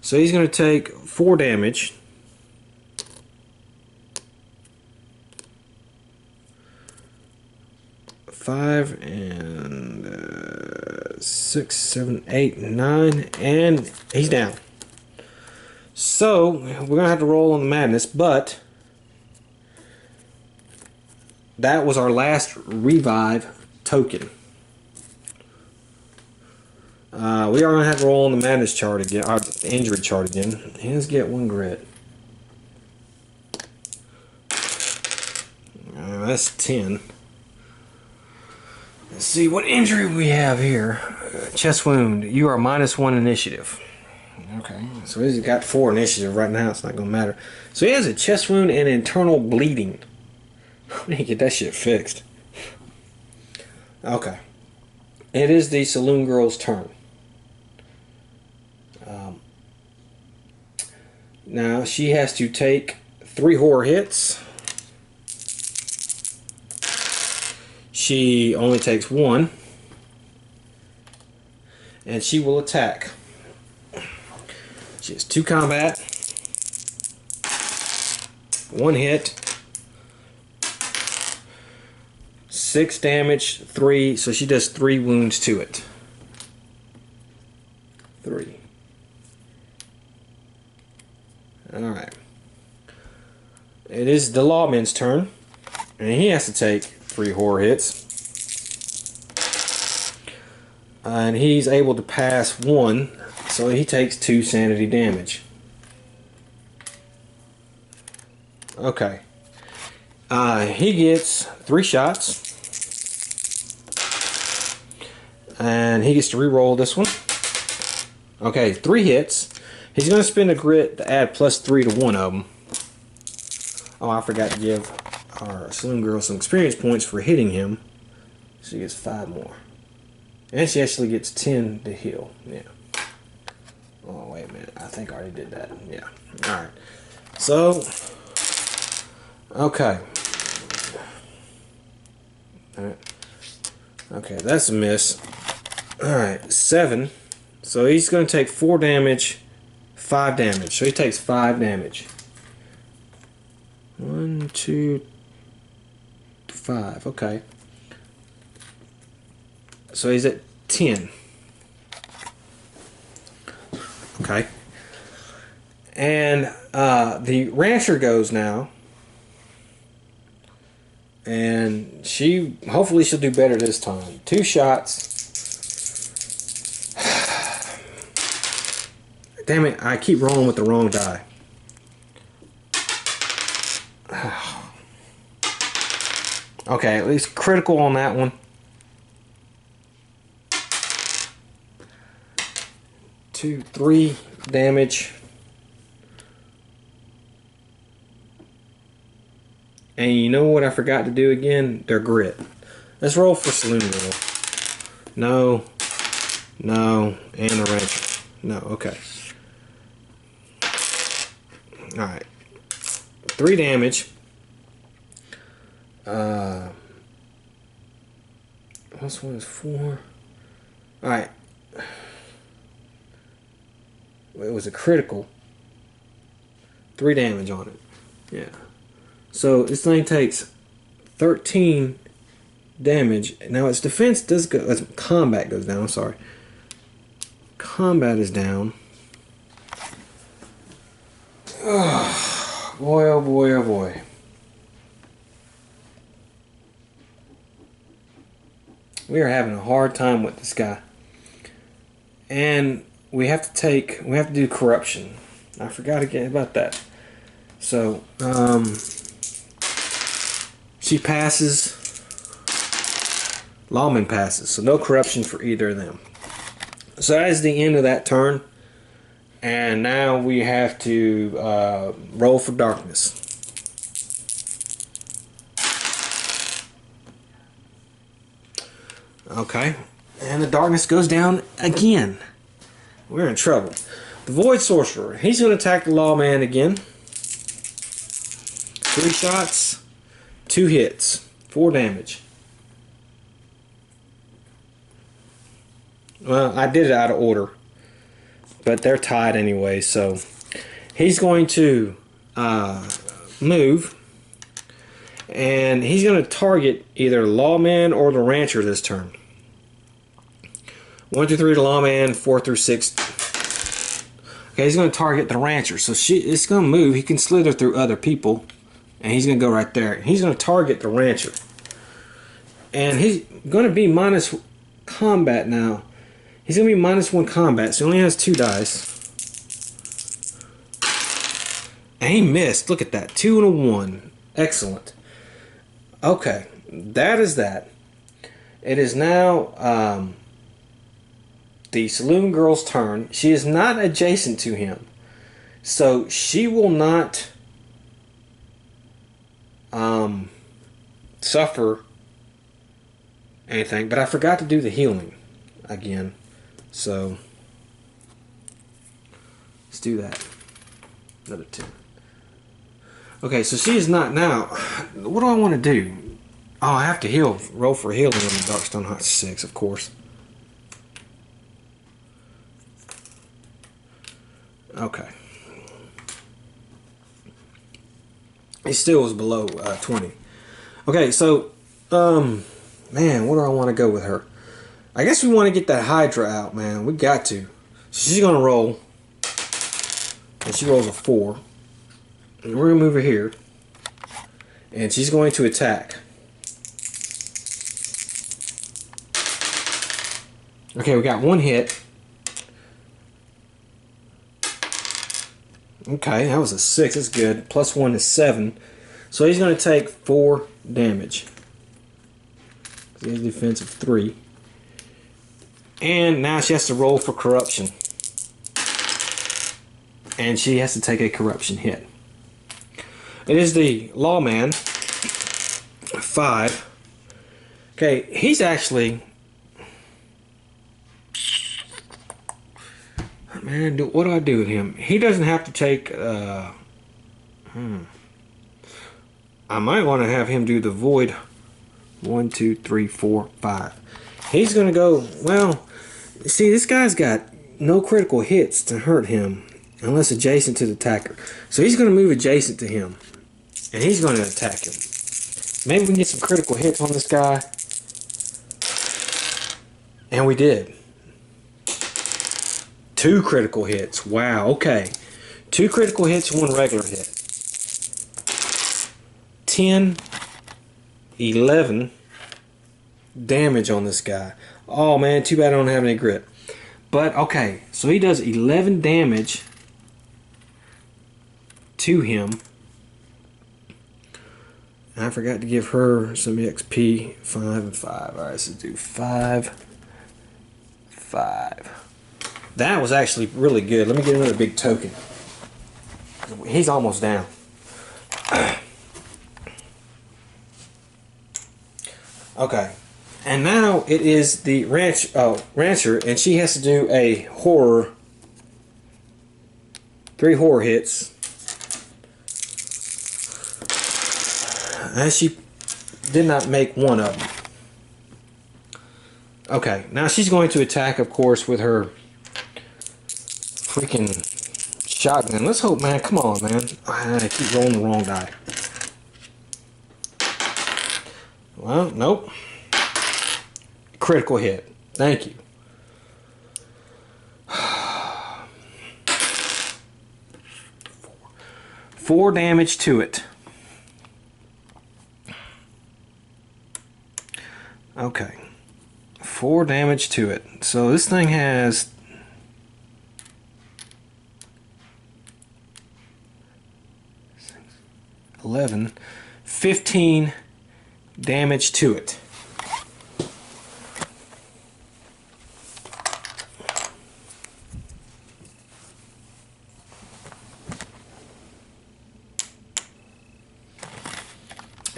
S1: So he's going to take 4 damage. 5 and 6, 7, 8, 9, and he's down. So we're going to have to roll on the madness, but that was our last revive token. We are going to have to roll on the madness chart again, our injury chart again. Let's get 1 grit. That's 10. Let's see what injury we have here. Chest wound. You are -1 initiative. Okay, so he's got 4 initiative right now. It's not going to matter. So he has a chest wound and internal bleeding. We need to get that shit fixed. Okay. It is the saloon girl's turn. Now she has to take 3 horror hits. She only takes 1. And she will attack. She has 2 combat. 1 hit. 6 damage, 3, so she does 3 wounds to it. 3. Alright. It is the lawman's turn. And he has to take 3 horror hits. And he's able to pass 1, so he takes 2 sanity damage. Okay. He gets 3 shots. And he gets to re-roll this one. Okay, 3 hits. He's going to spend a grit to add +3 to one of them. Oh, I forgot to give our saloon girl some experience points for hitting him. She gets 5 more. And she actually gets 10 to heal. Yeah. Oh, wait a minute. I think I already did that. Yeah. Alright. So, okay. Alright. Okay, that's a miss. Alright, 7. So he's going to take 4 damage, 5 damage. So he takes 5 damage. 1, 2, 5. Okay. So he's at 10. Okay. And the rancher goes now. And hopefully she'll do better this time. 2 shots. Damn it, I keep rolling with the wrong die. Okay, at least critical on that one. 2, 3 damage. And you know what I forgot to do again? Their grit. Let's roll for saloon girl. No. No. And the rancher. No, okay. Alright. 3 damage. This one is 4. Alright. It was a critical. 3 damage on it. Yeah. So this thing takes 13 damage. Now its defense does go, its combat goes down, I'm sorry. Combat is down. Oh, boy, oh boy, oh boy. We are having a hard time with this guy. And we have to do corruption. I forgot again about that. So, she passes. Lawman passes. So no corruption for either of them. So that is the end of that turn. And now we have to roll for darkness. Okay. And the darkness goes down again. We're in trouble. The Void Sorcerer. He's going to attack the Lawman again. 3 shots. 2 hits. 4 damage. Well, I did it out of order. But they're tied anyway, so he's going to move. And he's going to target either the Lawman or the Rancher this turn. 1 through 3 the Lawman, 4 through 6. Okay, he's going to target the Rancher. So it's going to move. He can slither through other people. And he's going to go right there. He's going to target the Rancher. And he's going to be minus combat now. He's going to be -1 combat, so he only has 2 dice. And he missed. Look at that. 2 and a 1. Excellent. Okay. That is that. It is now the Saloon Girl's turn. She is not adjacent to him. So she will not suffer anything. But I forgot to do the healing again. So let's do that. Another 10. Okay, so she is not now. What do I want to do? Oh, I have to heal. Roll for healing on the Darkstone Hot 6, of course. Okay. It still was below 20. Okay, so man, what do I want to go with her? I guess we want to get that Hydra out, man. We got to. So she's going to roll. And she rolls a 4. And we're going to move her here. And she's going to attack. Okay, we got 1 hit. Okay, that was a 6. That's good. +1 is 7. So he's going to take 4 damage. He has a defense of 3. And now she has to roll for corruption. And she has to take a corruption hit. It is the Lawman. 5. Okay, he's actually... Man, what do I do with him? He doesn't have to take... I might want to have him do the Void. 1, 2, 3, 4, 5. He's going to go... Well, see, this guy's got no critical hits to hurt him. Unless adjacent to the attacker. So he's going to move adjacent to him. And he's going to attack him. Maybe we can get some critical hits on this guy. And we did. 2 critical hits. Wow, okay. 2 critical hits, 1 regular hit. 10, 11 damage on this guy. Oh man, too bad I don't have any grit. But okay, so he does 11 damage to him. I forgot to give her some XP. 5 and 5. Alright, so do 5. 5. That was actually really good. Let me get another big token. He's almost down. Okay. And now it is the Rancher, and she has to do a horror. 3 horror hits. And she did not make 1 of them. Okay, now she's going to attack, of course, with her freaking shotgun. Let's hope, man. Come on, man. I keep rolling the wrong die. Well, nope. critical hit. Thank you. 4 damage to it. Okay. 4 damage to it. So this thing has 11, 15 damage to it.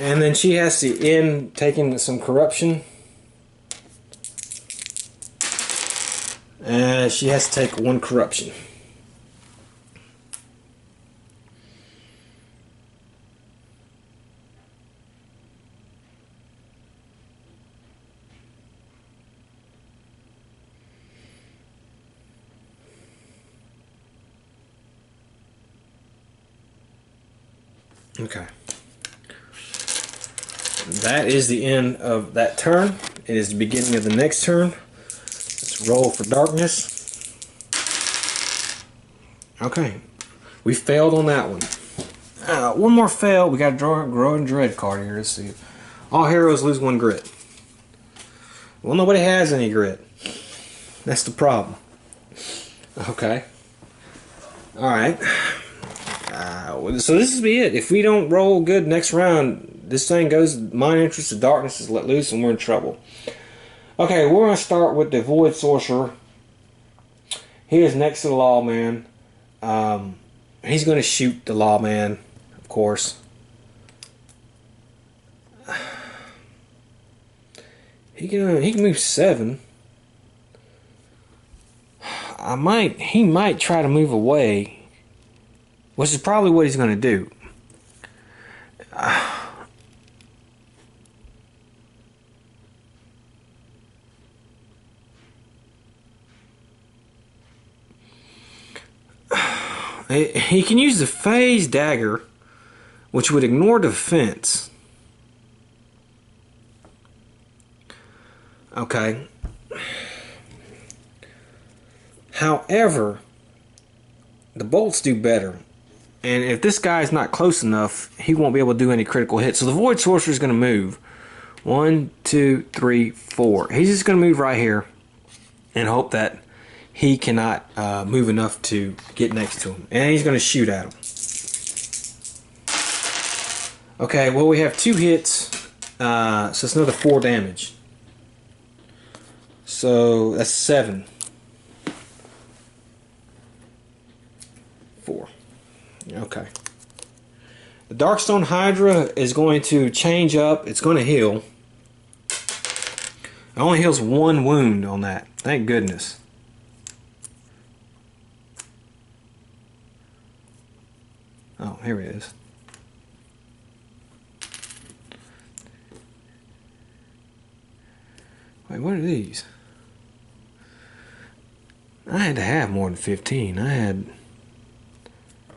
S1: And then she has to end taking some corruption. She has to take 1 corruption. Okay. That is the end of that turn. It is the beginning of the next turn. Let's roll for darkness. Okay. We failed on that one. One more fail. We got to draw a Growing Dread card here. Let's see. All heroes lose 1 grit. Well, nobody has any grit. That's the problem. Okay. Alright. So this will be it. If we don't roll good next round, this thing goes Mind Interest to Darkness is let loose and we're in trouble. Okay, we're going to start with the Void Sorcerer. He is next to the Lawman. He's going to shoot the Lawman, of course. He can move 7. He might try to move away, which is probably what he's going to do. He can use the Phase Dagger, which would ignore defense. Okay. However, the bolts do better. And if this guy's not close enough, he won't be able to do any critical hits. So the Void Sorcerer is going to move. 1, 2, 3, 4. He's just going to move right here and hope that he cannot move enough to get next to him. And he's going to shoot at him. Okay, well, we have 2 hits. So it's another 4 damage. So that's 7. 4. Okay. The Darkstone Hydra is going to change up. It's going to heal. It only heals 1 wound on that. Thank goodness. Oh, here it is. Wait, what are these? I had to have more than 15. I had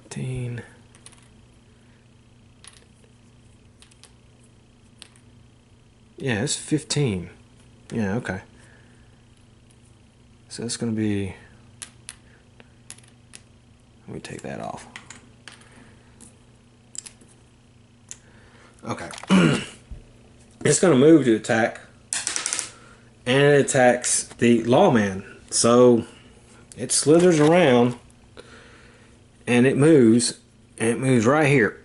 S1: 15. Yeah, it's 15. Yeah, okay. So it's going to be... Let me take that off. Okay. It's going to move to attack. And it attacks the Lawman. So it slithers around. And it moves. And it moves right here.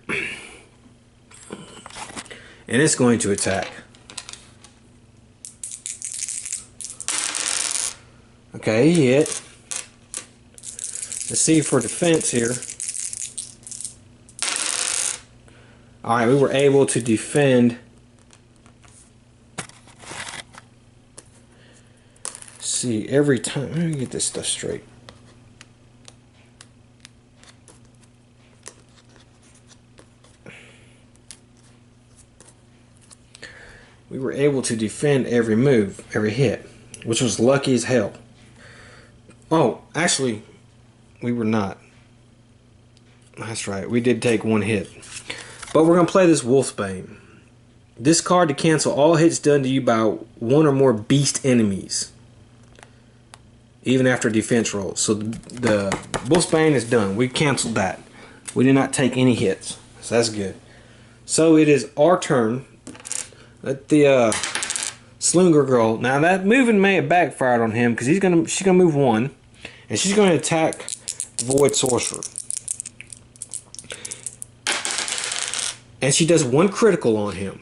S1: And it's going to attack. Okay, he hit. Let's see for defense here. Alright, we were able to defend. See, every time. Let me get this stuff straight. We were able to defend every move, every hit, which was lucky as hell. Oh, actually, we were not. That's right, we did take 1 hit. But we're going to play this Wolfsbane. Discard to cancel all hits done to you by one or more beast enemies, even after defense rolls. So the Wolfsbane is done. We canceled that. We did not take any hits, so that's good. So it is our turn. Let the Slinger Girl. Now that moving may have backfired on him because she's gonna move one, and she's gonna attack Void Sorcerer. And she does one critical on him.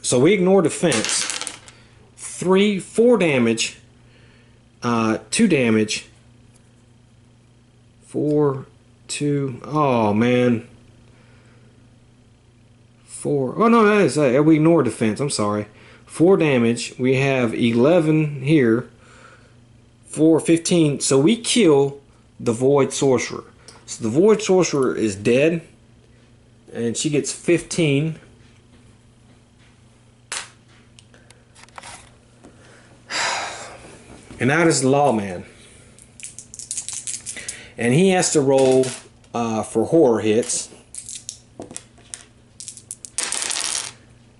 S1: So we ignore defense. 4 damage. 2 damage. 4, 2. Oh man. 4. Oh no, that is we ignore defense. I'm sorry. 4 damage. We have 11 here. 4, 15. So we kill the Void Sorcerer. So the Void Sorcerer is dead, and she gets 15. And now this is the Lawman. And he has to roll for horror hits.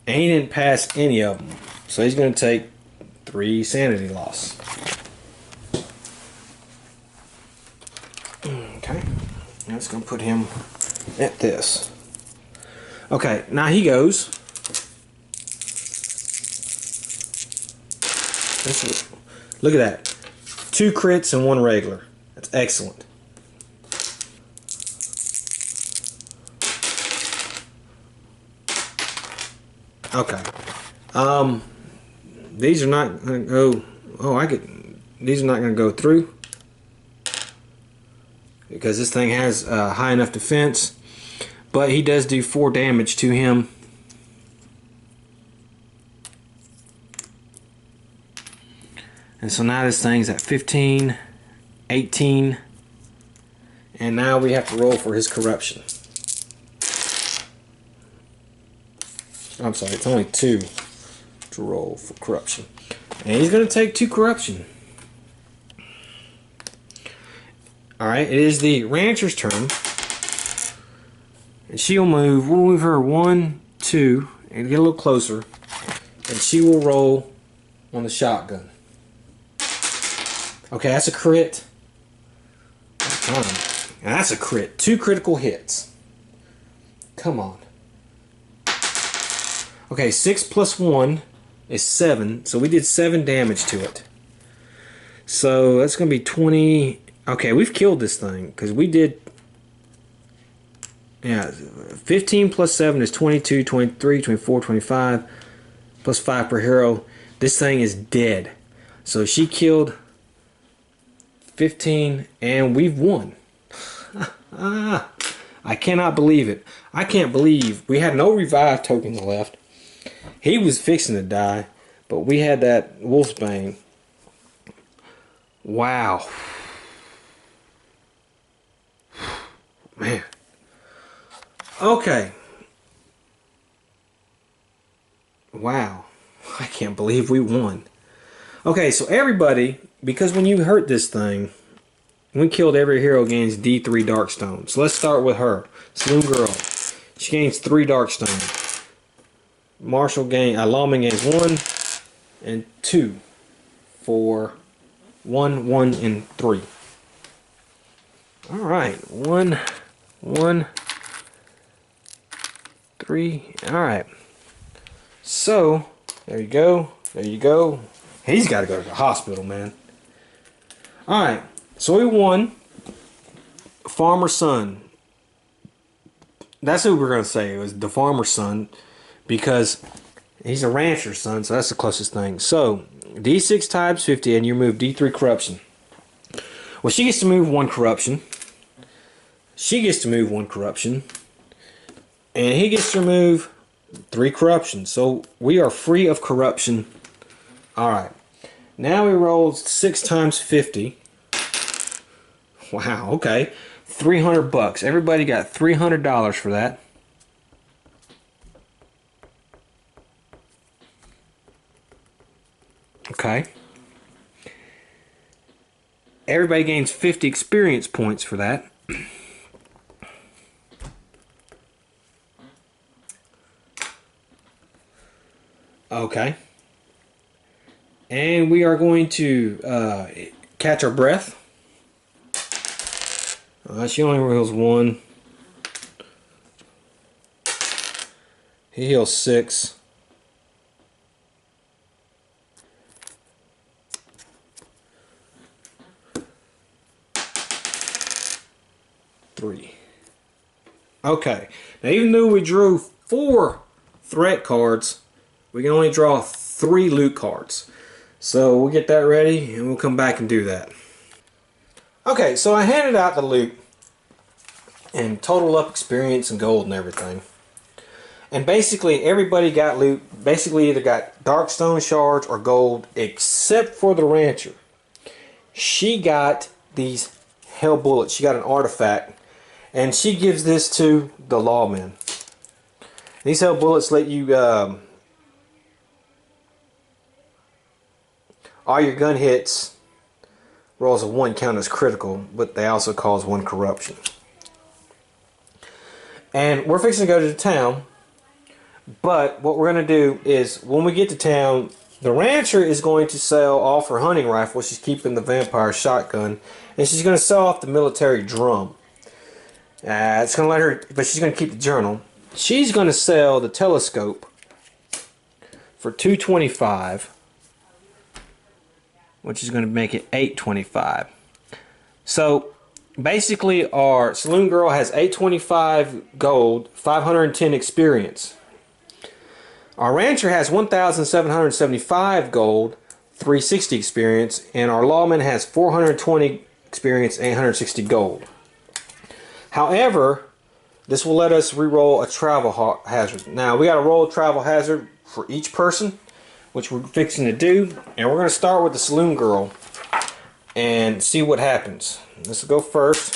S1: And he didn't pass any of them. So he's going to take 3 sanity loss. Okay. That's going to put him at this. Okay, now he goes. Look at that. 2 crits and 1 regular. That's excellent. Okay. These are not going to go. These are not going to go through because this thing has high enough defense. But he does do 4 damage to him. And so now this thing's at 15, 18, and now we have to roll for his corruption. I'm sorry, it's only 2 to roll for corruption. And he's going to take 2 corruption. Alright, it is the rancher's turn. And she'll move, we'll move her 1, 2, and get a little closer. And she will roll on the shotgun. Okay, that's a crit. And that's a crit. 2 critical hits. Come on. Okay, 6 plus 1 is 7. So we did 7 damage to it. So that's going to be 20. Okay, we've killed this thing because we did. Yeah, 15 plus 7 is 22, 23, 24, 25. Plus 5 per hero. This thing is dead. So she killed 15 and we've won. I cannot believe it. I can't believe we had no revive tokens left. He was fixing to die, but we had that Wolfsbane. Wow. Man. Okay. Wow. I can't believe we won. Okay, so everybody, because when you hurt this thing, we killed every hero gains D3 Darkstone. So let's start with her. Saloon Girl. She gains 3 Darkstone. Lawman gains 1 and 2 for 1, 1, and 3. Alright. 1, 1, 3. Alright. So, there you go. There you go. He's got to go to the hospital, man. Alright. So we won. Farmer's son. That's who we're going to say. It was the farmer's son. Because he's a rancher's son. So that's the closest thing. So, D6 times 50 and you remove D3 corruption. Well, she gets to move 1 corruption. She gets to move 1 corruption. And he gets to remove 3 corruption. So we are free of corruption. Alright. Now we rolled 6 times 50. Wow, okay. $300. Everybody got $300 for that. Okay. Everybody gains 50 experience points for that. Okay. And we are going to catch our breath. She only heals 1. He heals 6. Okay, now even though we drew 4 threat cards, we can only draw 3 loot cards. So we'll get that ready and we'll come back and do that. Okay, so I handed out the loot and total up experience and gold and everything. And basically everybody got loot, basically either got darkstone shards or gold, except for the rancher. She got these hell bullets. She got an artifact. And she gives this to the lawmen. These hell bullets let you all your gun hits rolls of 1 count as critical, but they also cause 1 corruption. And we're fixing to go to the town, but what we're going to do is when we get to town, the rancher is going to sell off her hunting rifle. She's keeping the vampire shotgun, and she's going to sell off the military drum. It's going to let her, but she's going to keep the journal. She's going to sell the telescope for $225, which is going to make it $825. So basically, our saloon girl has $825 gold, 510 experience. Our rancher has 1,775 gold, 360 experience, and our lawman has 420 experience, 860 gold. However, this will let us re-roll a travel hazard. Now, we got to roll a travel hazard for each person, which we're fixing to do. And we're going to start with the saloon girl and see what happens. This will go first.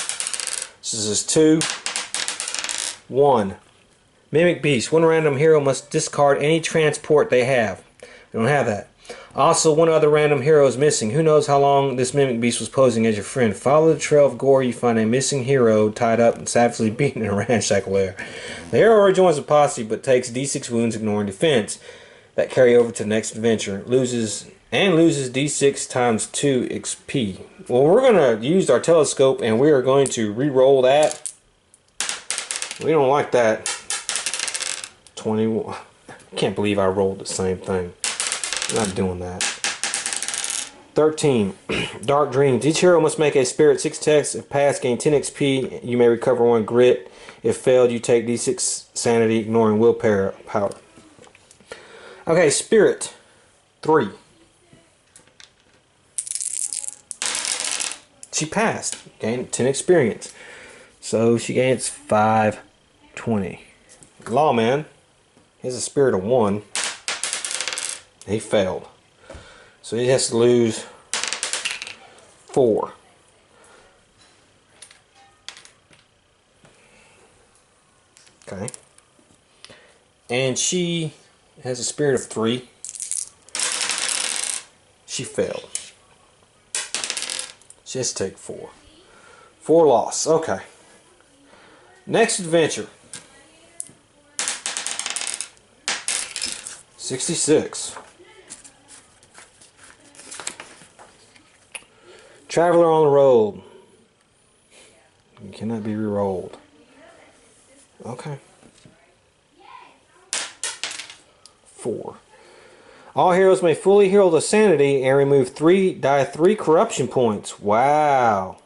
S1: This is 2, 1. Mimic Beast. 1 random hero must discard any transport they have. They don't have that. Also, 1 other random hero is missing. Who knows how long this Mimic Beast was posing as your friend? Follow the trail of gore. You find a missing hero tied up and savagely beaten in a ransack lair. The hero rejoins the posse but takes d6 wounds, ignoring defense, that carry over to the next adventure. Loses d6 times 2 XP. Well, we're going to use our telescope and we are going to re-roll that. We don't like that. 21. I can't believe I rolled the same thing. I'm not doing that. 13. Dark Dreams. Each hero must make a spirit 6 tests. If passed, gain 10 XP. You may recover 1 grit. If failed, you take d6 sanity, ignoring willpower. Okay, spirit 3. She passed. Gained 10 experience. So she gains 520. Lawman has a spirit of 1. He failed. So he has to lose 4. Okay. And she has a spirit of 3. She failed. She has to take 4. 4 loss. Okay. Next adventure. 66. Traveler on the road. You cannot be re-rolled. Okay. 4. All heroes may fully heal the sanity and remove 3 corruption points. Wow.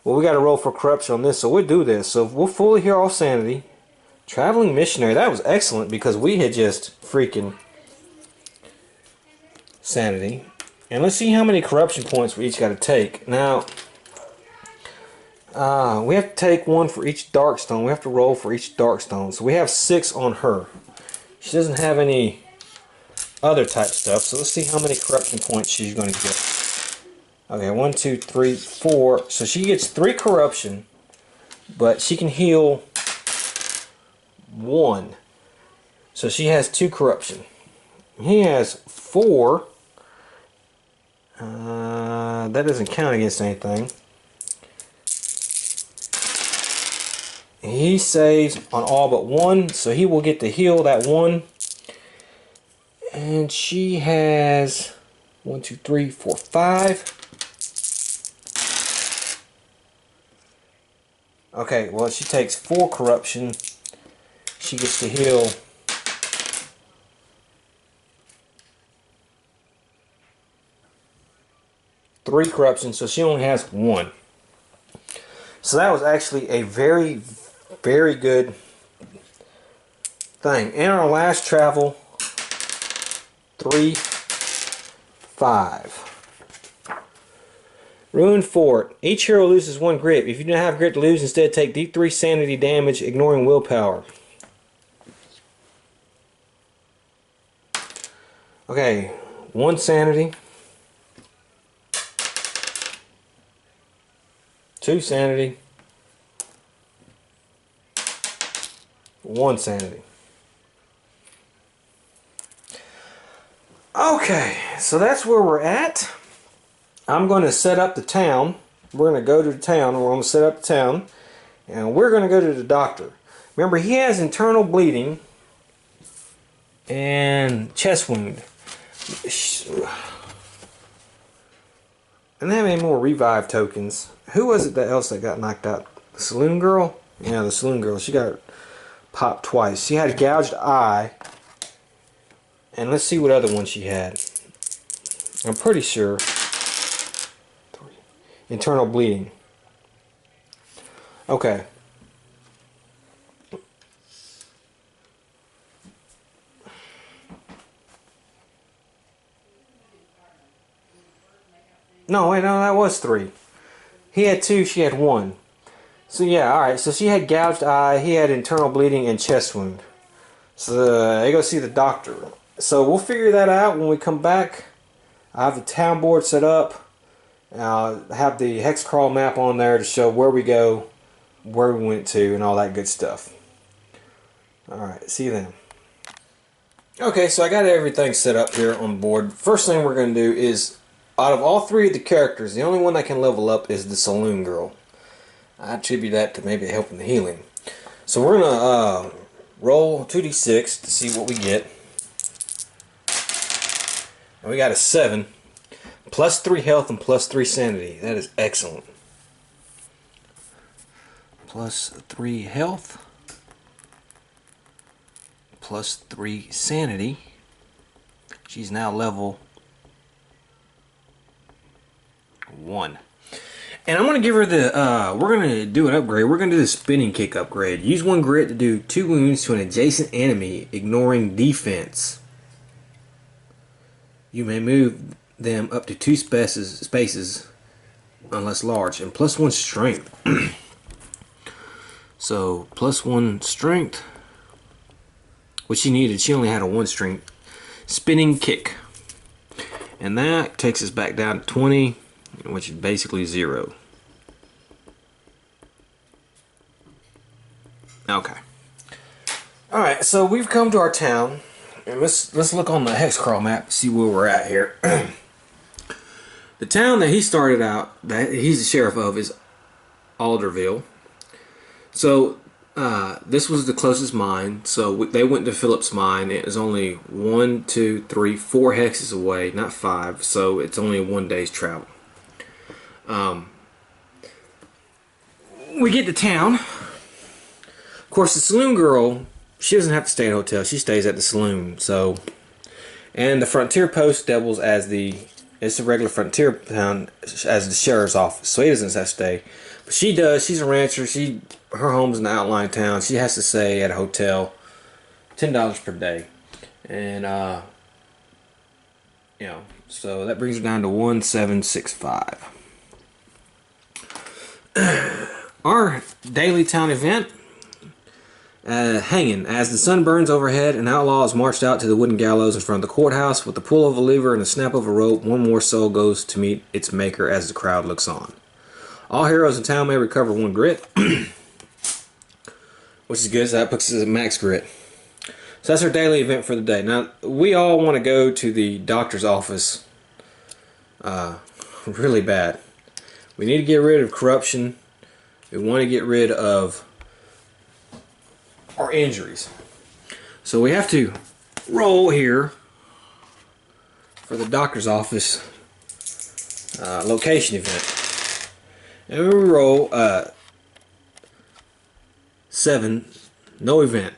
S1: Well, we got to roll for corruption on this, so we'll do this. So we'll fully heal all sanity. Traveling missionary. That was excellent because we had just freaking sanity. And let's see how many corruption points we each got to take. Now, we have to take 1 for each darkstone. We have to roll for each darkstone. So we have 6 on her. She doesn't have any other type stuff. So let's see how many corruption points she's going to get. Okay, 1, 2, 3, 4. So she gets 3 corruption, but she can heal 1. So she has 2 corruption. He has 4. That doesn't count against anything. He saves on all but 1, so he will get to heal that 1. And she has 1, 2, 3, 4, 5. Okay, well, she takes 4 corruption. She gets to heal 3 corruption, so she only has 1. So that was actually a very, very good thing. And our last travel, 3, 5. Ruined Fort. Each hero loses 1 grit. If you don't have grit to lose, instead take D3 sanity damage, ignoring willpower. Okay, 1 sanity. 2 sanity. 1 sanity. Okay, so that's where we're at. I'm going to set up the town. We're going to go to the town. We're going to set up the town. And we're going to go to the doctor. Remember, he has internal bleeding and chest wound. And they have any more revive tokens. Who was it else that got knocked out? The saloon girl? Yeah, the saloon girl. She got popped twice. She had a gouged eye. And let's see what other one she had. I'm pretty sure. Internal bleeding. Okay. No, wait, no, that was 3. He had 2, she had 1. So yeah, alright, so she had gouged eye, he had internal bleeding and chest wound. So they go see the doctor. So we'll figure that out when we come back. I have the town board set up. I'll have the hex crawl map on there to show where we go, where we went to, and all that good stuff. Alright, see you then. Okay, so I got everything set up here on the board. First thing we're going to do is, out of all 3 of the characters, the only one that can level up is the saloon girl. I attribute that to maybe helping the healing. So we're going to roll 2d6 to see what we get. And we got a 7. Plus 3 health and plus 3 sanity. That is excellent. Plus 3 health. Plus 3 sanity. She's now level 1. And I'm going to give her the, we're going to do an upgrade. We're going to do the spinning kick upgrade. Use 1 grit to do 2 wounds to an adjacent enemy, ignoring defense. You may move them up to 2 spaces unless large, and plus 1 strength. So plus 1 strength, which she needed. She only had a 1 strength. Spinning kick, and that takes us back down to 20, which is basically 0. Okay. All right, so we've come to our town. And let's look on the hex crawl map, see where we're at here. The town that he started out, that he's the sheriff of, is Alderville. So this was the closest mine. So they went to Philip's mine. It was only 1, 2, 3, 4 hexes away, not 5. So it's only a 1 day's travel. We get to town. Of course, the saloon girl, she doesn't have to stay at a hotel. She stays at the saloon. So, and the frontier post doubles as it's a regular frontier town as the sheriff's office. So he doesn't have to stay. But she does. She's a rancher. Her home's in the outlying town. She has to stay at a hotel, $10 per day. And, so that brings her down to 1765. Our daily town event. Hanging. As the sun burns overhead, an outlaw is marched out to the wooden gallows in front of the courthouse. With the pull of a lever and the snap of a rope, one more soul goes to meet its maker as the crowd looks on. All heroes in town may recover 1 grit, which is good, so that puts us at max grit. So that's our daily event for the day. Now, we all want to go to the doctor's office really bad. We need to get rid of corruption. We want to get rid of our injuries. So we have to roll here for the doctor's office location event. And we roll 7, no event.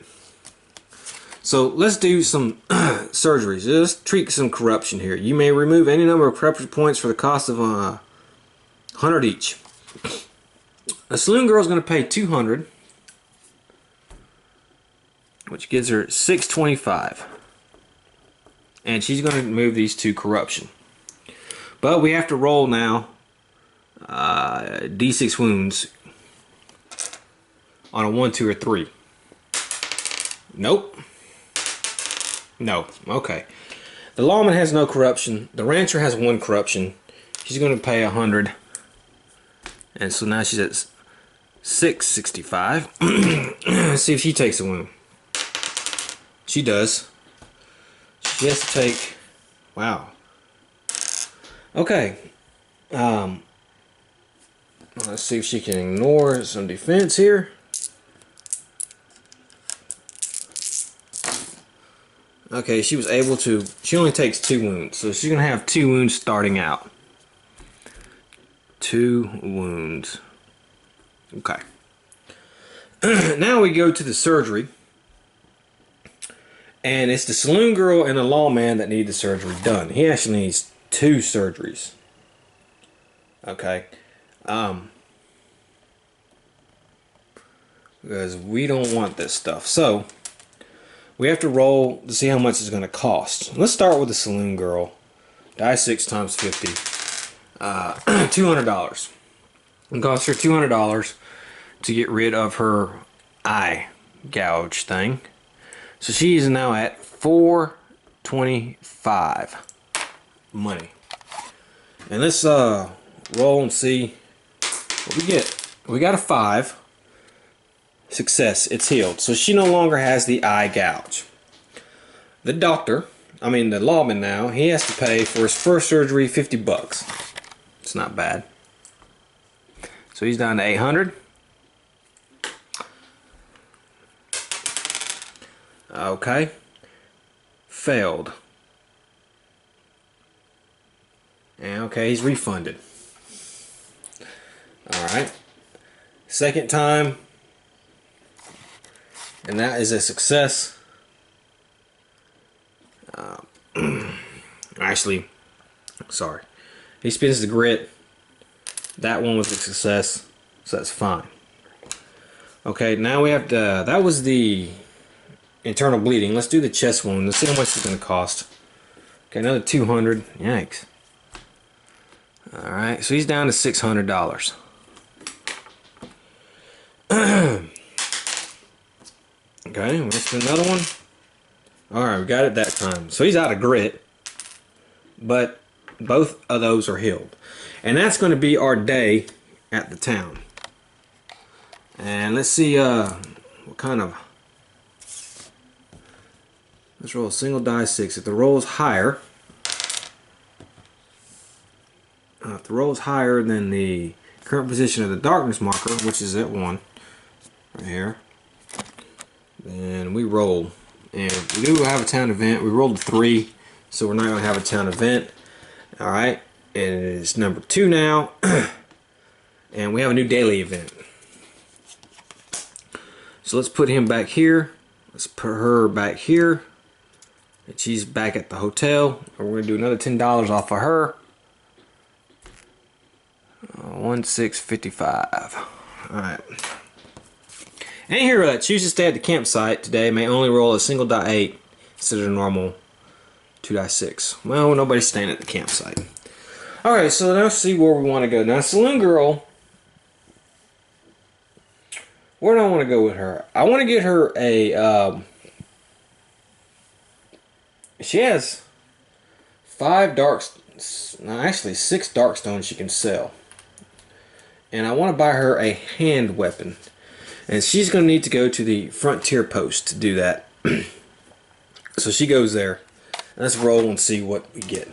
S1: So let's do some surgeries. Let's treat some corruption here. You may remove any number of corruption points for the cost of 100 each. A saloon girl is going to pay 200, which gives her 625. And she's going to remove these 2 corruption. But we have to roll now D6 wounds on a 1, 2, or 3. Nope. No. Okay. The lawman has no corruption. The rancher has 1 corruption. She's going to pay 100. And so now she's at 665. Let's see if she takes a wound. She does. She has to take... Wow. Okay. Let's see if she can ignore some defense here. Okay, she was able to... She only takes 2 wounds. So she's going to have 2 wounds starting out. 2 wounds. Okay. Now we go to the surgery. And it's the saloon girl and the lawman that need the surgery done. He actually needs 2 surgeries. Okay. Because we don't want this stuff. So, we have to roll to see how much it's going to cost. Let's start with the saloon girl. Die 6 times 50. $200. It costs her $200 to get rid of her eye gouge thing. So she is now at $425 money. And let's roll and see what we get. We got a 5. Success, it's healed. So she no longer has the eye gouge. The doctor, the lawman now, he has to pay for his first surgery $50. It's not bad. So he's down to 800. Okay. Failed. And okay, he's refunded. Alright. Second time. And that is a success. Actually, sorry. He spins the grit. That one was a success. So that's fine. Okay, now we have to... that was the internal bleeding. Let's do the chest wound. Let's see how much it's going to cost. Okay, another 200. Yikes. Alright, so he's down to $600. Okay, let's do another one. Alright, we got it that time. So he's out of grit. But both of those are healed. And that's going to be our day at the town. And let's see what kind of... Let's roll a single die 6. If the roll is higher... if the roll is higher than the current position of the darkness marker, which is at 1, right here, then we roll. And we do have a town event. We rolled a 3, so we're not going to have a town event. Alright, and it is number 2 now. And we have a new daily event. So let's put him back here. Let's put her back here. And she's back at the hotel. And we're going to do another $10 off of her. 1655. Alright. Any hero that chooses to stay at the campsite today may only roll a single die 8 instead of the normal 2 die 6. Well, nobody's staying at the campsite. Alright, so let's see where we want to go. Now, Saloon Girl, where do I want to go with her? I want to get her a... she has 5 dark... no, actually 6 dark stones she can sell. And I want to buy her a hand weapon. And she's going to need to go to the frontier post to do that. So she goes there. Let's roll and see what we get.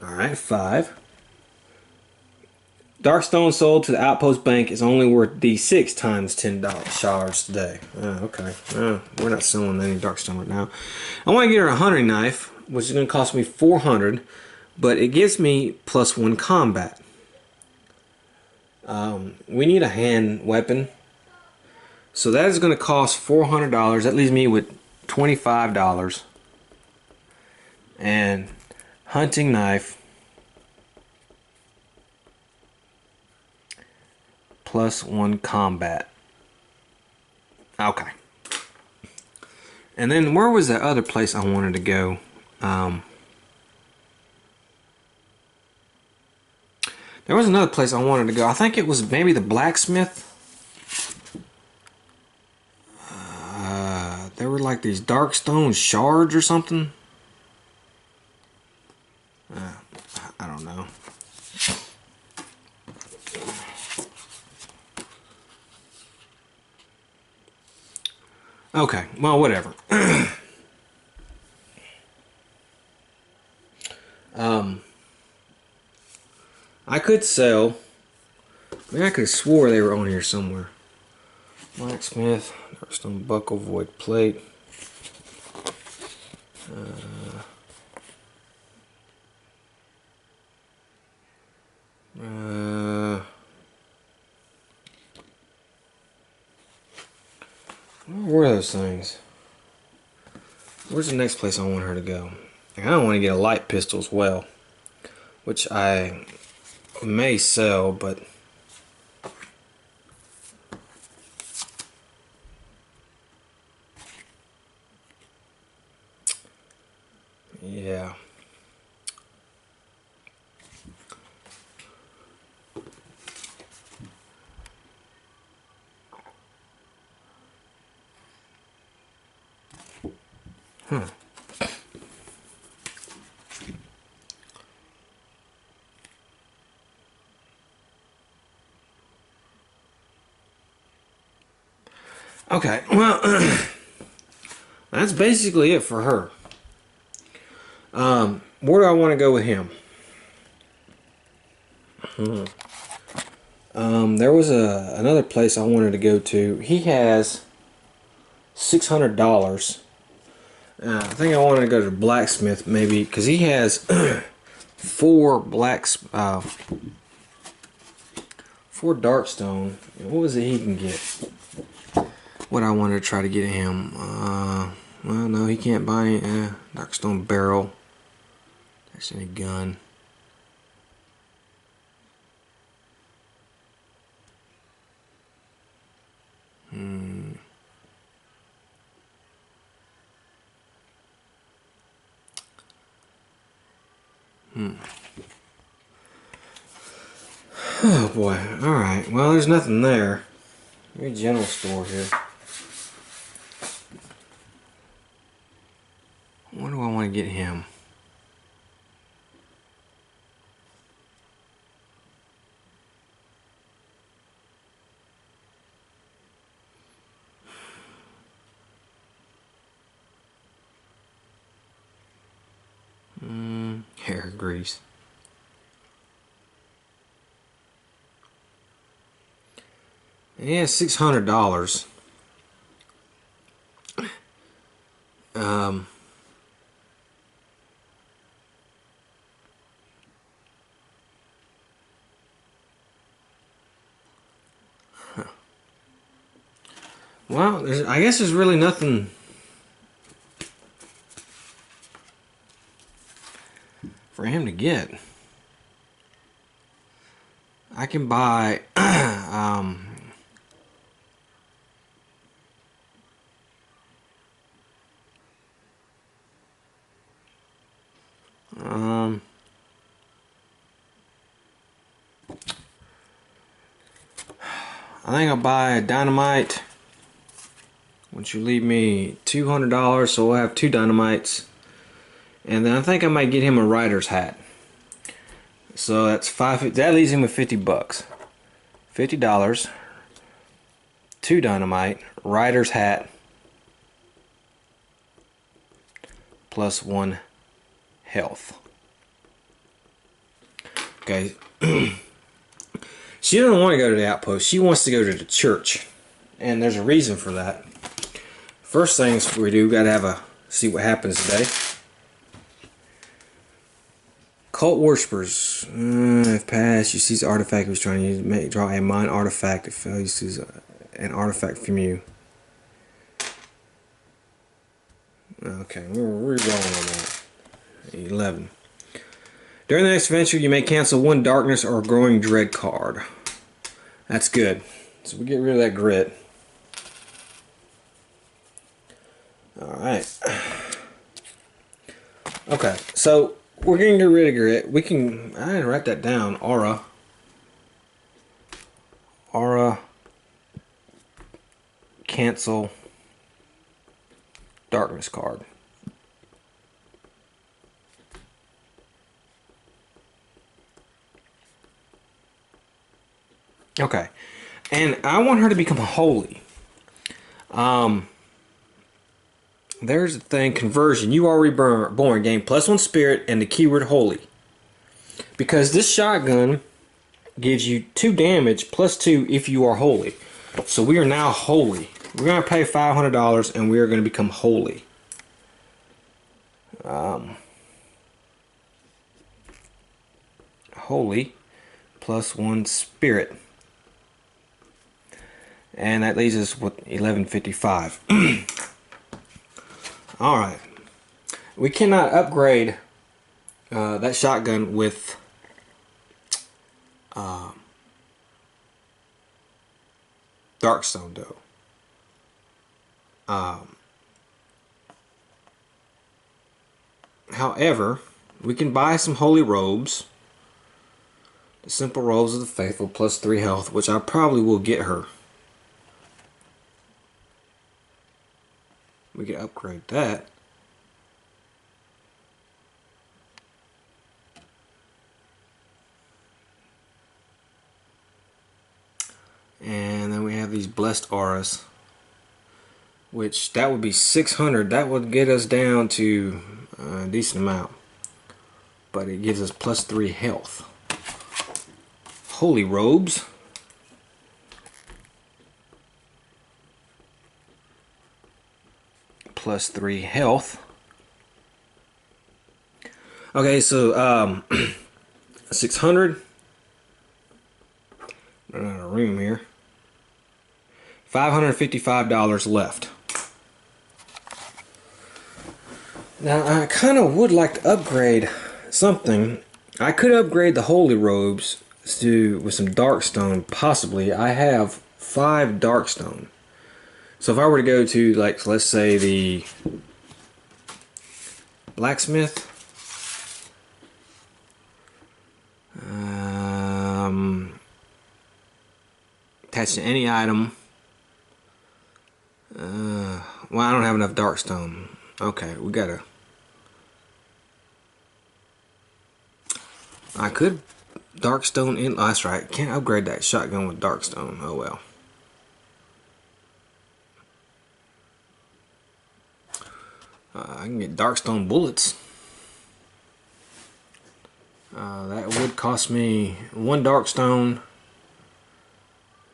S1: Alright, 5. Darkstone sold to the outpost bank is only worth D6 times $10 today. Okay. We're not selling any darkstone right now. I want to get her a hunting knife. which is going to cost me 400, but it gives me +1 combat. We need a hand weapon, so that is going to cost $400. That leaves me with $25. And hunting knife +1 combat. Okay. And then where was the other place I wanted to go? There was another place I wanted to go. I think it was maybe the blacksmith. There were like these dark stone shards or something. I don't know. Okay, well, whatever. I could sell. Maybe I could have swore they were on here somewhere. Blacksmith, darkstone buckle, void plate. Where are those things? Where's the next place I want her to go? I don't want to get a light pistol as well, which I may sell, but yeah. Okay, well, that's basically it for her. Where do I want to go with him? There was another place I wanted to go to. He has $600. I think I wanted to go to the blacksmith maybe, because he has 4 darkstone. What was it he can get? What I wanted to try to get him. Well, no, he can't buy any darkstone barrel. There's any gun. Oh boy. Alright. Well, there's nothing there. Very general store here. What do I want to get him? Hair grease. Yeah, $600. Well, I guess there's really nothing for him to get. I can buy I think I'll buy a dynamite. Once you leave me $200, so we'll have 2 dynamites. And then I think I might get him a rider's hat. So that's that leaves him with $50. $50. 2 dynamite, rider's hat, +1 health. Okay. She doesn't want to go to the outpost. She wants to go to the church. And there's a reason for that. First things we do, gotta have see what happens today. Cult worshippers. If passed, you seize the artifact he was trying to use. Draw a mine artifact. If failed, you seize an artifact from you. Okay, we're rolling on that. 11. During the next adventure, you may cancel one darkness or growing dread card. That's good. So we get rid of that grit. Alright. Okay, so we're getting rid of grit. We can, I didn't write that down. Aura. Cancel darkness card. Okay, and I want her to become holy. There's the thing, conversion. You are reborn. Gain +1 spirit and the keyword holy. Because this shotgun gives you 2 damage +2 if you are holy. So we are now holy. We're going to pay $500 and we are going to become holy. Holy +1 spirit. And that leaves us with 1155. Alright. We cannot upgrade that shotgun with Darkstone though. However, we can buy some holy robes. The simple robes of the faithful +3 health, which I probably will get her. We can upgrade that. And then we have these blessed auras, which that would be 600. That would get us down to a decent amount, but it gives us +3 health. Holy robes. +3 health. Okay, so 600. Run out of room here. $555 left. Now I kind of would like to upgrade something. I could upgrade the holy robes with some darkstone, possibly. I have 5 darkstone. So if I were to go to, like, let's say the blacksmith, attached to any item. Well, I don't have enough darkstone. Okay, we gotta. I could darkstone in. Oh, that's right. Can't upgrade that shotgun with darkstone. Oh well. I can get darkstone bullets. That would cost me 1 darkstone,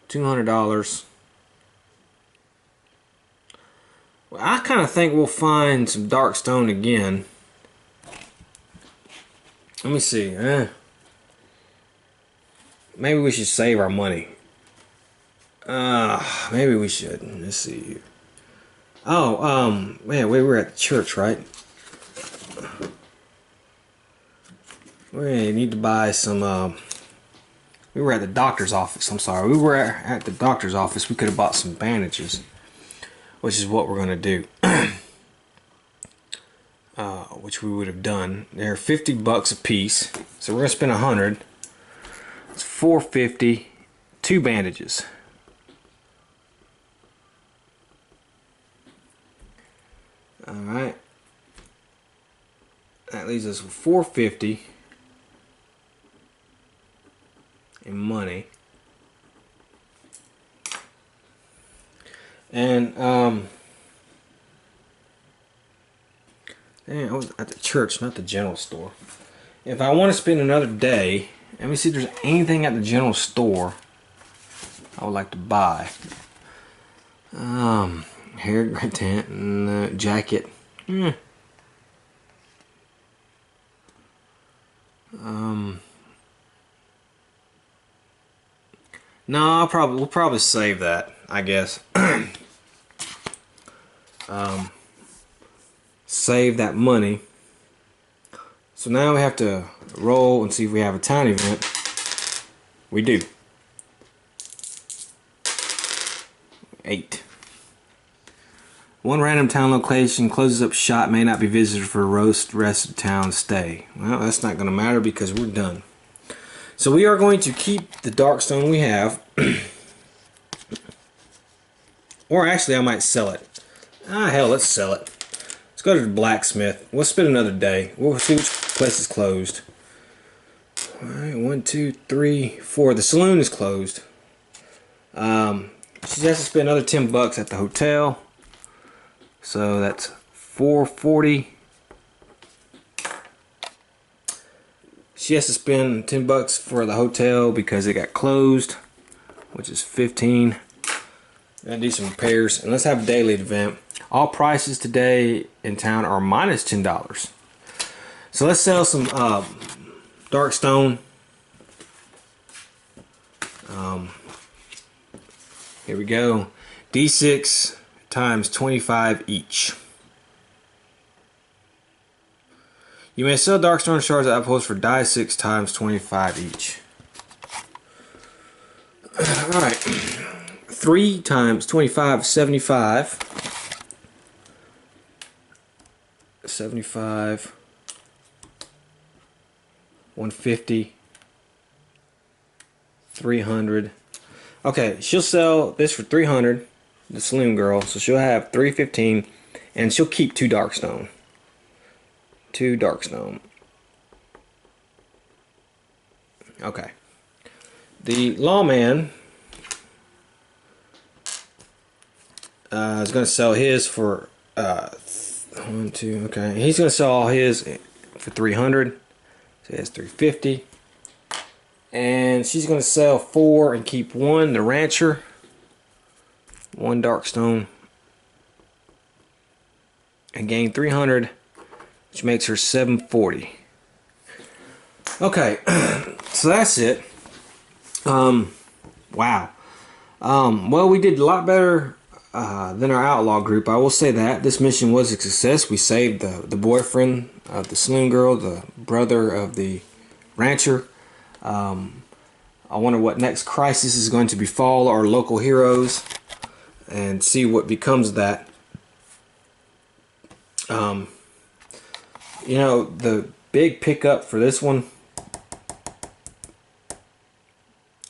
S1: $200. Well, I kind of think we'll find some darkstone again. Let me see. Maybe we should save our money. Maybe we should. Let's see. Oh, man, we were at the church, right? We need to buy some, we were at the doctor's office. I'm sorry. We were at the doctor's office. We could have bought some bandages, which is what we're going to do. Which we would have done. They're $50 a piece. So we're going to spend 100. It's $450. 2 bandages. Alright. That leaves us with $450 in money. And I was at the church, not the general store. If I want to spend another day, let me see if there's anything at the general store I would like to buy. Hair tent and jacket. No, we'll probably save that, I guess. Save that money. So now we have to roll and see if we have a town event. We do. 8. One random town location closes up shop may not be visited for rest of town stay. Well, that's not going to matter because we're done. So we are going to keep the darkstone we have. Or actually I might sell it. Ah, hell, let's sell it. Let's go to the blacksmith. We'll spend another day. We'll see which place is closed. Alright, 1, 2, 3, 4. The saloon is closed. She has to spend another $10 at the hotel. So that's $4.40. She has to spend $10 for the hotel because it got closed, which is $15. Gotta do some repairs, and let's have a daily event. All prices today in town are minus $10. So let's sell some dark stone. Here we go. D6 times 25 each. You may sell darkstone shards at outposts for die 6 times 25 each. Alright. 3 times 25, 75. 75. 150. 300. Okay, she'll sell this for 300. The saloon girl, so she'll have 315, and she'll keep 2 darkstone. 2 darkstone. Okay. The lawman is going to sell his for 1, 2. Okay, he's going to sell all his for 300. So he has 350, and she's going to sell 4 and keep 1. The rancher. 1 darkstone and gain 300, which makes her 740. Okay, so that's it. Wow. Well, we did a lot better than our outlaw group. I will say that this mission was a success. We saved the boyfriend of the saloon girl, the brother of the rancher. I wonder what next crisis is going to befall our local heroes, and see what becomes of that. You know, the big pickup for this one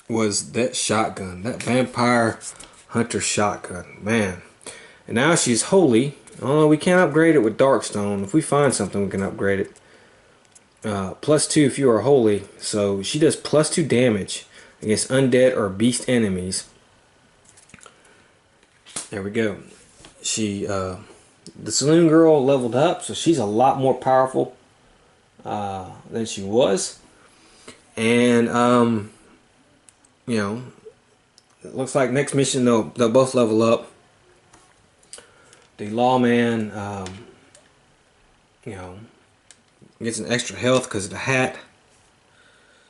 S1: was that shotgun, that vampire hunter shotgun, man. And now she's holy. Oh, we can't upgrade it with darkstone. If we find something, we can upgrade it. +2 if you are holy. So she does +2 damage against undead or beast enemies. There we go. She, the saloon girl leveled up, so she's a lot more powerful than she was. And you know, it looks like next mission they'll both level up. The lawman, you know, gets an extra health because of the hat.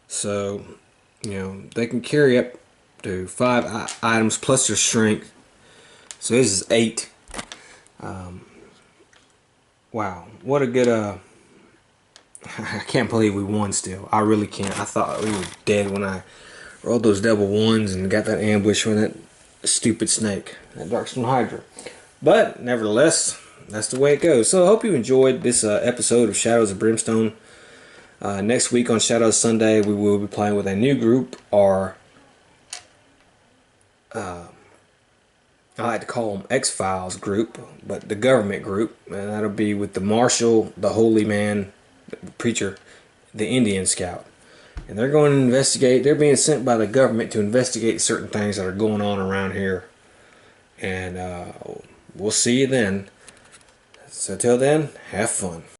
S1: So, you know, they can carry up to 5 items plus their strength. So this is 8. Wow, what a good I can't believe we won still. I really can't. I thought we were dead when I rolled those double ones and got that ambush from that stupid snake, that Darkstone Hydra. But nevertheless, that's the way it goes. So I hope you enjoyed this episode of Shadows of Brimstone. Next week on Shadows Sunday, we will be playing with a new group, or I like to call them X-Files group, but the government group, and that'll be with the Marshal, the Holy Man, the Preacher, the Indian Scout. And they're going to investigate, they're being sent by the government to investigate certain things that are going on around here. And we'll see you then. So till then, have fun.